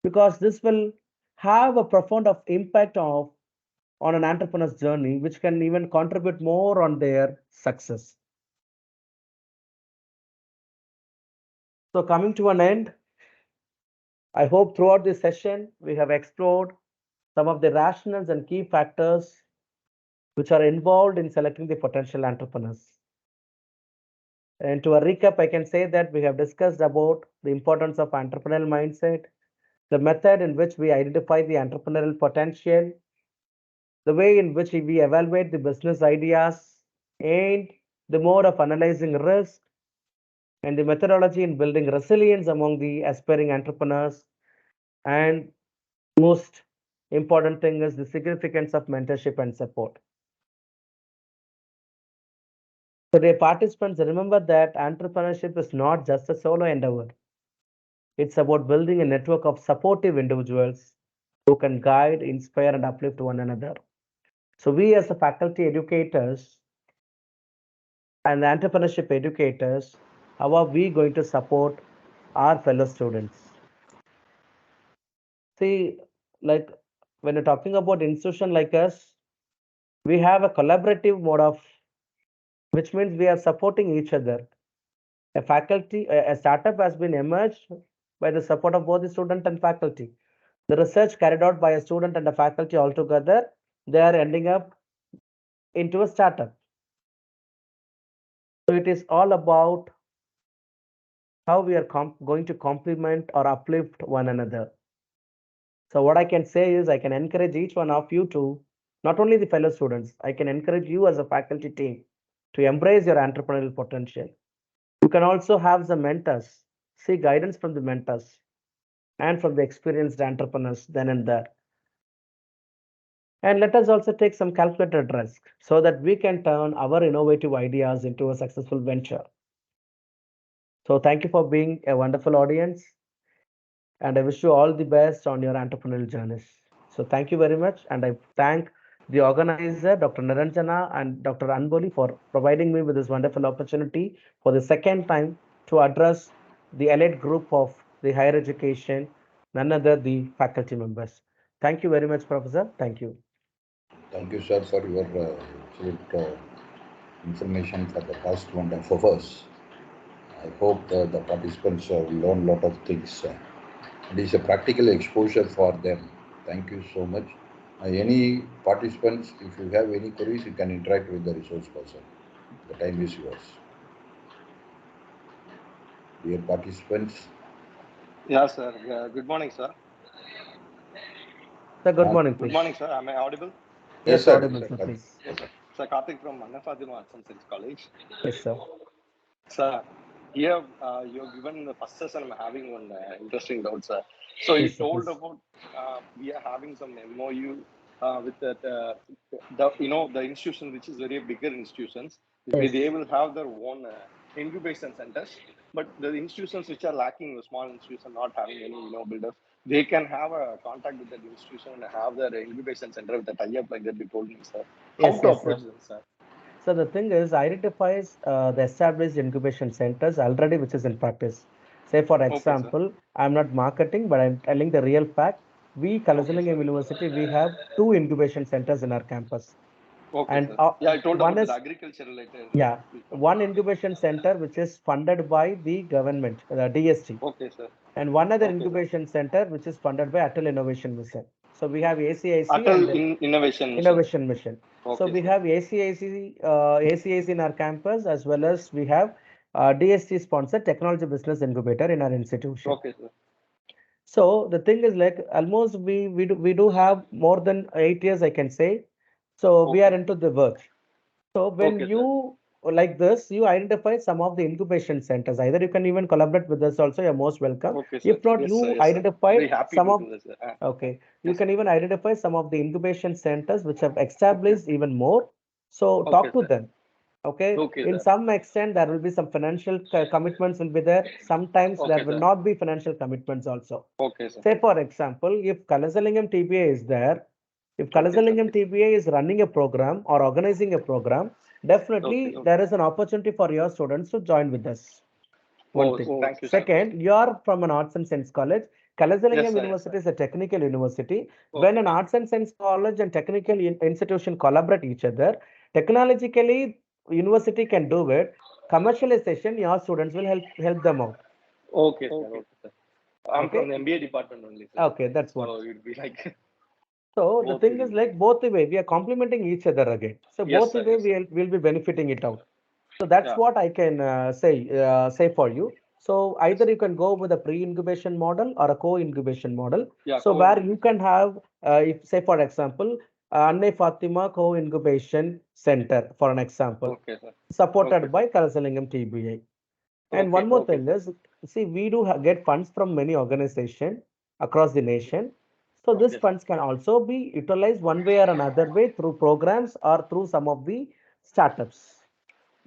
[SPEAKER 2] because this will have a profound of impact of on an entrepreneur's journey, which can even contribute more on their success. So coming to an end, I hope throughout this session, we have explored some of the rationales and key factors which are involved in selecting the potential entrepreneurs. And to a recap, I can say that we have discussed about the importance of entrepreneurial mindset, the method in which we identify the entrepreneurial potential, the way in which we evaluate the business ideas, and the mode of analyzing risk, and the methodology in building resilience among the aspiring entrepreneurs. And most important thing is the significance of mentorship and support. So, dear participants, remember that entrepreneurship is not just a solo endeavor. It's about building a network of supportive individuals who can guide, inspire, and uplift one another. So, we as a faculty educators and the entrepreneurship educators, how are we going to support our fellow students? See, like when you're talking about institution like us, we have a collaborative mode of, which means we are supporting each other. A startup has been emerged by the support of both the student and faculty. The research carried out by a student and a faculty altogether, they are ending up into a startup. So it is all about how we are going to complement or uplift one another. So what I can say is I can encourage each one of you to, not only the fellow students, I can encourage you as a faculty team to embrace your entrepreneurial potential. You can also have the mentors, seek guidance from the mentors and from the experienced entrepreneurs then and there. And let us also take some calculated risk so that we can turn our innovative ideas into a successful venture. So thank you for being a wonderful audience, and I wish you all the best on your entrepreneurial journeys. So thank you very much, and I thank the organizer, Dr. Niranjana and Dr. Anboli, for providing me with this wonderful opportunity for the second time to address the elite group of the higher education, none other the faculty members. Thank you very much, Professor. Thank you.
[SPEAKER 1] Thank you, sir, for your excellent information for the past 1.5 hours. I hope the participants learn a lot of things. It is a practical exposure for them. Thank you so much. Any participants, if you have any queries, you can interact with the resource person. The time is yours. Dear participants.
[SPEAKER 7] Yeah, sir. Good morning, sir.
[SPEAKER 2] Sir, good morning,
[SPEAKER 7] Good
[SPEAKER 2] please.
[SPEAKER 7] morning, sir. Am I audible?
[SPEAKER 2] Yes,
[SPEAKER 1] sir.
[SPEAKER 2] audible, sir, please.
[SPEAKER 7] Yes, sir. Sir, Karthik from Anna Fatima Arts and Science College.
[SPEAKER 2] Yes, sir.
[SPEAKER 7] Sir, here you have given the first session. I'm having one interesting doubt, sir. So you
[SPEAKER 2] Yes, sir,
[SPEAKER 7] told
[SPEAKER 2] please.
[SPEAKER 7] about we are having some MOU with that, the institution which is very bigger institutions.
[SPEAKER 2] Yes.
[SPEAKER 7] They will have their own incubation centers, but the institutions which are lacking, the small institutions not having any builders, they can have a contact with that institution and have their incubation center with the tie-up like that. You told me, sir. How
[SPEAKER 2] Yes,
[SPEAKER 7] to
[SPEAKER 2] yes,
[SPEAKER 7] approach
[SPEAKER 2] sir.
[SPEAKER 7] them, sir?
[SPEAKER 2] So the thing is, identifies the established incubation centers already, which is in practice. Say, for
[SPEAKER 7] Okay, sir.
[SPEAKER 2] example, I'm not marketing, but I'm telling the real fact. We,
[SPEAKER 7] Okay,
[SPEAKER 2] Kalasalingam
[SPEAKER 7] sir.
[SPEAKER 2] University, we have two incubation centers in our campus.
[SPEAKER 7] Okay,
[SPEAKER 2] And
[SPEAKER 7] sir. Yeah, I told
[SPEAKER 2] one
[SPEAKER 7] about the
[SPEAKER 2] is,
[SPEAKER 7] agriculture related.
[SPEAKER 2] yeah, one incubation center, which is funded by the government, the DST.
[SPEAKER 7] Okay, sir.
[SPEAKER 2] And one other
[SPEAKER 7] Okay, sir.
[SPEAKER 2] incubation center, which is funded by Atal Innovation Mission. So we have ACIC
[SPEAKER 7] Atal
[SPEAKER 2] and
[SPEAKER 7] Innovation Mission.
[SPEAKER 2] Innovation Mission. So
[SPEAKER 7] Okay,
[SPEAKER 2] we
[SPEAKER 7] sir.
[SPEAKER 2] have ACIC in our campus, as well as we have DST sponsored Technology Business Incubator in our institution.
[SPEAKER 7] Okay, sir.
[SPEAKER 2] So the thing is, like, almost we do have more than 8 years, I can say. So we are into the work. So when
[SPEAKER 7] Okay, sir.
[SPEAKER 2] you like this, you identify some of the incubation centers. Either you can even collaborate with us also, you're most welcome.
[SPEAKER 7] Okay, sir.
[SPEAKER 2] If not,
[SPEAKER 7] Yes, sir.
[SPEAKER 2] you
[SPEAKER 7] Yes, sir.
[SPEAKER 2] identify
[SPEAKER 7] Very happy
[SPEAKER 2] some
[SPEAKER 7] to
[SPEAKER 2] of,
[SPEAKER 7] do this, sir.
[SPEAKER 2] okay, you
[SPEAKER 7] Yes,
[SPEAKER 2] can
[SPEAKER 7] sir.
[SPEAKER 2] even identify some of the incubation centers which have
[SPEAKER 7] Okay.
[SPEAKER 2] established even more. So
[SPEAKER 7] Okay,
[SPEAKER 2] talk to
[SPEAKER 7] sir.
[SPEAKER 2] them. Okay,
[SPEAKER 7] Okay,
[SPEAKER 2] in
[SPEAKER 7] sir.
[SPEAKER 2] some extent, there will be some financial commitments will be there. Sometimes there
[SPEAKER 7] Okay,
[SPEAKER 2] will
[SPEAKER 7] sir.
[SPEAKER 2] not be financial commitments also.
[SPEAKER 7] Okay, sir.
[SPEAKER 2] Say, for example, if Kalasalingam TBA is there, if
[SPEAKER 7] Okay, sir.
[SPEAKER 2] Kalasalingam TBA is running a program or organizing a program, definitely
[SPEAKER 7] Okay.
[SPEAKER 2] there is an opportunity for your students to join with us. One
[SPEAKER 7] Oh,
[SPEAKER 2] thing.
[SPEAKER 7] thank you, sir.
[SPEAKER 2] Second, you are from an arts and science college.
[SPEAKER 7] Yes,
[SPEAKER 2] Kalasalingam
[SPEAKER 7] sir. Yes,
[SPEAKER 2] University is a technical university.
[SPEAKER 7] Okay.
[SPEAKER 2] When an arts and science college and technical institution collaborate each other, technologically, university can do it. Commercialization, your students will help them out.
[SPEAKER 7] Okay, sir. Okay, sir. I'm from
[SPEAKER 2] Okay.
[SPEAKER 7] the MBA department only, sir.
[SPEAKER 2] Okay, that's what.
[SPEAKER 7] So it'd be like
[SPEAKER 2] So the
[SPEAKER 7] both
[SPEAKER 2] thing is,
[SPEAKER 7] will
[SPEAKER 2] like, both the way we are complementing each other again. So
[SPEAKER 7] Yes,
[SPEAKER 2] both the
[SPEAKER 7] sir.
[SPEAKER 2] way
[SPEAKER 7] Yes, sir.
[SPEAKER 2] we'll be benefiting it out. So that's
[SPEAKER 7] Yeah.
[SPEAKER 2] what I can say for you. So
[SPEAKER 7] Yes.
[SPEAKER 2] either you can go with a pre-incubation model or a co-incubation model.
[SPEAKER 7] Yeah.
[SPEAKER 2] So where you can have, if say for example, Anne Fatima Co-incubation Center, for an example,
[SPEAKER 7] Okay, sir.
[SPEAKER 2] supported
[SPEAKER 7] Okay,
[SPEAKER 2] by
[SPEAKER 7] sir.
[SPEAKER 2] Kalasalingam TBA. And
[SPEAKER 7] Okay.
[SPEAKER 2] one more
[SPEAKER 7] Okay,
[SPEAKER 2] thing
[SPEAKER 7] sir.
[SPEAKER 2] is, see, we do get funds from many organizations across the nation. So these
[SPEAKER 7] Okay, sir.
[SPEAKER 2] funds can also be utilized one way or another way through programs or through some of the startups.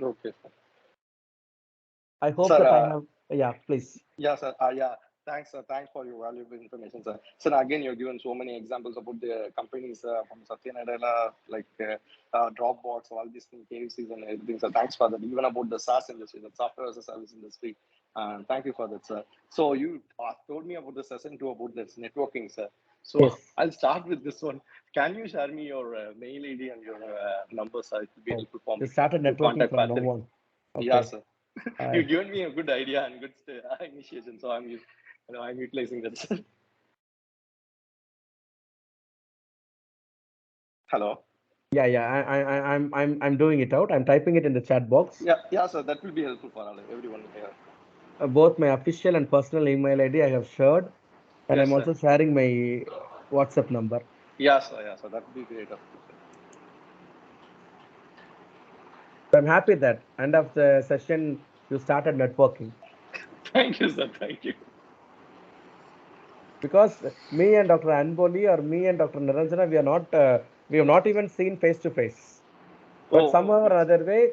[SPEAKER 7] Okay, sir.
[SPEAKER 2] I hope
[SPEAKER 7] Sir,
[SPEAKER 2] that I have, yeah, please.
[SPEAKER 7] yeah, sir. Yeah. Thanks, sir. Thanks for your valuable information, sir. Sir, again, you've given so many examples about the companies from Satya Nadella, like Dropbox, all these things, KFCs and everything. So thanks for that. Even about the SaaS industry, the software as a service industry. Thank you for that, sir. So you told me about the session two about this networking, sir. So
[SPEAKER 2] Yes.
[SPEAKER 7] I'll start with this one. Can you share me your mail ID and your number, sir? It will be
[SPEAKER 2] Oh,
[SPEAKER 7] helpful for
[SPEAKER 2] you
[SPEAKER 7] me
[SPEAKER 2] started
[SPEAKER 7] to
[SPEAKER 2] networking
[SPEAKER 7] contact
[SPEAKER 2] from now
[SPEAKER 7] Patrick.
[SPEAKER 2] on.
[SPEAKER 7] Yeah,
[SPEAKER 2] Okay.
[SPEAKER 7] sir.
[SPEAKER 2] I
[SPEAKER 7] You've given me a good idea and good initiation, so I'm utilizing that. Hello.
[SPEAKER 2] I'm doing it out. I'm typing it in the chat box.
[SPEAKER 7] Yeah, sir. That will be helpful for everyone here.
[SPEAKER 2] Both my official and personal email ID I have shared, and
[SPEAKER 7] Yes,
[SPEAKER 2] I'm also sharing my WhatsApp number.
[SPEAKER 7] Yeah, sir. That would be great.
[SPEAKER 2] I'm happy that end of the session you started networking.
[SPEAKER 7] Thank you, sir. Thank you.
[SPEAKER 2] Because me and Dr. Anboli or me and Dr. Niranjana, we have not even seen face to face. But somehow or other way,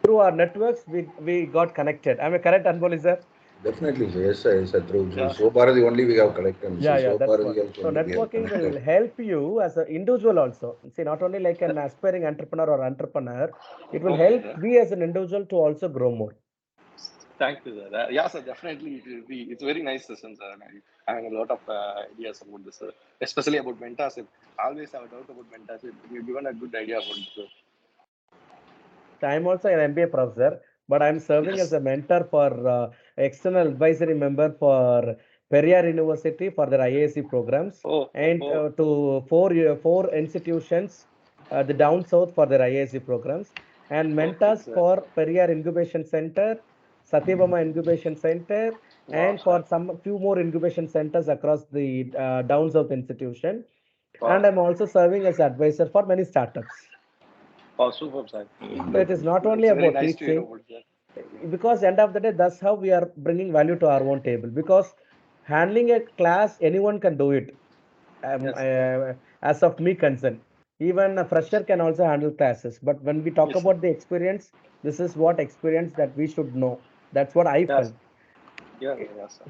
[SPEAKER 2] through our networks, we got connected. Am I correct, Anboli, sir?
[SPEAKER 1] Definitely, sir. Yes, sir. Yes, sir. Through Sobharati only we have connected.
[SPEAKER 2] That's what.
[SPEAKER 1] Also
[SPEAKER 2] So networking will help you as an individual also. See, not only like an aspiring entrepreneur or entrepreneur, it will help me as an individual to also grow more.
[SPEAKER 7] Thank you, sir. Yeah, sir. Definitely, it's a very nice session, sir. I have a lot of ideas about this, sir. Especially about mentorship. I always have a doubt about mentorship. You've given a good idea about this, sir.
[SPEAKER 2] I'm also an MBA professor, but I'm serving as a mentor for external advisory member for Periyar University for their IAC programs to four institutions, the down south for their IAC programs, and mentors for Periyar Incubation Center, Satyabama Incubation Center, and for some few more incubation centers across the down south institution. And I'm also serving as advisor for many startups.
[SPEAKER 7] Oh, super, sir.
[SPEAKER 2] So it is not only about teaching, because end of the day, that's how we are bringing value to our own table. Because handling a class, anyone can do it. As of me concerned, even a fresher can also handle classes. But when we talk about the experience, this is what experience that we should know. That's what I felt.
[SPEAKER 7] Yes, sir.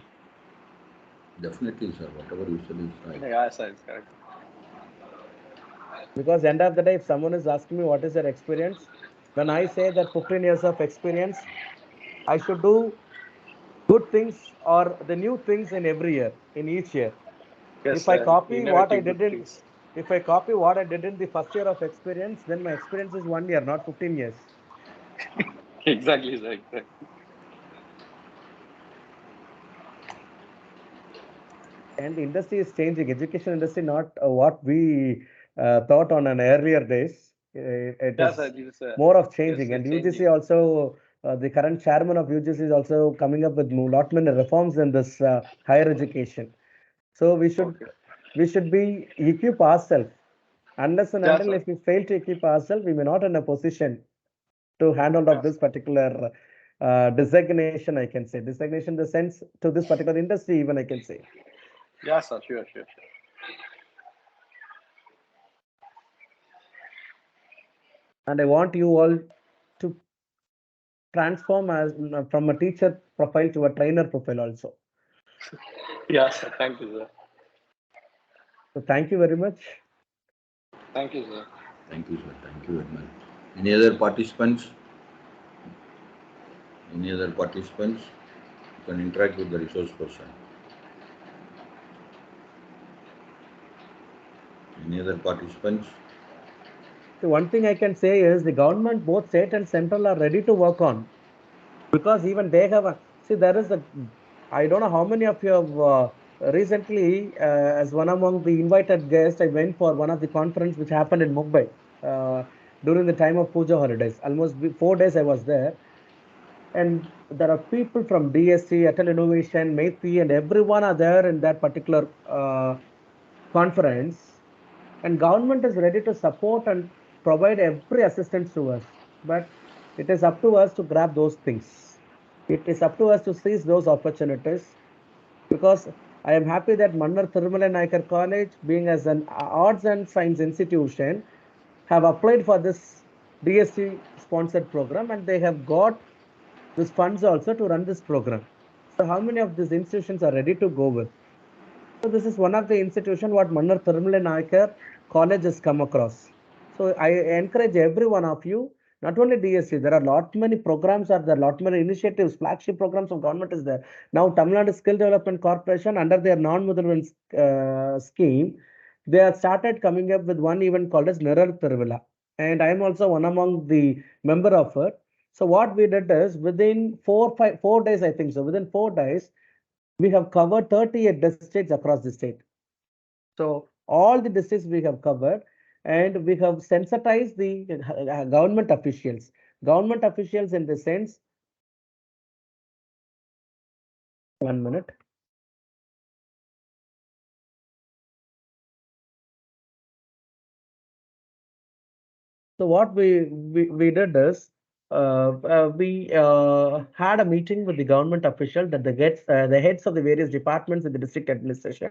[SPEAKER 1] Definitely, sir. Whatever you said is right.
[SPEAKER 7] Yeah, sir, it's correct.
[SPEAKER 2] Because end of the day, if someone is asking me what is their experience, when I say that 15 years of experience, I should do good things or the new things in every year, in each year.
[SPEAKER 7] Yes,
[SPEAKER 2] if I copy what I did in
[SPEAKER 7] things.
[SPEAKER 2] if I copy what I did in the first year of experience, then my experience is 1 year, not 15 years.
[SPEAKER 7] Exactly, sir. Exactly.
[SPEAKER 2] And the industry is changing. Education industry, not what we thought on an earlier days. It is more of changing. And UGC also, the current chairman of UGC is also coming up with a lot many reforms in this higher education. So we should be equip ourselves. Unless and until if we fail to equip ourselves, we may not in a position to handle of this particular designation, I can say. Designation in the sense to this particular industry, even I can say.
[SPEAKER 7] Yeah, sir. Sure.
[SPEAKER 2] And I want you all to transform as from a teacher profile to a trainer profile also.
[SPEAKER 7] Yeah, sir. Thank you, sir.
[SPEAKER 2] So thank you very much.
[SPEAKER 7] Thank you, sir.
[SPEAKER 1] Thank you, sir. Thank you very much. Any other participants? You can interact with the resource person. Any other participants?
[SPEAKER 2] So one thing I can say is the government, both state and central, are ready to work on, because even they have there is I don't know how many of you have recently, as one among the invited guests, I went for one of the conference which happened in Mumbai during the time of Puja holidays. Almost 4 days I was there. And there are people from DSC, Atal Innovation, Methi, and everyone are there in that particular conference. And government is ready to support and provide every assistance to us. But it is up to us to grab those things. It is up to us to seize those opportunities. Because I am happy that Mannar Thirumala Naikar College, being as an arts and science institution, have applied for this DSC sponsored program, and they have got these funds also to run this program. So how many of these institutions are ready to go with? So this is one of the institution what Mannar Thirumala Naikar College has come across. So I encourage every one of you, not only DSC, there are lot many programs, are there lot many initiatives, flagship programs of government is there. Now Tamil Nadu Skill Development Corporation, under their non-Mudalvan scheme, they have started coming up with one event called as Nirar Thiruvilla. And I am also one among the member of it. So what we did is within 4 days, I think so, within 4 days, we have covered 38 districts across the state. So all the districts we have covered. and we have sensitized the government officials. Government officials in the sense, 1 minute. So what we did is we had a meeting with the government official that the heads of the various departments in the district administration,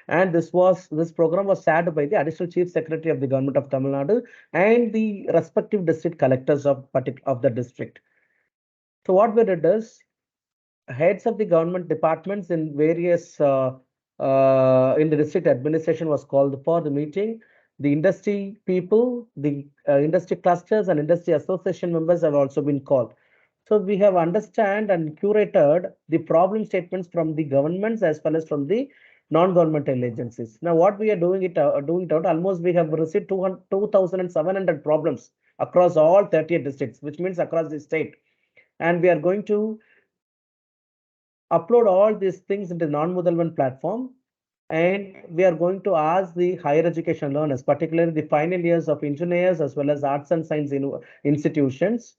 [SPEAKER 2] and this program was shared by the additional chief secretary of the government of Tamil Nadu and the respective district collectors of the district. So what we did is heads of the government departments in various in the district administration was called for the meeting. The industry people, the industry clusters and industry association members have also been called. So we have understand and curated the problem statements from the governments as well as from the non-governmental agencies. Now what we are doing it out, almost we have received 2,700 problems across all 38 districts, which means across the state. And we are going to upload all these things into non-Moodle platform, and we are going to ask the higher education learners, particularly the final years of engineers as well as arts and science institutions,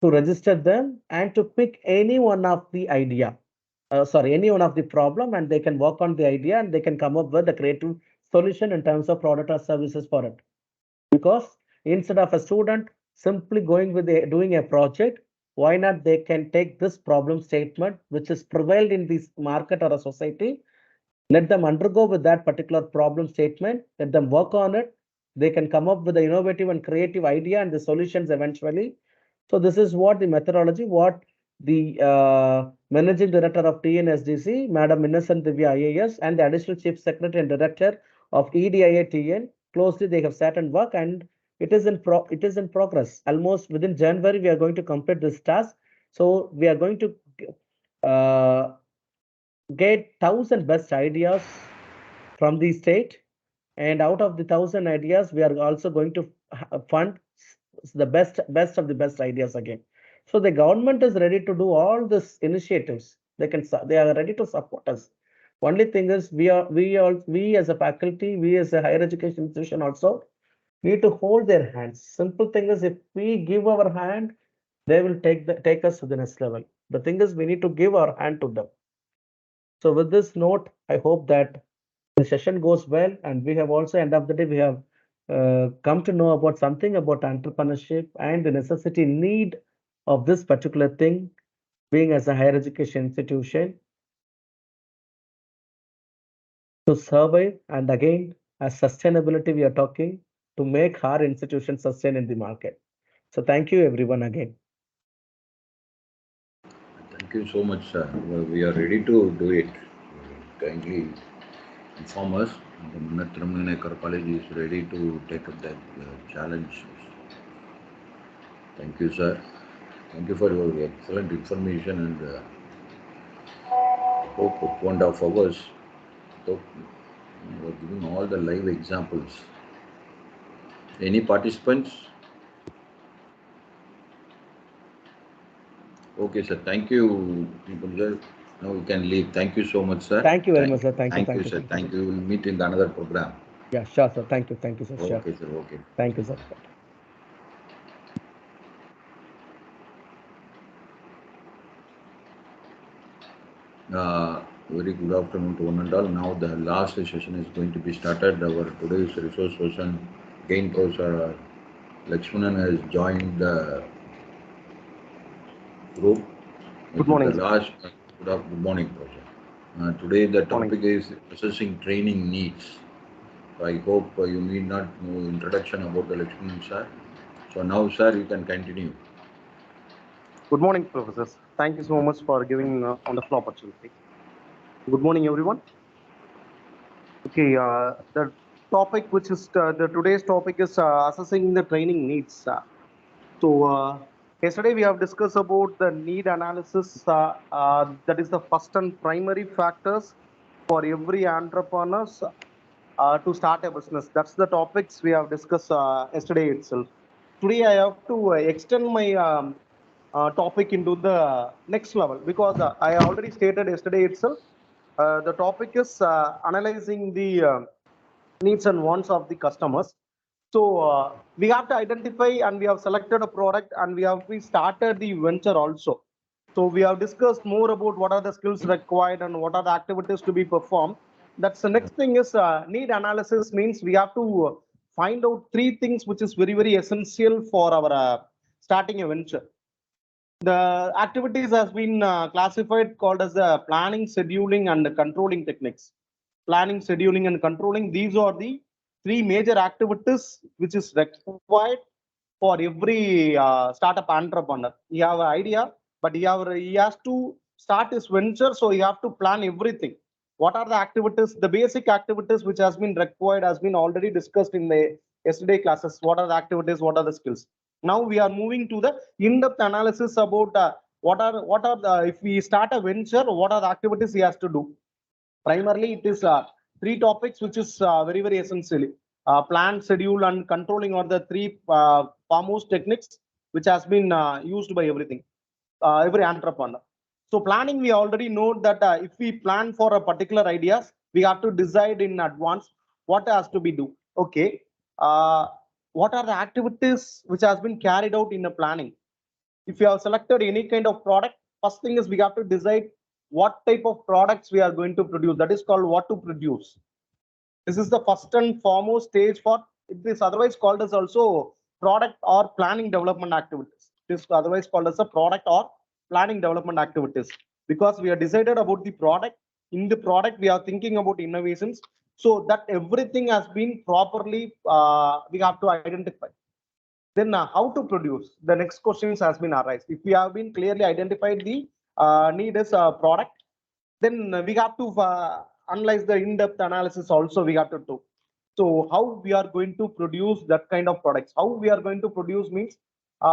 [SPEAKER 2] to register them and to pick any one of the any one of the problem, and they can work on the idea and they can come up with a creative solution in terms of product or services for it. Because instead of a student simply going with doing a project, why not they can take this problem statement which is prevailed in this market or a society, let them undergo with that particular problem statement, let them work on it, they can come up with the innovative and creative idea and the solutions eventually. So this is what the methodology, what the managing director of TNSDC, Madam Innocent Divya IAS, and the additional chief secretary and director of EDIA TN closely they have sat and work, and it is in progress. Almost within January we are going to complete this task. So we are going to get 1,000 best ideas from the state, and out of the 1,000 ideas we are also going to fund the best of the best ideas again. So the government is ready to do all these initiatives. They are ready to support us. Only thing is we as a faculty, we as a higher education institution also need to hold their hands. Simple thing is, if we give our hand, they will take us to the next level. The thing is, we need to give our hand to them. So with this note, I hope that the session goes well, and we have also, end of the day, we have come to know about something about entrepreneurship and the necessity need of this particular thing, being as a higher education institution to survive, and again, as sustainability we are talking to make our institution sustain in the market. So thank you everyone again.
[SPEAKER 1] Thank you so much, sir. We are ready to do it. Kindly inform us. The Entrepreneurship College is ready to take up that challenge. Thank you, sir. Thank you for your excellent information, and hope 1.5 hours. Hope you are giving all the live examples. Any participants? Okay, sir. Thank you, people. Now we can leave. Thank you so much, sir.
[SPEAKER 2] Thank you very much, sir. Thank you,
[SPEAKER 1] sir. Thank you. We'll meet in another program.
[SPEAKER 2] Yeah, sure, sir. Thank you, sir. Sure.
[SPEAKER 1] Okay, sir. Okay.
[SPEAKER 2] Thank you, sir.
[SPEAKER 1] Very good afternoon to one and all. Now the last session is going to be started. Our today's resource person, again, Professor Lakshmanan has joined the group.
[SPEAKER 7] Good morning.
[SPEAKER 1] Good morning, Professor. Today the topic is assessing training needs. So I hope you need not know introduction about the Lakshmanan, sir. So now, sir, you can continue.
[SPEAKER 7] Good morning, professors. Thank you so much for giving on the floor opportunity. Good morning, everyone. Okay, the topic which is today's topic is assessing the training needs. Yesterday we have discussed about the need analysis. That is the first and primary factors for every entrepreneur to start a business. That's the topics we have discussed yesterday itself. Today I have to extend my topic into the next level, because I already stated yesterday itself. The topic is analyzing the needs and wants of the customers.
[SPEAKER 2] So we have to identify and we have selected a product and we started the venture also. So we have discussed more about what are the skills required and what are the activities to be performed. That's the next thing is need analysis means we have to find out three things which is very, very essential for our starting a venture. The activities has been classified called as the planning, scheduling, and controlling techniques. Planning, scheduling, and controlling. These are the three major activities which is required for every startup entrepreneur. You have an idea, but he has to start his venture, so you have to plan everything. What are the activities? The basic activities which has been required has been already discussed in the yesterday classes. What are the activities? What are the skills? Now we are moving to the in-depth analysis about what are the if we start a venture, what are the activities he has to do. Primarily, it is three topics which is very, very essentially plan, schedule, and controlling are the three foremost techniques which has been used by every entrepreneur. So planning, we already know that if we plan for a particular ideas, we have to decide in advance what has to be do. Okay, uh, what are the activities which has been carried out in the planning? If you have selected any kind of product, first thing is we have to decide what type of products we are going to produce. That is called what to produce. This is the first and foremost stage for it is otherwise called as also product or planning development activities. It is otherwise called as a product or planning development activities because we are decided about the product. In the product, we are thinking about innovations so that everything has been properly we have to identify. Then how to produce? The next questions has been arise. If we have been clearly identified the need as a product, then we have to analyze the in-depth analysis also we have to do. So how we are going to produce that kind of products? How we are going to produce means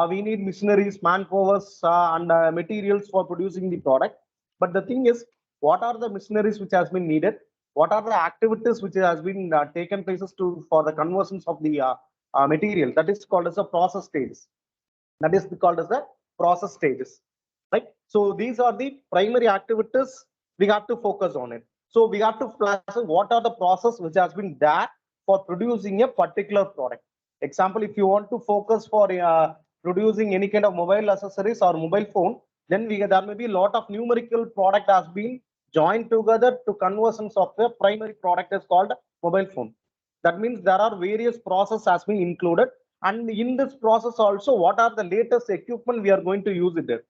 [SPEAKER 2] we need machineries, manpowers, and materials for producing the product. But the thing is, what are the machineries which has been needed? What are the activities which has been taken places to for the conversions of the material? That is called as a process stages. That is called as the process stages, right? So these are the primary activities we have to focus on it. So we have to flash what are the process which has been there for producing a particular product. Example, if you want to focus for producing any kind of mobile accessories or mobile phone, then there may be a lot of numerical product has been joined together to conversions of the primary product is called mobile phone. That means there are various process has been included, and in this process also what are the latest equipment we are going to use it there.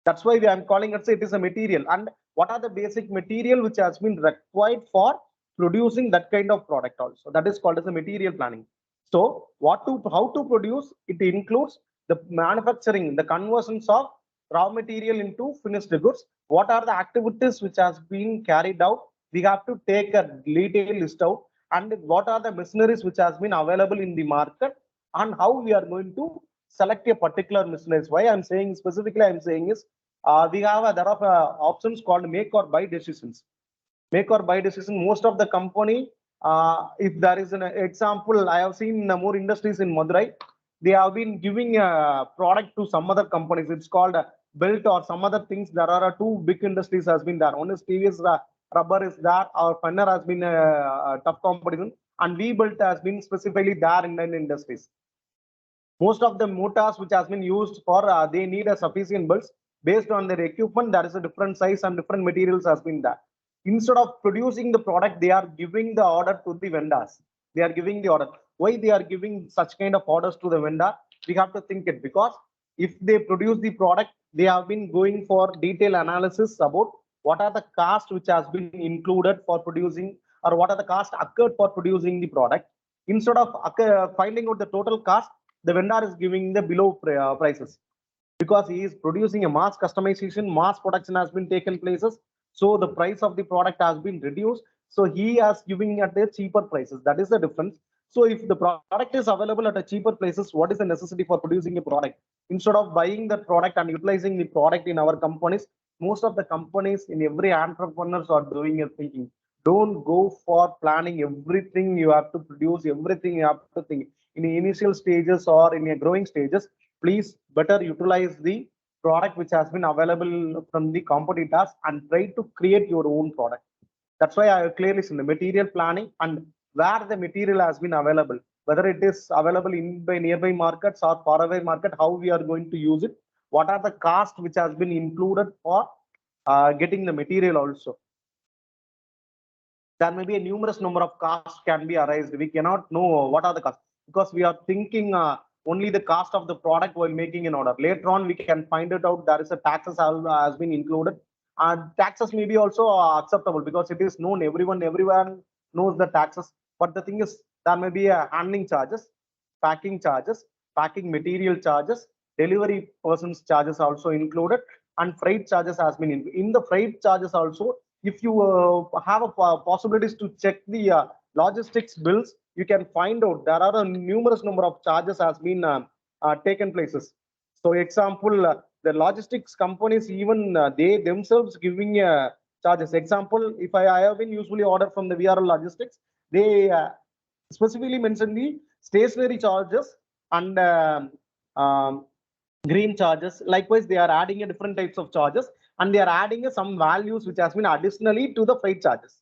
[SPEAKER 2] That's why I'm calling it is a material, and what are the basic material which has been required for producing that kind of product also. That is called as a material planning. So how to produce it includes the manufacturing, the conversions of raw material into finished goods. What are the activities which has been carried out? We have to take a detailed list out, and what are the machineries which has been available in the market, and how we are going to select a particular machineries. Why I'm saying specifically, I'm saying is we have a lot of options called make or buy decisions. Make or buy decision. Most of the company, if there is an example, I have seen more industries in Madurai. They have been giving a product to some other companies. It's called belt or some other things. There are two big industries has been there. One is TVS rubber is there. Our Fenner has been a tough competition, and V belt has been specifically there in the industries. Most of the motors which has been used for they need a sufficient belts based on their equipment. There is a different size and different materials has been there. Instead of producing the product, they are giving the order to the vendors. They are giving the order. Why they are giving such kind of orders to the vendor? We have to think it, because if they produce the product, they have been going for detailed analysis about what are the cost which has been included for producing, or what are the cost occurred for producing the product. Instead of finding out the total cost, the vendor is giving the below prices, because he is producing a mass customization, mass production has been taken places, so the price of the product has been reduced, so he is giving at the cheaper prices. That is the difference. So if the product is available at a cheaper places, what is the necessity for producing a product? Instead of buying that product and utilizing the product in our companies, most of the companies in every entrepreneurs are doing a thinking, don't go for planning everything you have to produce, everything you have to think in the initial stages or in a growing stages. Please better utilize the product which has been available from the competitors and try to create your own product. That's why I clearly said the material planning and where the material has been available. whether it is available in by nearby markets or far away market, how we are going to use it, what are the cost which has been included for getting the material also. There may be a numerous number of costs can be arised. We cannot know what are the costs because we are thinking only the cost of the product while making an order. Later on, we can find it out there is a taxes has been included. And taxes may be also acceptable because it is known, everyone knows the taxes. But the thing is, there may be a handling charges, packing material charges, delivery person's charges also included, and freight charges has been in the freight charges also. If you have a possibilities to check the logistics bills, you can find out there are a numerous number of charges has been taken places. So example, the logistics companies, even they themselves giving charges. Example, if I have been usually order from the VRL Logistics, they specifically mention the stationary charges and green charges. Likewise, they are adding a different types of charges, and they are adding some values which has been additionally to the freight charges.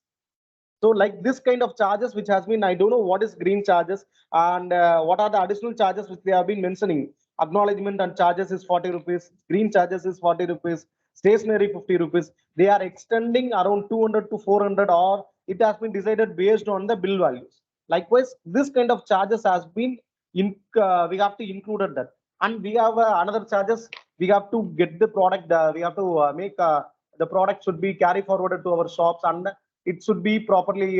[SPEAKER 2] So like this kind of charges which has been, I don't know what is green charges and what are the additional charges which they have been mentioning. Acknowledgement and charges is 40 rupees, green charges is 40 rupees, stationary 50 rupees. They are extending around 200 to 400, or it has been decided based on the bill values. Likewise, this kind of charges has been we have to include that. And we have another charges, we have to get the product, we have to make the product should be carry forwarded to our shops, and it should be properly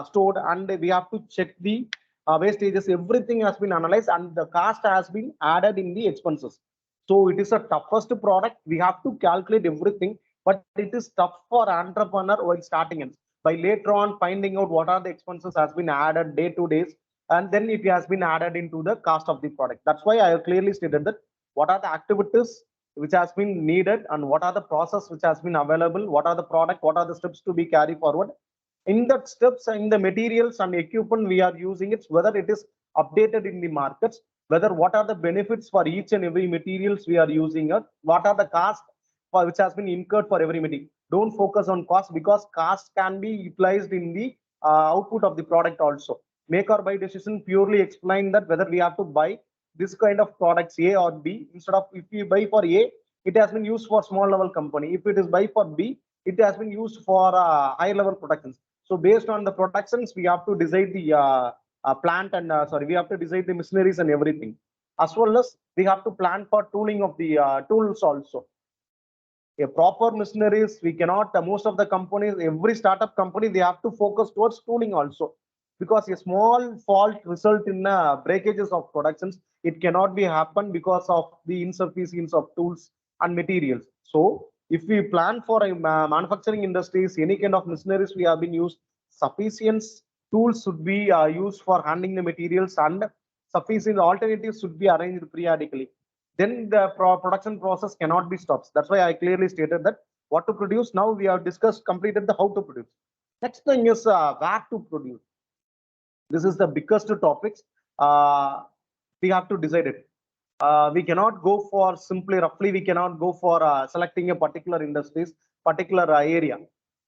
[SPEAKER 2] stored, and we have to check the wastages. Everything has been analyzed and the cost has been added in the expenses. So it is a toughest product. We have to calculate everything, but it is tough for entrepreneur while starting it. By later on finding out what are the expenses has been added day to days, and then it has been added into the cost of the product. That's why I have clearly stated that what are the activities which has been needed and what are the process which has been available, what are the product, what are the steps to be carried forward. In that steps, in the materials and equipment we are using it, whether it is updated in the markets, whether what are the benefits for each and every materials we are using it, what are the cost for which has been incurred for every material. Don't focus on cost because cost can be utilized in the output of the product also. Make or buy decision purely explain that whether we have to buy this kind of products A or B. Instead of if we buy for A, it has been used for small level company. If it is buy for B, it has been used for high level productions. So based on the productions, we have to decide the plant and we have to decide the machineries and everything. As well as we have to plan for tooling of the tools also. A proper machineries, we cannot, most of the companies, every startup company, they have to focus towards tooling also. Because a small fault result in breakages of productions, it cannot be happen because of the insufficiency of tools and materials. So if we plan for a manufacturing industries, any kind of machineries we have been used, sufficient tools should be used for handling the materials, and sufficient alternatives should be arranged periodically. Then the production process cannot be stopped. That's why I clearly stated that what to produce. Now we have discussed, completed the how to produce. Next thing is where to produce. This is the biggest topics. We have to decide it. We cannot go for simply roughly. We cannot go for selecting a particular industries, particular area.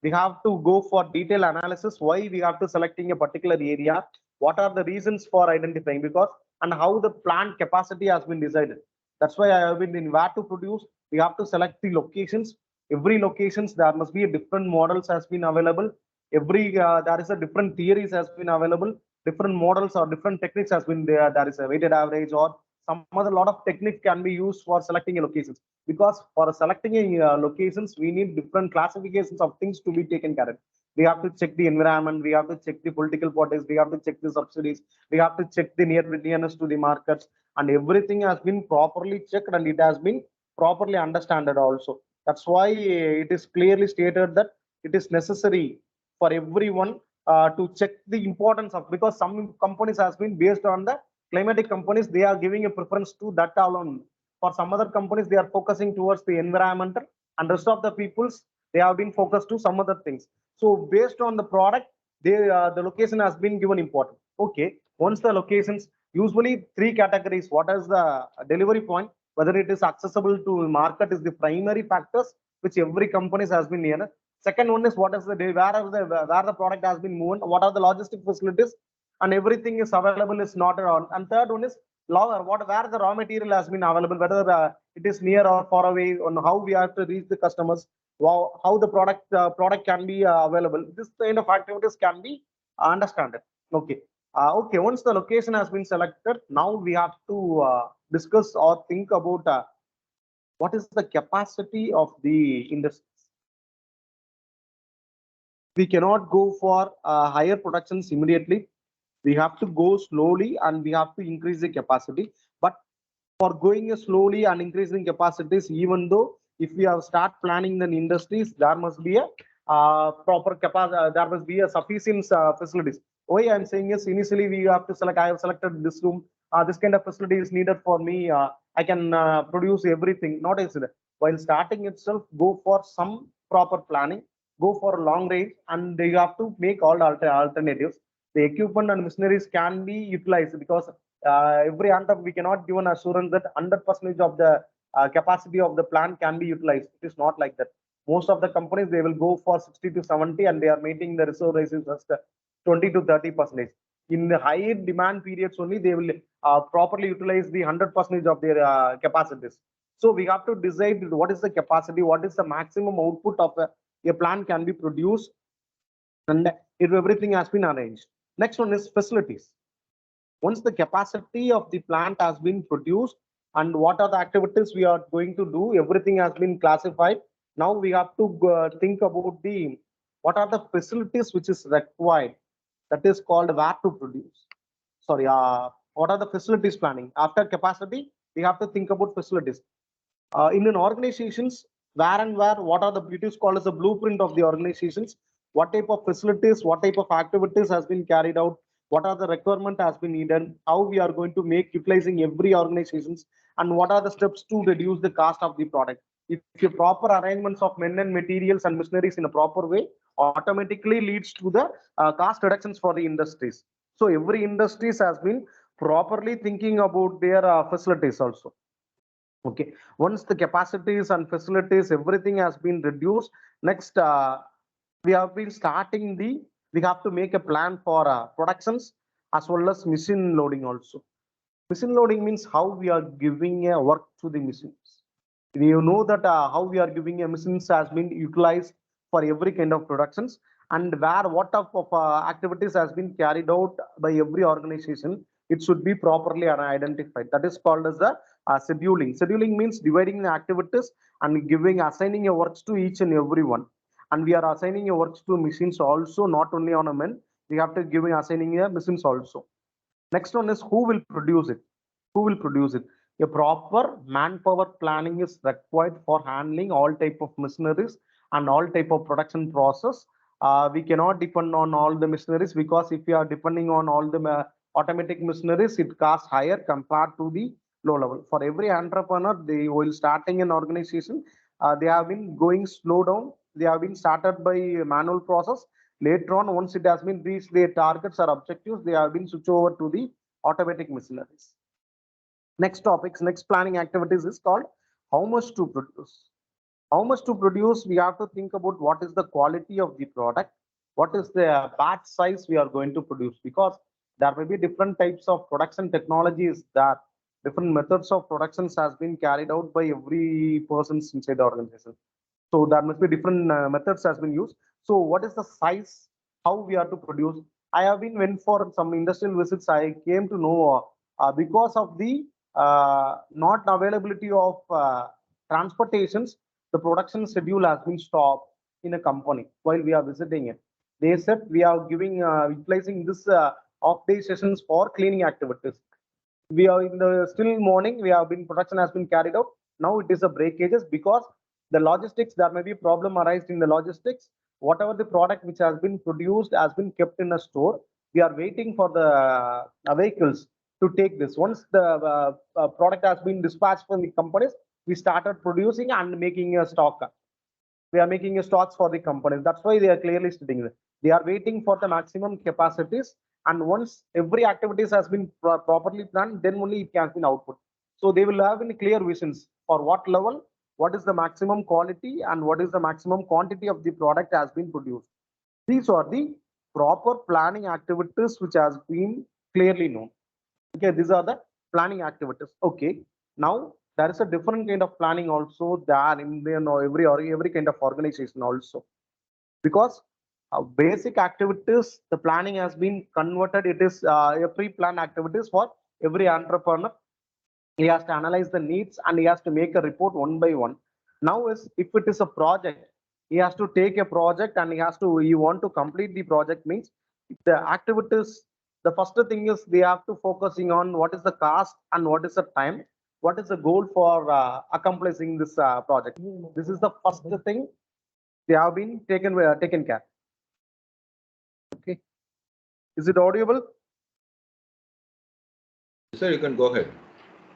[SPEAKER 2] We have to go for detailed analysis. Why we have to selecting a particular area? What are the reasons for identifying? Because and how the plant capacity has been decided. That's why I have been in where to produce. We have to select the locations. Every locations there must be a different models has been available. Every there is a different theories has been available. Different models or different techniques has been there. There is a weighted average or some other lot of technique can be used for selecting a locations. Because for selecting a locations, we need different classifications of things to be taken care of. We have to check the environment. We have to check the political parties. We have to check the subsidies. We have to check the nearness to the markets, and everything has been properly checked and it has been properly understood also. That's why it is clearly stated that it is necessary for everyone to check the importance of, because some companies has been based on the climatic companies, they are giving a preference to that alone. For some other companies, they are focusing towards the environmental, and rest of the peoples, they have been focused to some other things. So based on the product, they the location has been given important. Okay, once the locations, usually three categories. What is the delivery point? Whether it is accessible to market is the primary factors which every companies has been near. Second one is what is the where the product has been moved. What are the logistic facilities? and everything is available is not around. And third one is where the raw material has been available, whether it is near or far away, on how we have to reach the customers, how the product can be available. This kind of activities can be understood. Okay. Okay, once the location has been selected, now we have to discuss or think about what is the capacity of the industries. We cannot go for higher productions immediately. We have to go slowly and we have to increase the capacity. But for going slowly and increasing capacities, even though if we have start planning the industries, there must be a proper capacity, there must be a sufficient facilities. Why I'm saying is, initially we have to select, I have selected this room, this kind of facility is needed for me, I can produce everything, not easy. While starting itself, go for some proper planning, go for long range, and you have to make all alternatives. The equipment and machineries can be utilized, because every we cannot give an assurance that 100% of the capacity of the plant can be utilized. It is not like that. Most of the companies, they will go for 60 to 70, and they are maintaining the reserve ratios just 20 to 30%. In the high demand periods only, they will properly utilize the 100% of their capacities. So we have to decide what is the capacity, what is the maximum output of a plant can be produced, and if everything has been arranged. Next one is facilities. Once the capacity of the plant has been produced and what are the activities we are going to do, everything has been classified. Now we have to think about the what are the facilities which is required. That is called where to produce. Sorry, what are the facilities planning? After capacity, we have to think about facilities. In an organizations, where and where, what are the, it is called as a blueprint of the organizations. What type of facilities, what type of activities has been carried out, what are the requirement has been needed, how we are going to make utilizing every organizations, and what are the steps to reduce the cost of the product. If your proper arrangements of men and materials and machineries in a proper way, automatically leads to the cost reductions for the industries. So every industries has been properly thinking about their facilities also. Okay, once the capacities and facilities, everything has been reduced, next we have been starting the, we have to make a plan for productions as well as machine loading also. Machine loading means how we are giving a work to the machines. You know that how we are giving a machines has been utilized for every kind of productions, and where what type of activities has been carried out by every organization, it should be properly identified. That is called as the scheduling. Scheduling means dividing the activities and assigning a works to each and every one. And we are assigning a works to machines also, not only on a men. We have to assigning a machines also. Next one is who will produce it. Who will produce it? A proper manpower planning is required for handling all type of machineries and all type of production process. We cannot depend on all the machineries, because if we are depending on all the automatic machineries, it costs higher compared to the low level. For every entrepreneur, they will starting an organization, they have been going slow down. They have been started by manual process. Later on, once it has been reached their targets or objectives, they have been switched over to the automatic machineries. Next topics, next planning activities is called how much to produce. How much to produce, we have to think about what is the quality of the product, what is the batch size we are going to produce, because there may be different types of production technologies, that different methods of productions has been carried out by every person inside the organization. So there must be different methods has been used. So what is the size, how we are to produce? I have been went for some industrial visits. I came to know because of the not availability of transportations, the production schedule has been stopped in a company while we are visiting it. They said we are giving utilizing this off-day sessions for cleaning activities. We are in the still morning, we have been production has been carried out. Now it is a breakages, because the logistics, there may be problem arised in the logistics. Whatever the product which has been produced has been kept in a store. We are waiting for the vehicles to take this. Once the product has been dispatched from the companies, we started producing and making a stock. We are making a stocks for the companies. That's why they are clearly stating that they are waiting for the maximum capacities. And once every activities has been properly planned, then only it can be output. So they will have any clear visions for what level, what is the maximum quality, and what is the maximum quantity of the product has been produced. These are the proper planning activities which has been clearly known. Okay, these are the planning activities. Okay, now there is a different kind of planning also there in the, every kind of organization also, because basic activities, the planning has been converted. It is a pre-planned activities for every entrepreneur. He has to analyze the needs and he has to make a report one by one. Now, if it is a project, he has to take a project and he want to complete the project, means the activities. The first thing is they have to focusing on what is the cost and what is the time, what is the goal for accomplishing this project. This is the first thing they have been taken care. Okay, is it audible?
[SPEAKER 1] Sir, you can go ahead.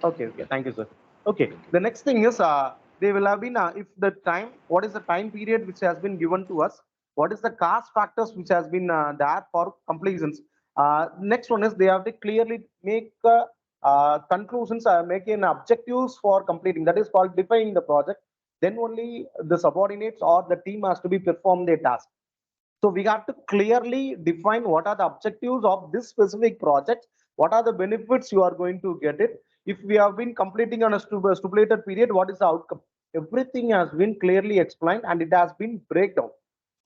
[SPEAKER 2] Okay, thank you, sir. Okay, the next thing is they will have been if the time, what is the time period which has been given to us, what is the cost factors which has been there for completions. Next one is they have to clearly make conclusions, making objectives for completing, that is called defining the project. Then only the subordinates or the team has to be perform their task. So we have to clearly define what are the objectives of this specific project, what are the benefits you are going to get it. If we have been completing on a stipulated period, what is the outcome? Everything has been clearly explained and it has been breakdown.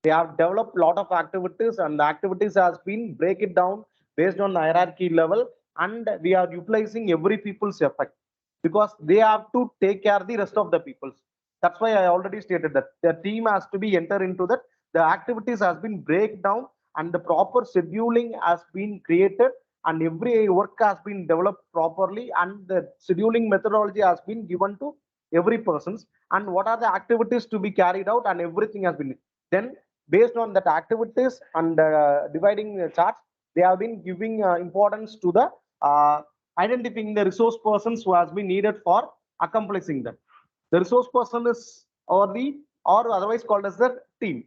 [SPEAKER 2] They have developed a lot of activities and the activities has been break it down based on the hierarchy level, and we are utilizing every people's effect because they have to take care of the rest of the people's. That's why I already stated that the team has to be enter into that. The activities has been break down and the proper scheduling has been created and every work has been developed properly and the scheduling methodology has been given to every persons and what are the activities to be carried out and everything has been. Then based on that activities and dividing the charts, they have been giving importance to the identifying the resource persons who has been needed for accomplishing them. The resource person is or otherwise called as the team.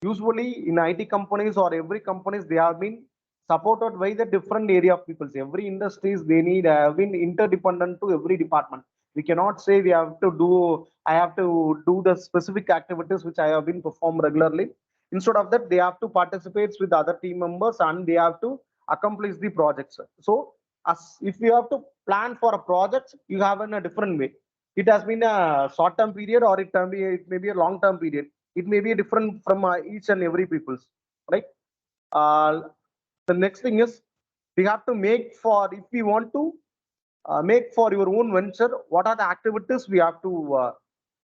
[SPEAKER 2] Usually in IT companies or every companies, they have been supported by the different area of people. Every industries they need have been interdependent to every department. We cannot say we have to do, I have to do the specific activities which I have been performed regularly. Instead of that, they have to participate with other team members and they have to accomplish the projects. So as if you have to plan for a project, you have in a different way. It has been a short-term period or it may be a long-term period. It may be different from each and every people's, right? The next thing is we have to make for, if we want to make for your own venture, what are the activities we have to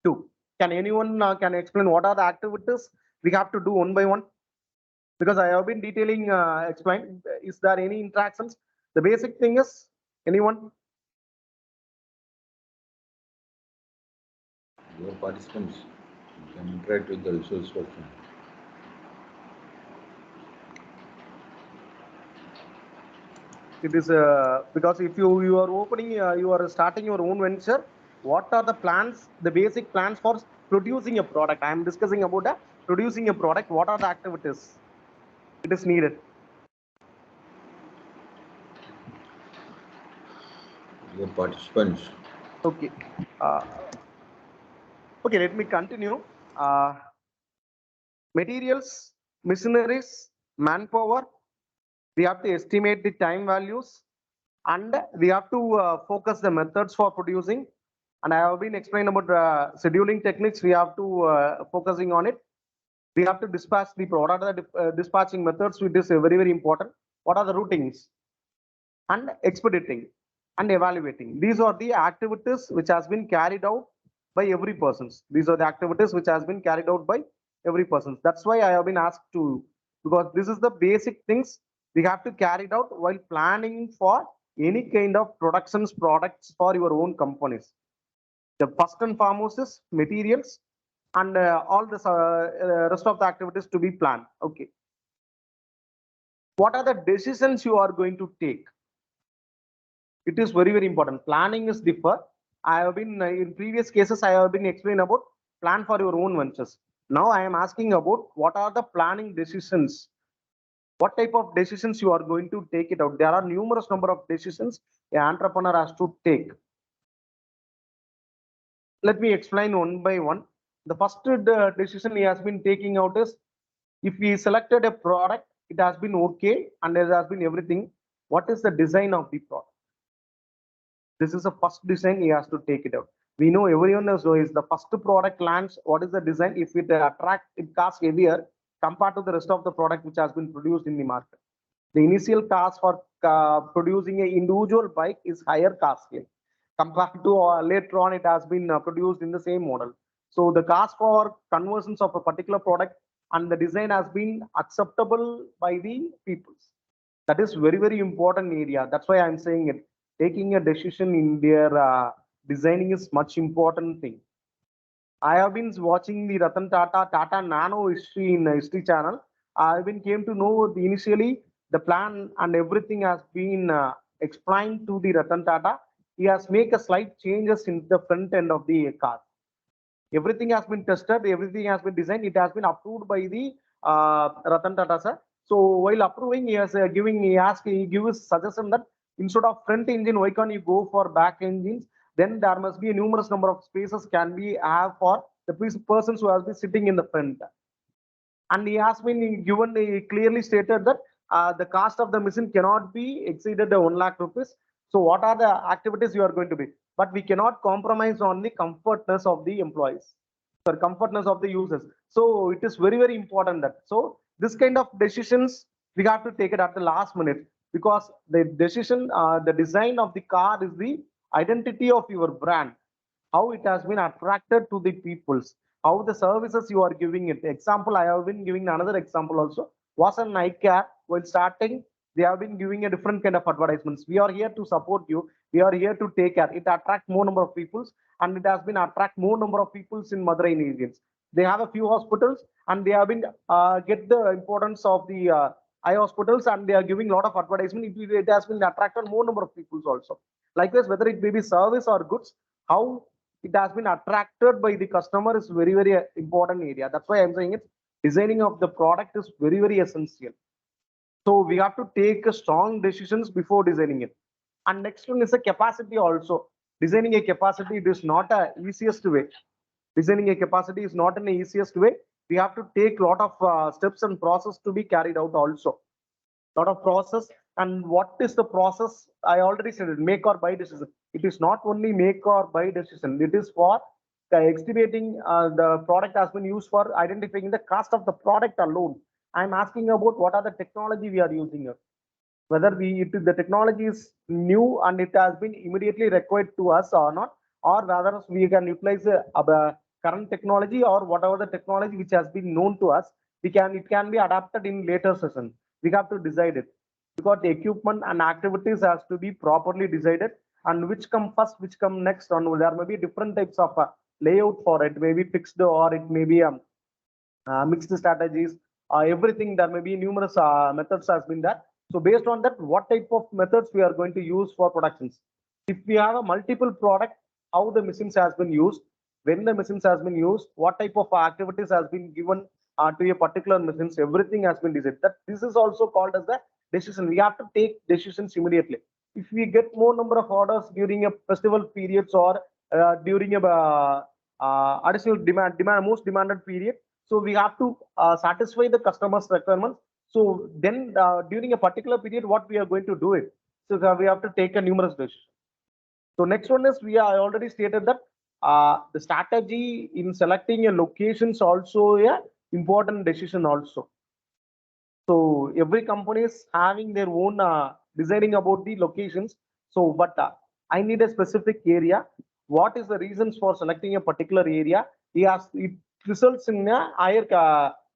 [SPEAKER 2] do? Can anyone can explain what are the activities we have to do one by one? Because I have been detailing explain. Is there any interactions? The basic thing is anyone?
[SPEAKER 1] Your participants can interact with the resource person.
[SPEAKER 2] It is because if you are opening, you are starting your own venture. What are the plans, the basic plans for producing a product? I am discussing about producing a product. What are the activities it is needed?
[SPEAKER 1] Your participants.
[SPEAKER 2] Okay. Okay, let me continue. Materials, machineries, manpower. We have to estimate the time values and we have to focus the methods for producing. And I have been explaining about scheduling techniques. We have to focusing on it. We have to dispatch the what are the dispatching methods, which is very important. What are the routings and expediting and evaluating. These are the activities which has been carried out by every person. These are the activities which has been carried out by every person. That's why I have been asked to, because this is the basic things we have to carry it out while planning for any kind of productions products for your own companies. The first and foremost is materials and all the rest of the activities to be planned. Okay. What are the decisions you are going to take? It is very important. Planning is differ. I have been in previous cases I have been explaining about plan for your own ventures. Now I am asking about what are the planning decisions. What type of decisions you are going to take it out? There are numerous number of decisions an entrepreneur has to take. Let me explain one by one. The first decision he has been taking out is if we selected a product, it has been okay and there has been everything. What is the design of the product? This is the first design he has to take it out. We know everyone knows is the first product lands. What is the design? If it it costs heavier compared to the rest of the product which has been produced in the market. The initial cost for producing an individual bike is higher cost scale compared to later on it has been produced in the same model. So the cost for conversions of a particular product and the design has been acceptable by the people. That is very important area. That's why I'm saying it. Taking a decision in their designing is much important thing. I have been watching the Ratan Tata Nano history in history channel. I've been came to know initially the plan and everything has been explained to the Ratan Tata. He has make a slight changes in the front end of the car. Everything has been tested, everything has been designed, it has been approved by the Ratan Tata sir. So while approving, he has he gives suggestion that instead of front engine, why can't you go for back engines? Then there must be a numerous number of spaces can be have for the persons who has been sitting in the front. And he has been given clearly stated that the cost of the machine cannot be exceeded 1 lakh rupees. So what are the activities you are going to be? But we cannot compromise on the comfortness of the employees, or comfortness of the users. So it is very important that so this kind of decisions we have to take it at the last minute, because the decision, the design of the car is the identity of your brand, how it has been attracted to the peoples, how the services you are giving it. Example, I have been giving another example also. Was an ICAP when starting, they have been giving a different kind of advertisements. We are here to support you. We are here to take care. It attracts more number of peoples, and it has been attract more number of peoples in Madurai regions. They have a few hospitals, and they have been get the importance of the eye hospitals, and they are giving a lot of advertisement. It has been attracted more number of peoples also. Likewise, whether it may be service or goods, how it has been attracted by the customer is very important area. That's why I'm saying it. Designing of the product is very essential. So we have to take a strong decisions before designing it. And next one is a capacity also. Designing a capacity, it is not a easiest way. Designing a capacity is not an easiest way. We have to take a lot of steps and process to be carried out also. Lot of process. And what is the process? I already said it, make or buy decision. It is not only make or buy decision. It is for estimating the product has been used for identifying the cost of the product alone. I'm asking about what are the technology we are using here. Whether the technology is new and it has been immediately required to us or not, or whether we can utilize current technology or whatever the technology which has been known to us, it can be adapted in later session. We have to decide it, because the equipment and activities has to be properly decided, and which come first, which come next. On there may be different types of layout for it, may be fixed or it may be mixed strategies. Everything, there may be numerous methods has been there. So based on that, what type of methods we are going to use for productions? If we have a multiple product, how the machines has been used, when the machines has been used, what type of activities has been given to a particular machines, everything has been decided. That this is also called as the decision. We have to take decisions immediately. If we get more number of orders during a festival periods or during a additional most demanded period, so we have to satisfy the customer's requirements. So then during a particular period, what we are going to do it. So we have to take a numerous decisions. So next one is I already stated that the strategy in selecting a locations also a important decision also. So every company is having their own deciding about the locations. So, but I need a specific area. What is the reasons for selecting a particular area? It results in a higher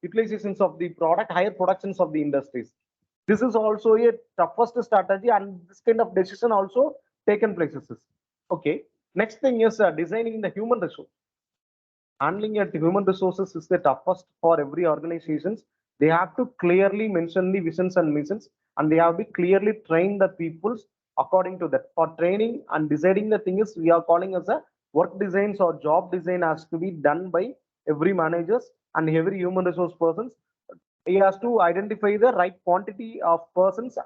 [SPEAKER 2] utilizations of the product, higher productions of the industries. This is also a toughest strategy, and this kind of decision also taken places. Okay. Next thing is designing the human resource. Handling at human resources is the toughest for every organizations. They have to clearly mention the visions and missions, and they have to clearly train the peoples according to that. For training and deciding the things, we are calling as a work designs or job design has to be done by every managers and every human resource persons. He has to identify the right quantity of persons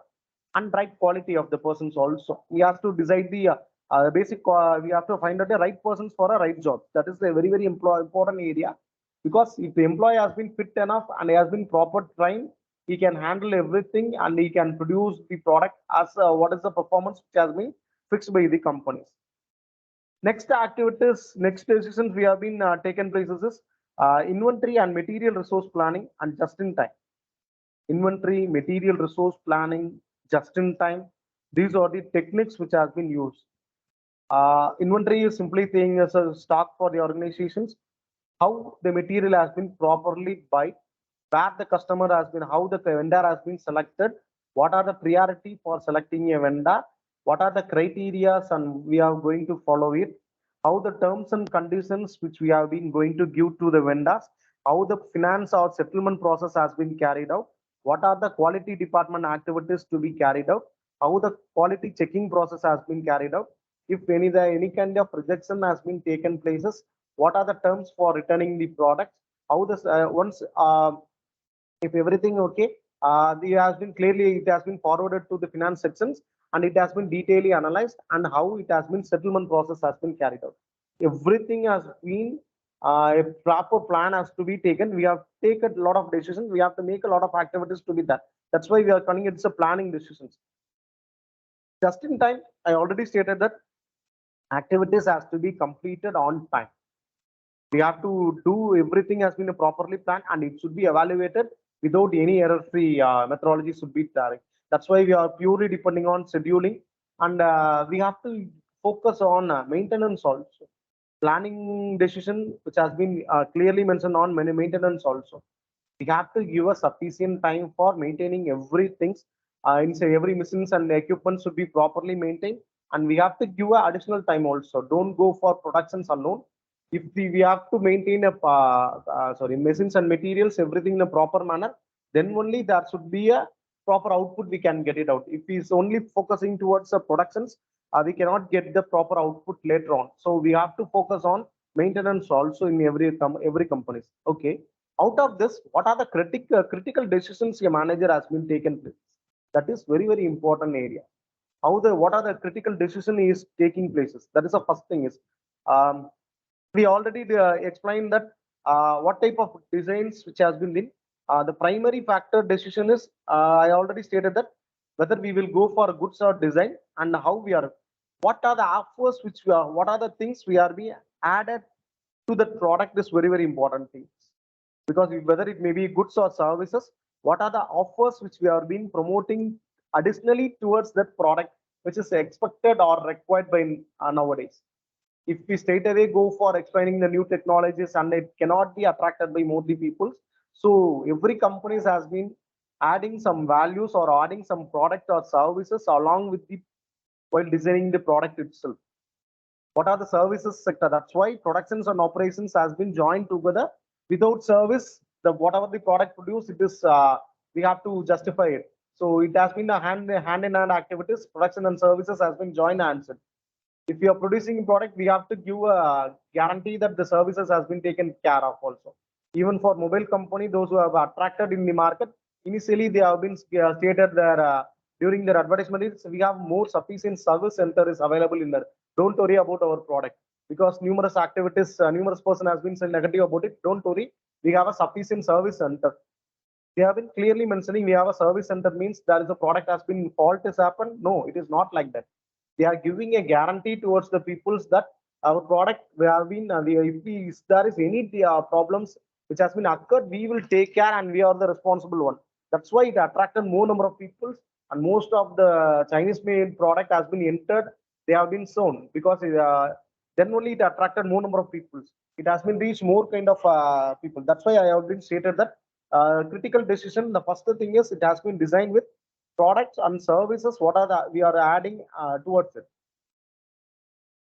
[SPEAKER 2] and right quality of the persons also. He has to decide the basic, we have to find out the right persons for a right job. That is a very important area, because if the employee has been fit enough and he has been proper trained, he can handle everything and he can produce the product as what is the performance which has been fixed by the companies. Next activities, next decisions we have been taken places is inventory and material resource planning and just in time. Inventory, material resource planning, just in time. These are the techniques which has been used. Inventory is simply saying as a stock for the organizations, how the material has been properly buy, where the customer has been, how the vendor has been selected, what are the priority for selecting a vendor, what are the criteria and we are going to follow it, how the terms and conditions which we have been going to give to the vendors, how the finance or settlement process has been carried out, what are the quality department activities to be carried out, how the quality checking process has been carried out, if any kind of rejection has been taken places, what are the terms for returning the product, how this once if everything okay, it has been clearly, it has been forwarded to the finance sections and it has been detailedly analyzed and how it has been settlement process has been carried out. Everything has been a proper plan has to be taken. We have taken a lot of decisions. We have to make a lot of activities to be that. That's why we are calling it's a planning decisions. Just in time, I already stated that activities has to be completed on time. We have to do everything has been properly planned and it should be evaluated without any error-free methodology should be there. That's why we are purely depending on scheduling and we have to focus on maintenance also. Planning decision which has been clearly mentioned on many maintenance also. We have to give a sufficient time for maintaining everything. Every machines and equipment should be properly maintained and we have to give a additional time also. Don't go for productions alone. If we have to maintain a machines and materials everything in a proper manner, then only there should be a proper output we can get it out. If he's only focusing towards the productions, we cannot get the proper output later on. So we have to focus on maintenance also in every companies. Okay. Out of this, what are the critical decisions a manager has been taken place? That is very important area. What are the critical decision is taking places? That is the first thing is. We already explained that what type of designs which has been done. The primary factor decision is I already stated that whether we will go for a goods or design and how we are. What are the offers which we are? What are the things we are being added to the product is very important things, because whether it may be goods or services, what are the offers which we are being promoting additionally towards that product which is expected or required by nowadays. If we straight away go for explaining the new technologies and it cannot be attracted by more the people, so every companies has been adding some values or adding some product or services along with the while designing the product itself. What are the services sector? That's why productions and operations has been joined together. Without service, the whatever the product produced, it is we have to justify it. So it has been a hand in hand activities. Production and services has been joined answered. If you are producing a product, we have to give a guarantee that the services has been taken care of also. Even for mobile company, those who have attracted in the market, initially they have been stated there during their advertisement is we have more sufficient service center is available in there. Don't worry about our product, because numerous activities, numerous person has been said negative about it. Don't worry, we have a sufficient service center. They have been clearly mentioning we have a service center means there is a product has been fault has happened. No, it is not like that. They are giving a guarantee towards the peoples that our product we have been if there is any problems which has been occurred, we will take care and we are the responsible one. That's why it attracted more number of people, and most of the Chinese made product has been entered. They have been shown because then only it attracted more number of people. It has been reached more kind of people. That's why I have been stated that critical decision. The first thing is it has been designed with products and services. What are the we are adding towards it?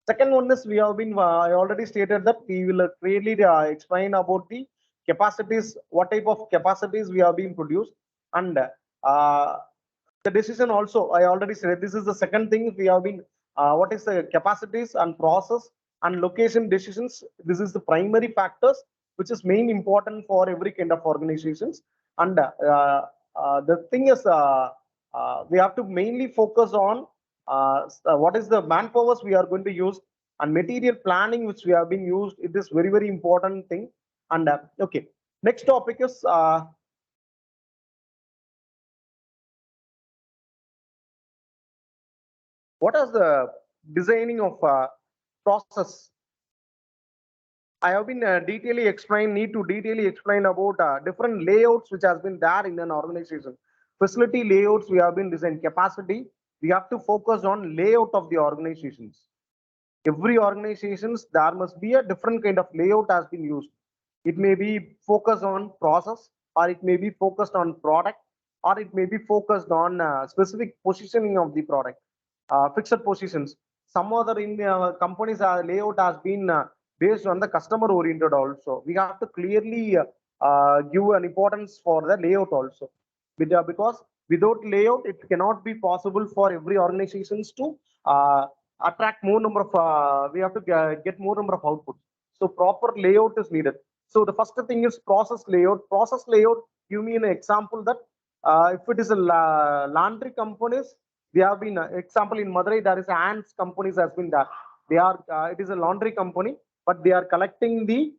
[SPEAKER 2] Second one is we have been I already stated that we will clearly explain about the capacities, what type of capacities we have been produced, and the decision also I already said. This is the second thing we have been what is the capacities and process and location decisions. This is the primary factors which is main important for every kind of organizations. And the thing is we have to mainly focus on what is the manpowers we are going to use and material planning which we have been used. It is very important thing. And okay, next topic is
[SPEAKER 8] What is the designing of process? I have been need to detailly explain about different layouts which has been there in an organization. Facility layouts we have been designed. Capacity, we have to focus on layout of the organizations. Every organizations, there must be a different kind of layout has been used. It may be focused on process, or it may be focused on product, or it may be focused on specific positioning of the product, fixed positions. Some other in companies layout has been based on the customer oriented also. We have to clearly give an importance for the layout also. Because without layout, it cannot be possible for every organizations to attract more number of, we have to get more number of outputs. So proper layout is needed. So the first thing is process layout. Process layout, give me an example that if it is a laundry companies, we have been example in Madurai, there is ants companies has been there. They are it is a laundry company, but they are collecting the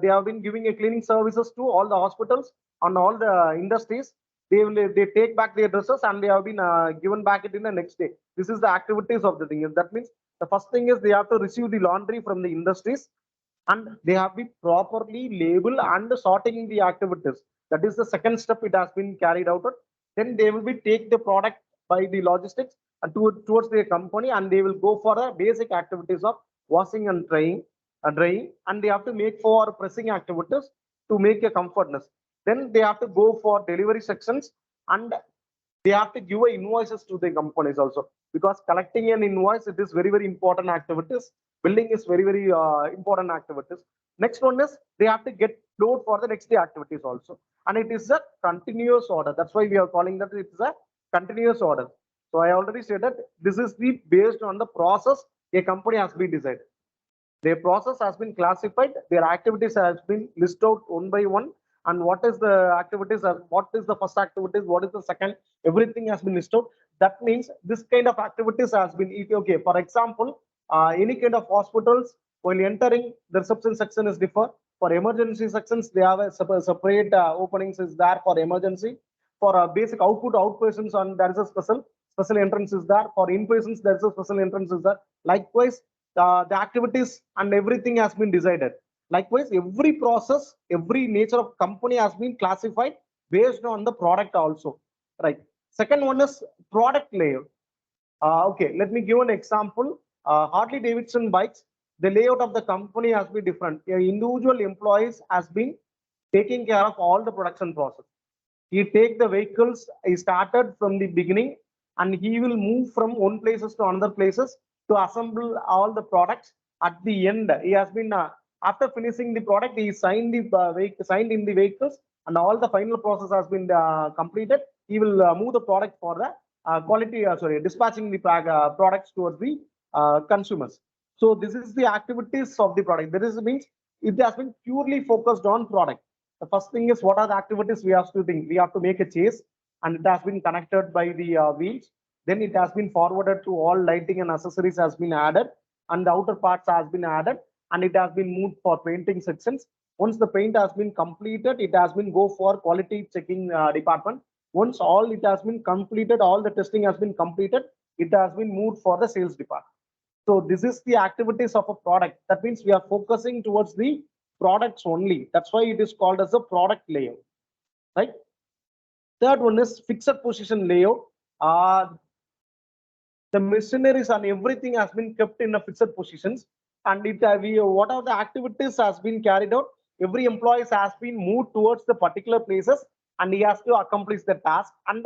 [SPEAKER 8] they have been giving a cleaning services to all the hospitals and all the industries. They take back their dresses and they have been given back it in the next day. This is the activities of the thing. That means the first thing is they have to receive the laundry from the industries, and they have been properly labeled and sorting the activities. That is the second step it has been carried out. Then they will be take the product by the logistics and towards their company, and they will go for the basic activities of washing and drying, and they have to make for pressing activities to make a comfortness. Then they have to go for delivery sections, and they have to give invoices to the companies also, because collecting an invoice, it is very important activities. Billing is very important activities. Next one is they have to get load for the next day activities also, and it is a continuous order. That's why we are calling that it is a continuous order. So I already said that this is the based on the process a company has been decided. Their process has been classified, their activities has been listed out one by one, and what is the activities, what is the first activities, what is the second, everything has been listed out. That means this kind of activities has been, okay, for example, any kind of hospitals, while entering, the reception section is different. For emergency sections, they have a separate openings is there for emergency. For basic outpatients, on there is a special entrance is there. For inpatients, there is a special entrance is there. Likewise, the activities and everything has been decided. Likewise, every process, every nature of company has been classified based on the product also, right? Second one is product layout. Okay, let me give an example. Harley Davidson bikes, the layout of the company has been different. Individual employees has been taking care of all the production process. He take the vehicles, he started from the beginning, and he will move from one places to another places to assemble all the products. At the end, he has been after finishing the product, he signed the signed in the vehicles, and all the final process has been completed. He will move the product for the dispatching the products towards the consumers. So this is the activities of the product. That is means it has been purely focused on product. The first thing is what are the activities we have to think. We have to make a chase, and it has been connected by the wheels. Then it has been forwarded to all lighting and accessories has been added, and the outer parts has been added, and it has been moved for painting sections. Once the paint has been completed, it has been go for quality checking department. Once all it has been completed, all the testing has been completed, it has been moved for the sales department. So this is the activities of a product. That means we are focusing towards the products only. That's why it is called as a product layout, right? Third one is fixed position layout. The machineries and everything has been kept in a fixed positions, and it what are the activities has been carried out. Every employee has been moved towards the particular places, and he has to accomplish the task, and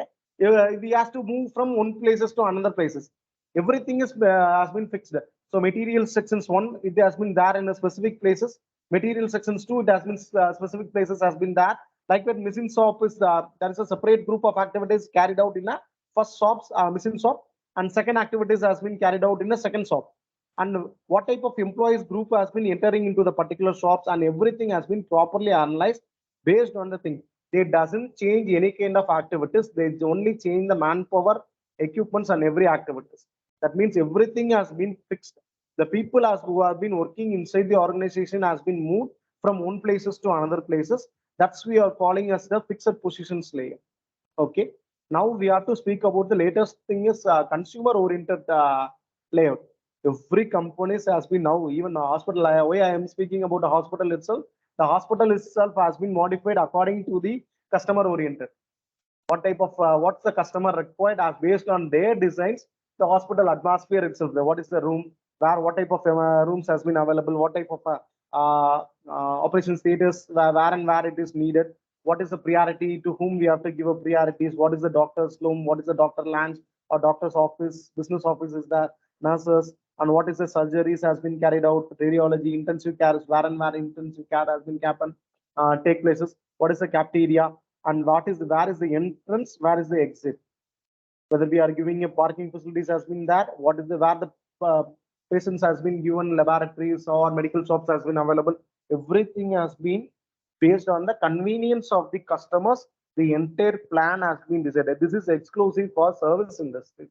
[SPEAKER 8] he has to move from one places to another places. Everything is has been fixed. So material sections 1, it has been there in the specific places. Material sections 2, it has been specific places has been there. Like when machine shop is there is a separate group of activities carried out in a first shops machine shop, and second activities has been carried out in a second shop. And what type of employees group has been entering into the particular shops, and everything has been properly analyzed based on the thing. They doesn't change any kind of activities. They only change the manpower, equipments, and every activities. That means everything has been fixed. The people who have been working inside the organization has been moved from one places to another places. That's we are calling as the fixed positions layer. Okay. Now we have to speak about the latest thing is consumer oriented layout. Every companies has been now, even the hospital, why I am speaking about the hospital itself, the hospital itself has been modified according to the customer oriented. What type of what's the customer required as based on their designs, the hospital atmosphere itself, what is the room, where what type of rooms has been available, what type of operation status, where and where it is needed, what is the priority, to whom we have to give a priorities, what is the doctor's room, what is the doctor lounge or doctor's office, business office is the nurses, and what is the surgeries has been carried out, radiology, intensive care, where and where intensive care has been happen, take places, what is the cafeteria, and what is where is the entrance, where is the exit, whether we are giving a parking facilities has been there, what is the where the patients has been given, laboratories or medical shops has been available, everything has been based on the convenience of the customers. The entire plan has been decided. This is exclusive for service industry,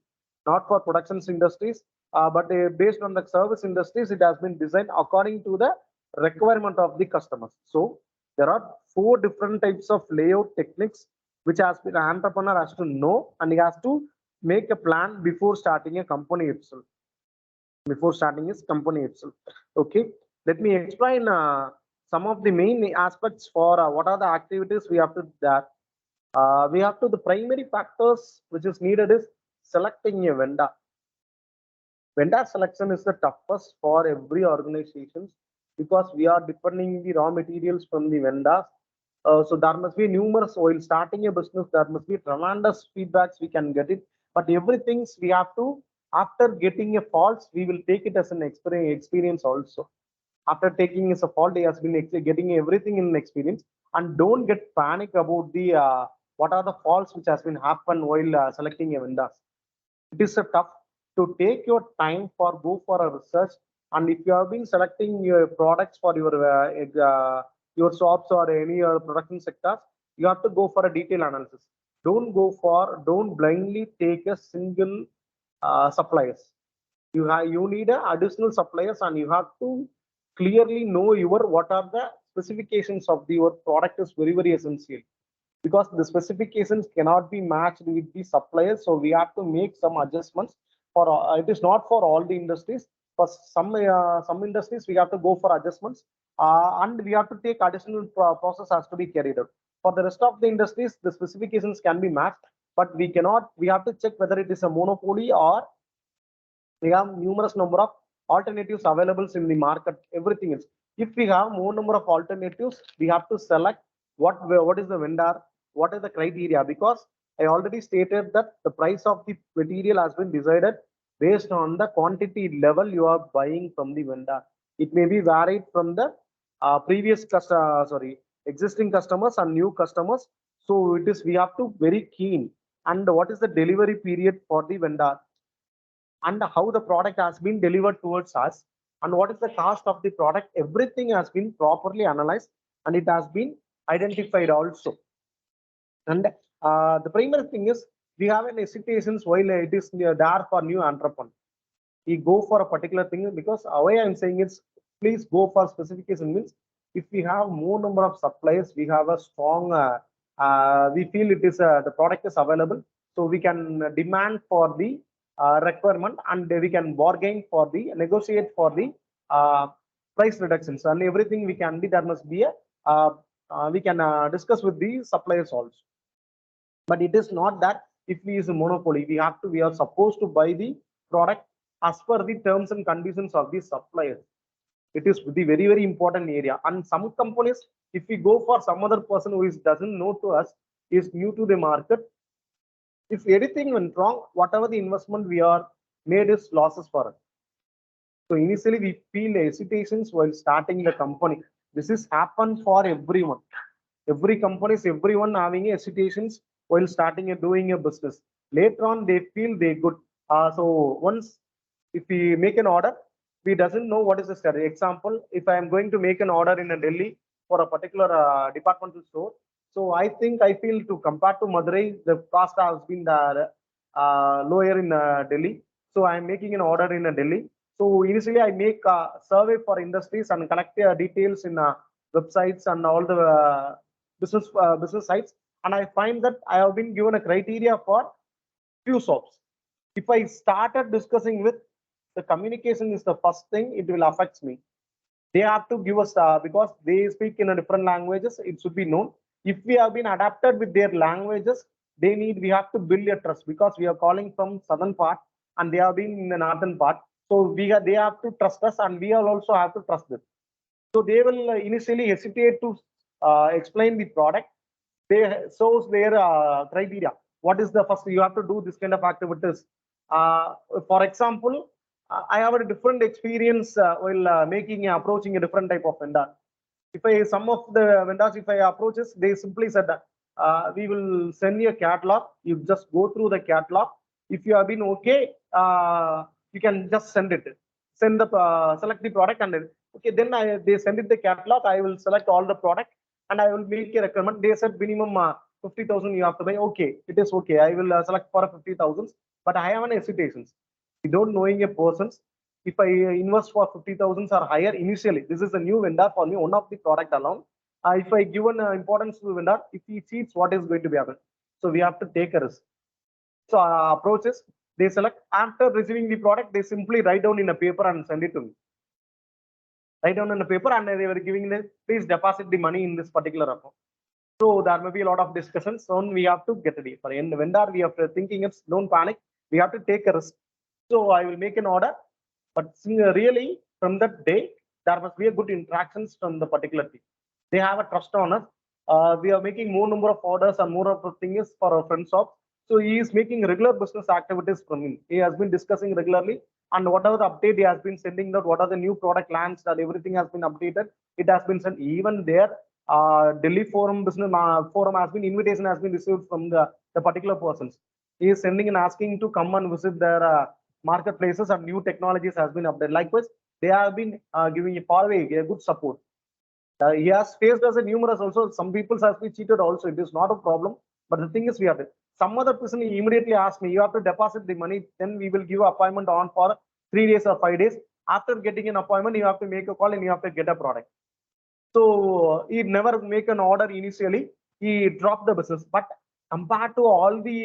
[SPEAKER 8] not for productions industries, but based on the service industries, it has been designed according to the requirement of the customers. So there are four different types of layout techniques which has been an entrepreneur has to know, and he has to make a plan before starting a company itself. Before starting his company itself. Okay, let me explain some of the main aspects for what are the activities we have to that. We have to the primary factors which is needed is selecting a vendor. Vendor selection is the toughest for every organization because we are depending the raw materials from the vendors. So there must be numerous, while starting a business, there must be tremendous feedbacks we can get it. But everything we have to, after getting a fault, we will take it as an experience also. After taking as a fault, he has been getting everything in experience. And don't get panic about the what are the faults which has been happen while selecting a vendors. It is a tough to take your time for go for a research, and if you have been selecting your products for your shops or any other production sectors, you have to go for a detailed analysis. Don't blindly take a single suppliers. You need a additional suppliers, and you have to clearly know your what are the specifications of your product is very essential, because the specifications cannot be matched with the suppliers. So we have to make some adjustments for it is not for all the industries. For some industries we have to go for adjustments, and we have to take additional process has to be carried out. For the rest of the industries, the specifications can be matched, but we have to check whether it is a monopoly or we have numerous number of alternatives available in the market. Everything is, if we have more number of alternatives, we have to select what is the vendor, what is the criteria, because I already stated that the price of the material has been decided based on the quantity level you are buying from the vendor. It may be varied from the existing customers and new customers. So it is, we have to very keen, and what is the delivery period for the vendor, and how the product has been delivered towards us, and what is the cost of the product. Everything has been properly analyzed, and it has been identified also. And the primary thing is, we have an hesitations while it is there for new entrepreneur. We go for a particular thing, because way I'm saying is, please go for specification means, if we have more number of suppliers, we have a strong we feel it is the product is available, so we can demand for the requirement, and we can bargain for the negotiate for the price reductions, and everything we can be, there must be a we can discuss with the suppliers also. But it is not that if we is a monopoly, we are supposed to buy the product as per the terms and conditions of the suppliers. It is the very important area. And some companies, if we go for some other person who doesn't know to us, is new to the market, if anything went wrong, whatever the investment we are made is losses for us. So initially we feel hesitations while starting the company. This is happen for everyone. Every companies, everyone having hesitations while starting and doing a business. Later on, they feel they good. So once, if we make an order, we doesn't know what is the study. Example, if I am going to make an order in a Delhi for a particular departmental store, so I feel to compare to Madurai, the cost has been lower in Delhi. So I am making an order in Delhi. So initially I make a survey for industries and collect details in websites and all the business sites, and I find that I have been given a criteria for few shops. If I started discussing with the communication is the first thing, it will affect me. They have to give us because they speak in a different languages, it should be known. If we have been adapted with their languages, we have to build a trust, because we are calling from southern part and they have been in the northern part. So they have to trust us, and we also have to trust them. So they will initially hesitate to explain the product. They shows their criteria. What is the first? You have to do this kind of activities. For example, I have a different experience while approaching a different type of vendor. If some of the vendors, if I approaches, they simply said that we will send you a catalog. You just go through the catalog. If you have been okay, you can just send it. Send the select the product, and okay, then they send it the catalog. I will select all the product and I will make a recommend. They said minimum 50,000 you have to buy. Okay, it is okay. I will select for 50,000, but I have an hesitations. We don't knowing a person's. If I invest for 50,000 or higher initially, this is a new vendor for me, one of the product alone. If I give an importance to the vendor, if he cheats, what is going to be happen? So we have to take a risk. So approaches, they select after receiving the product, they simply write down in a paper and send it to me. Write down in a paper, and they were giving the please deposit the money in this particular account. So there may be a lot of discussions. So we have to get ready for in the vendor. We have to thinking it's don't panic. We have to take a risk. So I will make an order, but really from that day there must be a good interactions from the particular team. They have a trust on us. We are making more number of orders and more of the things for our friend shop. So he is making regular business activities from him. He has been discussing regularly, and whatever the update he has been sending out, what are the new product lands, that everything has been updated. It has been sent. Even there, Delhi Forum business forum has been invitation has been received from the particular persons. He is sending and asking to come and visit their marketplaces, and new technologies has been updated. Likewise, they have been giving a forway a good support. He has faced as a numerous also. Some people have been cheated also. It is not a problem. But the thing is, we have it. Some other person immediately asked me, you have to deposit the money, then we will give appointment on for 3 days or 5 days. After getting an appointment, you have to make a call and you have to get a product. So he never make an order initially. He dropped the business. But compared to all the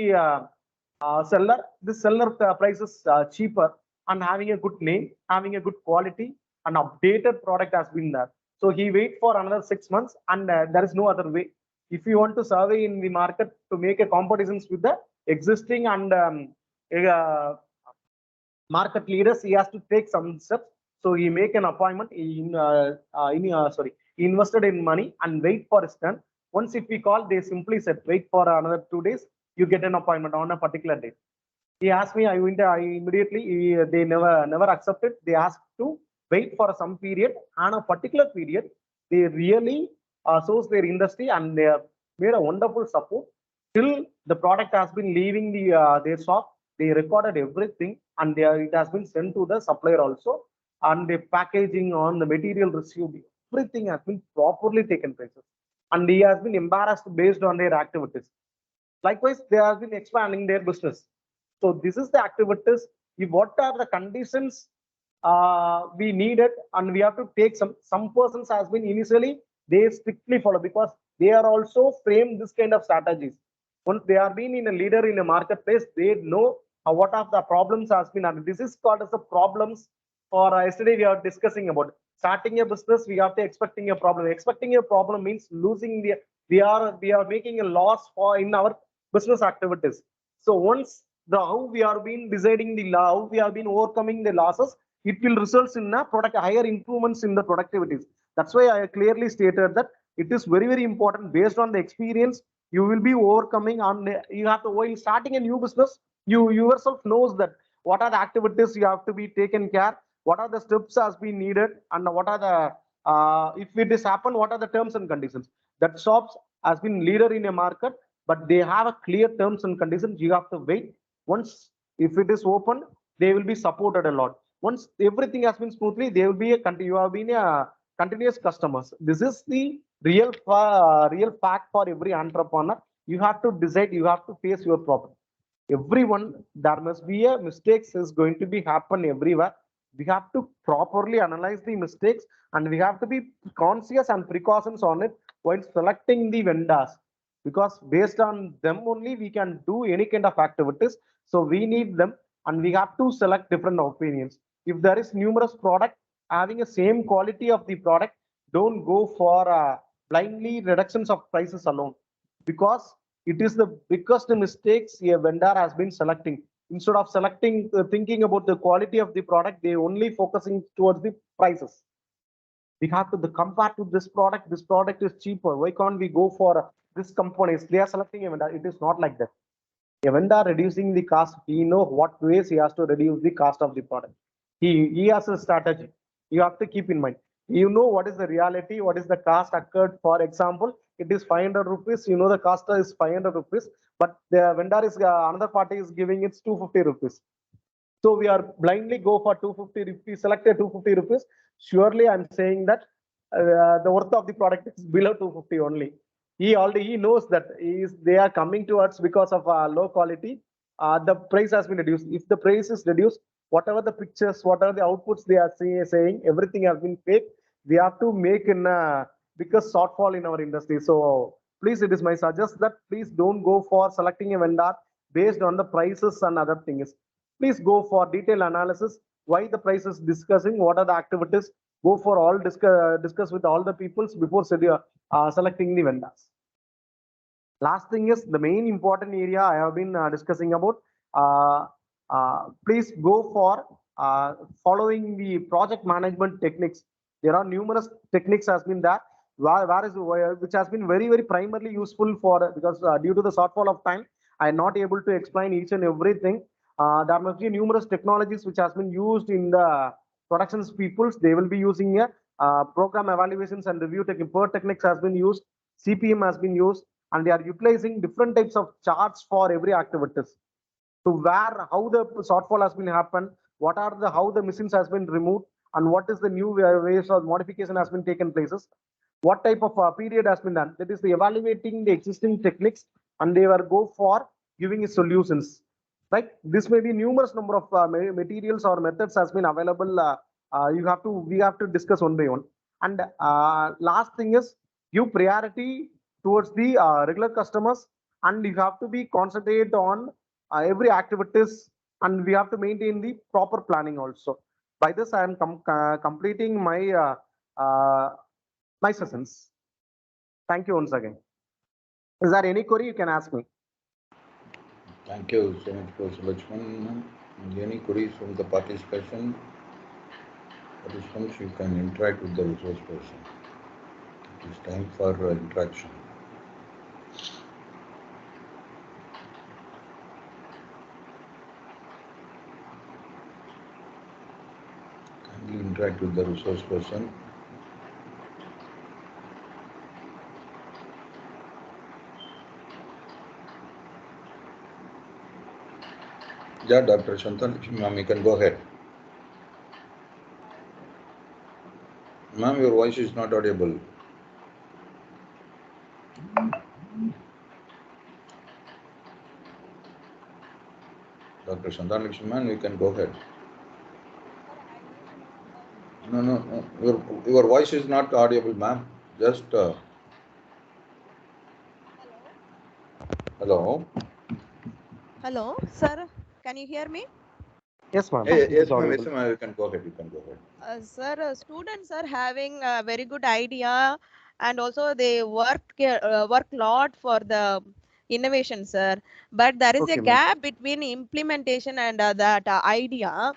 [SPEAKER 8] seller, this seller price is cheaper, and having a good name, having a good quality, an updated product has been there. So he wait for another 6 months, and there is no other way. If you want to survey in the market to make a competitions with the existing and market leaders, he has to take some steps. So he make an appointment. He invested in money and wait for his turn. Once if we call, they simply said wait for another 2 days. You get an appointment on a particular date. He asked me. I immediately. They never accepted. They asked to wait for some period, and a particular period they really source their industry, and they have made a wonderful support till the product has been leaving their shop. They recorded everything, and it has been sent to the supplier also, and the packaging on the material received, everything has been properly taken place, and he has been embarrassed based on their activities. Likewise, they have been expanding their business. So this is the activities. What are the conditions we needed, and we have to take some persons has been initially they strictly follow, because they are also framed this kind of strategies. Once they are being in a leader in a marketplace, they know what are the problems has been, and this is called as the problems. For yesterday we are discussing about starting a business. We have to expecting a problem. Expecting a problem means losing the we are making a loss for in our business activities. So once how we are been deciding the how we have been overcoming the losses, it will result in a higher improvements in the productivities. That's why I clearly stated that it is very important. Based on the experience, you will be overcoming, and you have to, while starting a new business, you yourself knows that what are the activities you have to be taken care, what are the steps has been needed, and what are the if it is happen, what are the terms and conditions. That shops has been leader in a market, but they have a clear terms and conditions. You have to wait. Once if it is open, they will be supported a lot. Once everything has been smoothly, they will be you have been a continuous customers. This is the real fact for every entrepreneur. You have to decide. You have to face your problem. Everyone, there must be a mistakes is going to be happen everywhere. We have to properly analyze the mistakes, and we have to be conscious and precautions on it while selecting the vendors. because based on them only we can do any kind of activities. So we need them, and we have to select different opinions. If there is numerous product having a same quality of the product, don't go for blindly reductions of prices alone, because it is the biggest mistakes a vendor has been selecting. Instead of selecting, thinking about the quality of the product, they only focusing towards the prices. We have to compare to this product is cheaper, why can't we go for this companies? They are selecting a vendor. It is not like that. A vendor reducing the cost, he know what ways he has to reduce the cost of the product. He has a strategy. You have to keep in mind. You know what is the reality, what is the cost occurred. For example, it is 500 rupees. You know the cost is 500 rupees, but the vendor is another party is giving it 250 rupees. So we are blindly go for 250 rupees, select a 250 rupees. Surely I'm saying that the worth of the product is below 250 only. He knows that they are coming to us because of low quality. The price has been reduced. If the price is reduced, whatever the pictures, whatever the outputs they are saying, everything has been fake. We have to make in biggest shortfall in our industry. So please, it is my suggest that please don't go for selecting a vendor based on the prices and other things. Please go for detailed analysis. Why the price is discussing? What are the activities? Go for all discuss with all the peoples before selecting the vendors. Last thing is the main important area I have been discussing about. Please go for following the project management techniques. There are numerous techniques has been there, which has been very primarily useful for, because due to the shortfall of time, I am not able to explain each and everything. There must be numerous technologies which has been used in the productions peoples. They will be using a program evaluations and review technique. Per techniques has been used, CPM has been used, and they are utilizing different types of charts for every activities. To where how the shortfall has been happened, what are the how the machines has been removed, and what is the new ways or modification has been taken places, what type of period has been done. That is the evaluating the existing techniques, and they will go for giving solutions. Right? This may be numerous number of materials or methods has been available. We have to discuss one by one. And last thing is give priority towards the regular customers, and you have to be concentrate on every activities, and we have to maintain the proper planning also. By this, I am completing my sessions. Thank you once again. Is there any query you can ask me?
[SPEAKER 1] Thank you so much, Professor Lakshman. Any queries from the participants, you can interact with the resource person. It is time for interaction. Kindly interact with the resource person. Yeah, Dr. Shantan, ma'am, you can go ahead. Ma'am, your voice is not audible. Dr. Shantan Lakshman, you can go ahead. No. Your voice is not audible, ma'am. Just. Hello.
[SPEAKER 9] Hello, sir. Can you hear me?
[SPEAKER 8] Yes, ma'am.
[SPEAKER 1] Yes, ma'am. Yes, ma'am. You can go ahead.
[SPEAKER 9] Sir, students are having a very good idea, and also they work lot for the innovation, sir. But there is a gap between implementation and that idea.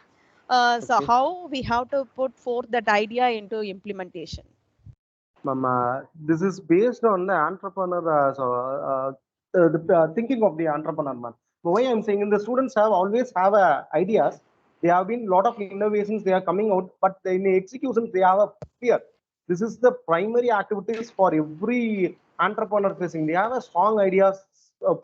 [SPEAKER 9] So how we have to put forth that idea into implementation?
[SPEAKER 8] Ma'am, this is based on the entrepreneur, the thinking of the entrepreneur, ma'am. Why I'm saying the students have always have ideas. There have been a lot of innovations. They are coming out, but in the execution they have a fear. This is the primary activities for every entrepreneur facing. They have a strong ideas,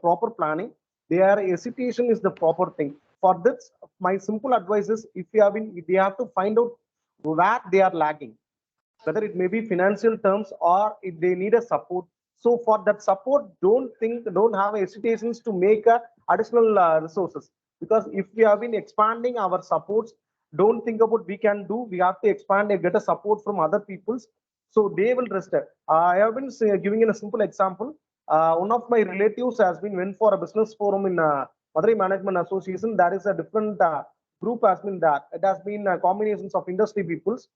[SPEAKER 8] proper planning. Their hesitation is the proper thing. For this, my simple advice is if they have to find out where they are lagging, whether it may be financial terms or if they need a support. So for that support, don't have hesitations to make additional resources, because if we have been expanding our supports, don't think about we can do, we have to expand and get a support from other peoples, so they will rest. I have been giving in a simple example. One of my relatives has been went for a business forum in Madurai Management Association. There is a different group has been there. It has been combinations of industry peoples.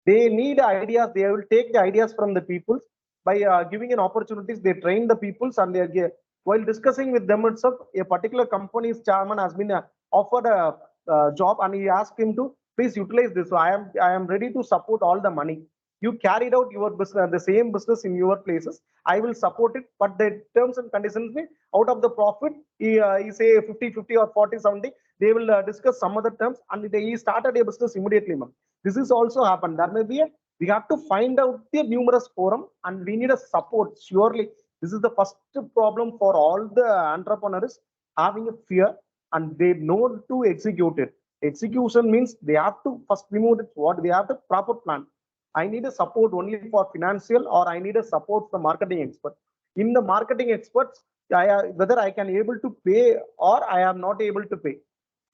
[SPEAKER 8] They need ideas. They will take the ideas from the peoples by giving an opportunities. They train the peoples and while discussing with them itself, a particular company's chairman has been offered a job and he asked him to please utilize this. So I am ready to support all the money. You carried out your business, the same business in your places. I will support it, but the terms and conditions may out of the profit, he say 50-50 or 40-70. They will discuss some other terms, and he started a business immediately, ma'am. This is also happened. There may be we have to find out the numerous forum, and we need a support. Surely, this is the first problem for all the entrepreneurs having a fear, and they know to execute it. Execution means they have to first remove it. What they have the proper plan. I need a support only for financial, or I need a support from marketing expert. In the marketing experts, whether I can able to pay or I am not able to pay.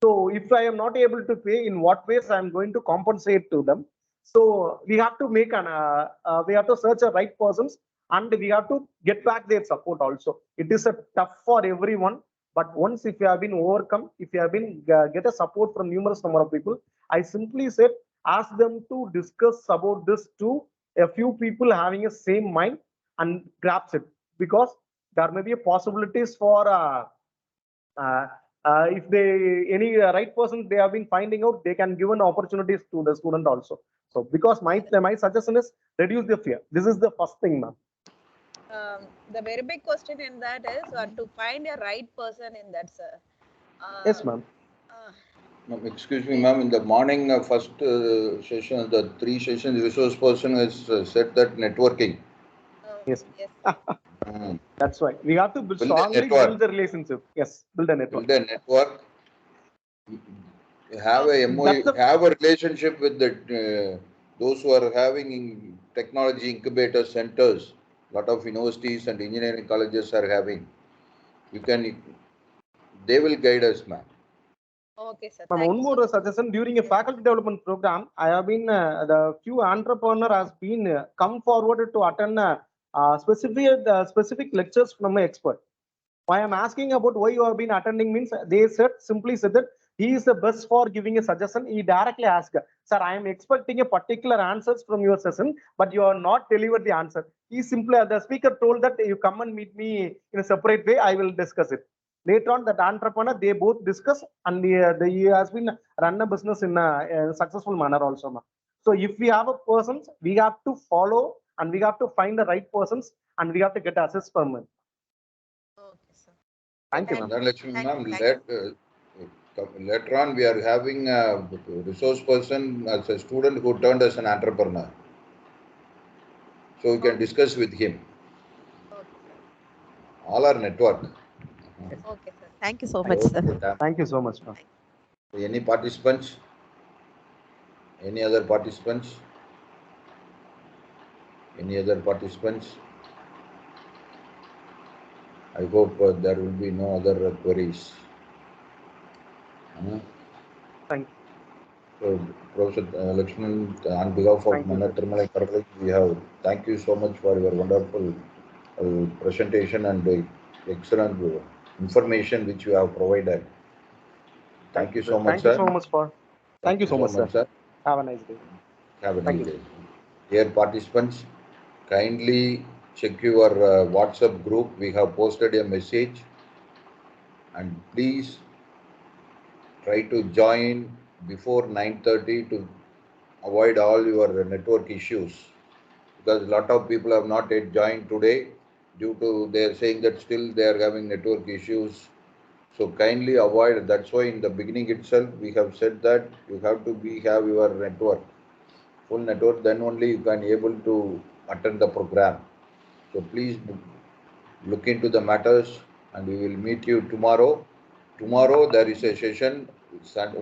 [SPEAKER 8] So if I am not able to pay, in what ways I am going to compensate to them. So we have to make we have to search the right persons, and we have to get back their support also. It is a tough for everyone, but once if you have been overcome, if you have been get a support from numerous number of people, I simply said ask them to discuss about this to a few people having a same mind and grasp it, because there may be a possibilities for uh, if they any right person they have been finding out, they can give an opportunities to the student also. So because my suggestion is reduce the fear. This is the first thing, ma'am.
[SPEAKER 9] The very big question in that is to find a right person in that, sir.
[SPEAKER 8] Yes, ma'am.
[SPEAKER 1] Excuse me, ma'am. In the morning first session, the 3 sessions, resource person has said that networking.
[SPEAKER 8] Yes.
[SPEAKER 9] Yes.
[SPEAKER 8] That's right. We have to
[SPEAKER 1] Build a
[SPEAKER 8] strongly
[SPEAKER 1] network.
[SPEAKER 8] build the relationship. Yes, build a network.
[SPEAKER 1] Build a network. Have a MOU, have a relationship with the those who are having technology incubator centers. A lot of universities and engineering colleges are having. You can, they will guide us, ma'am.
[SPEAKER 9] Okay, sir.
[SPEAKER 8] Ma'am, one more suggestion. During a faculty development program, I have been the few entrepreneur has been come forward to attend specific lectures from an expert. Why I'm asking about why you have been attending means they simply said that he is the best for giving a suggestion. He directly asked, sir, I am expecting a particular answers from your session, but you are not delivered the answer. He simply, the speaker told that you come and meet me in a separate way, I will discuss it. Later on, that entrepreneur, they both discuss, and he has been run a business in a successful manner also. So if we have a person, we have to follow, and we have to find the right persons, and we have to get assist from him.
[SPEAKER 9] Okay, sir.
[SPEAKER 8] Thank you, ma'am.
[SPEAKER 1] Later on, we are having a resource person as a student who turned as an entrepreneur. So we can discuss with him.
[SPEAKER 9] Okay,
[SPEAKER 1] All our network.
[SPEAKER 9] okay, sir. Thank you so much, sir.
[SPEAKER 8] Thank you so much, ma'am.
[SPEAKER 1] Any participants? Any other participants? Any other participants? I hope there will be no other queries.
[SPEAKER 8] Thank you.
[SPEAKER 1] So, Professor Lakshman, on behalf of Manna Tirumala College, we have thank you so much for your wonderful presentation and excellent information which you have provided. Thank you so much, sir.
[SPEAKER 8] Thank you so much, sir. Thank you so much, sir. Have a nice day.
[SPEAKER 1] Have a nice day. Dear participants, kindly check your WhatsApp group. We have posted a message, and please try to join before 9:30 to avoid all your network issues, because a lot of people have not yet joined today due to they are saying that still they are having network issues. So kindly avoid. That's why in the beginning itself we have said that you have to have your network, full network, then only you can able to attend the program. So please look into the matters, and we will meet you tomorrow. Tomorrow there is a session.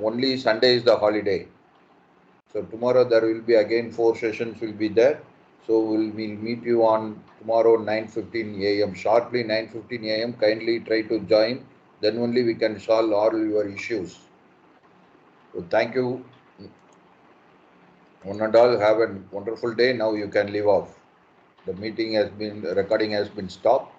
[SPEAKER 1] Only Sunday is the holiday. So tomorrow there will be again 4 sessions will be there. So we'll meet you on tomorrow 9:15 a.m. sharply 9:15 a.m. Kindly try to join. Then only we can solve all your issues. So thank you. One and all, have a wonderful day. Now you can leave off. The recording has been stopped.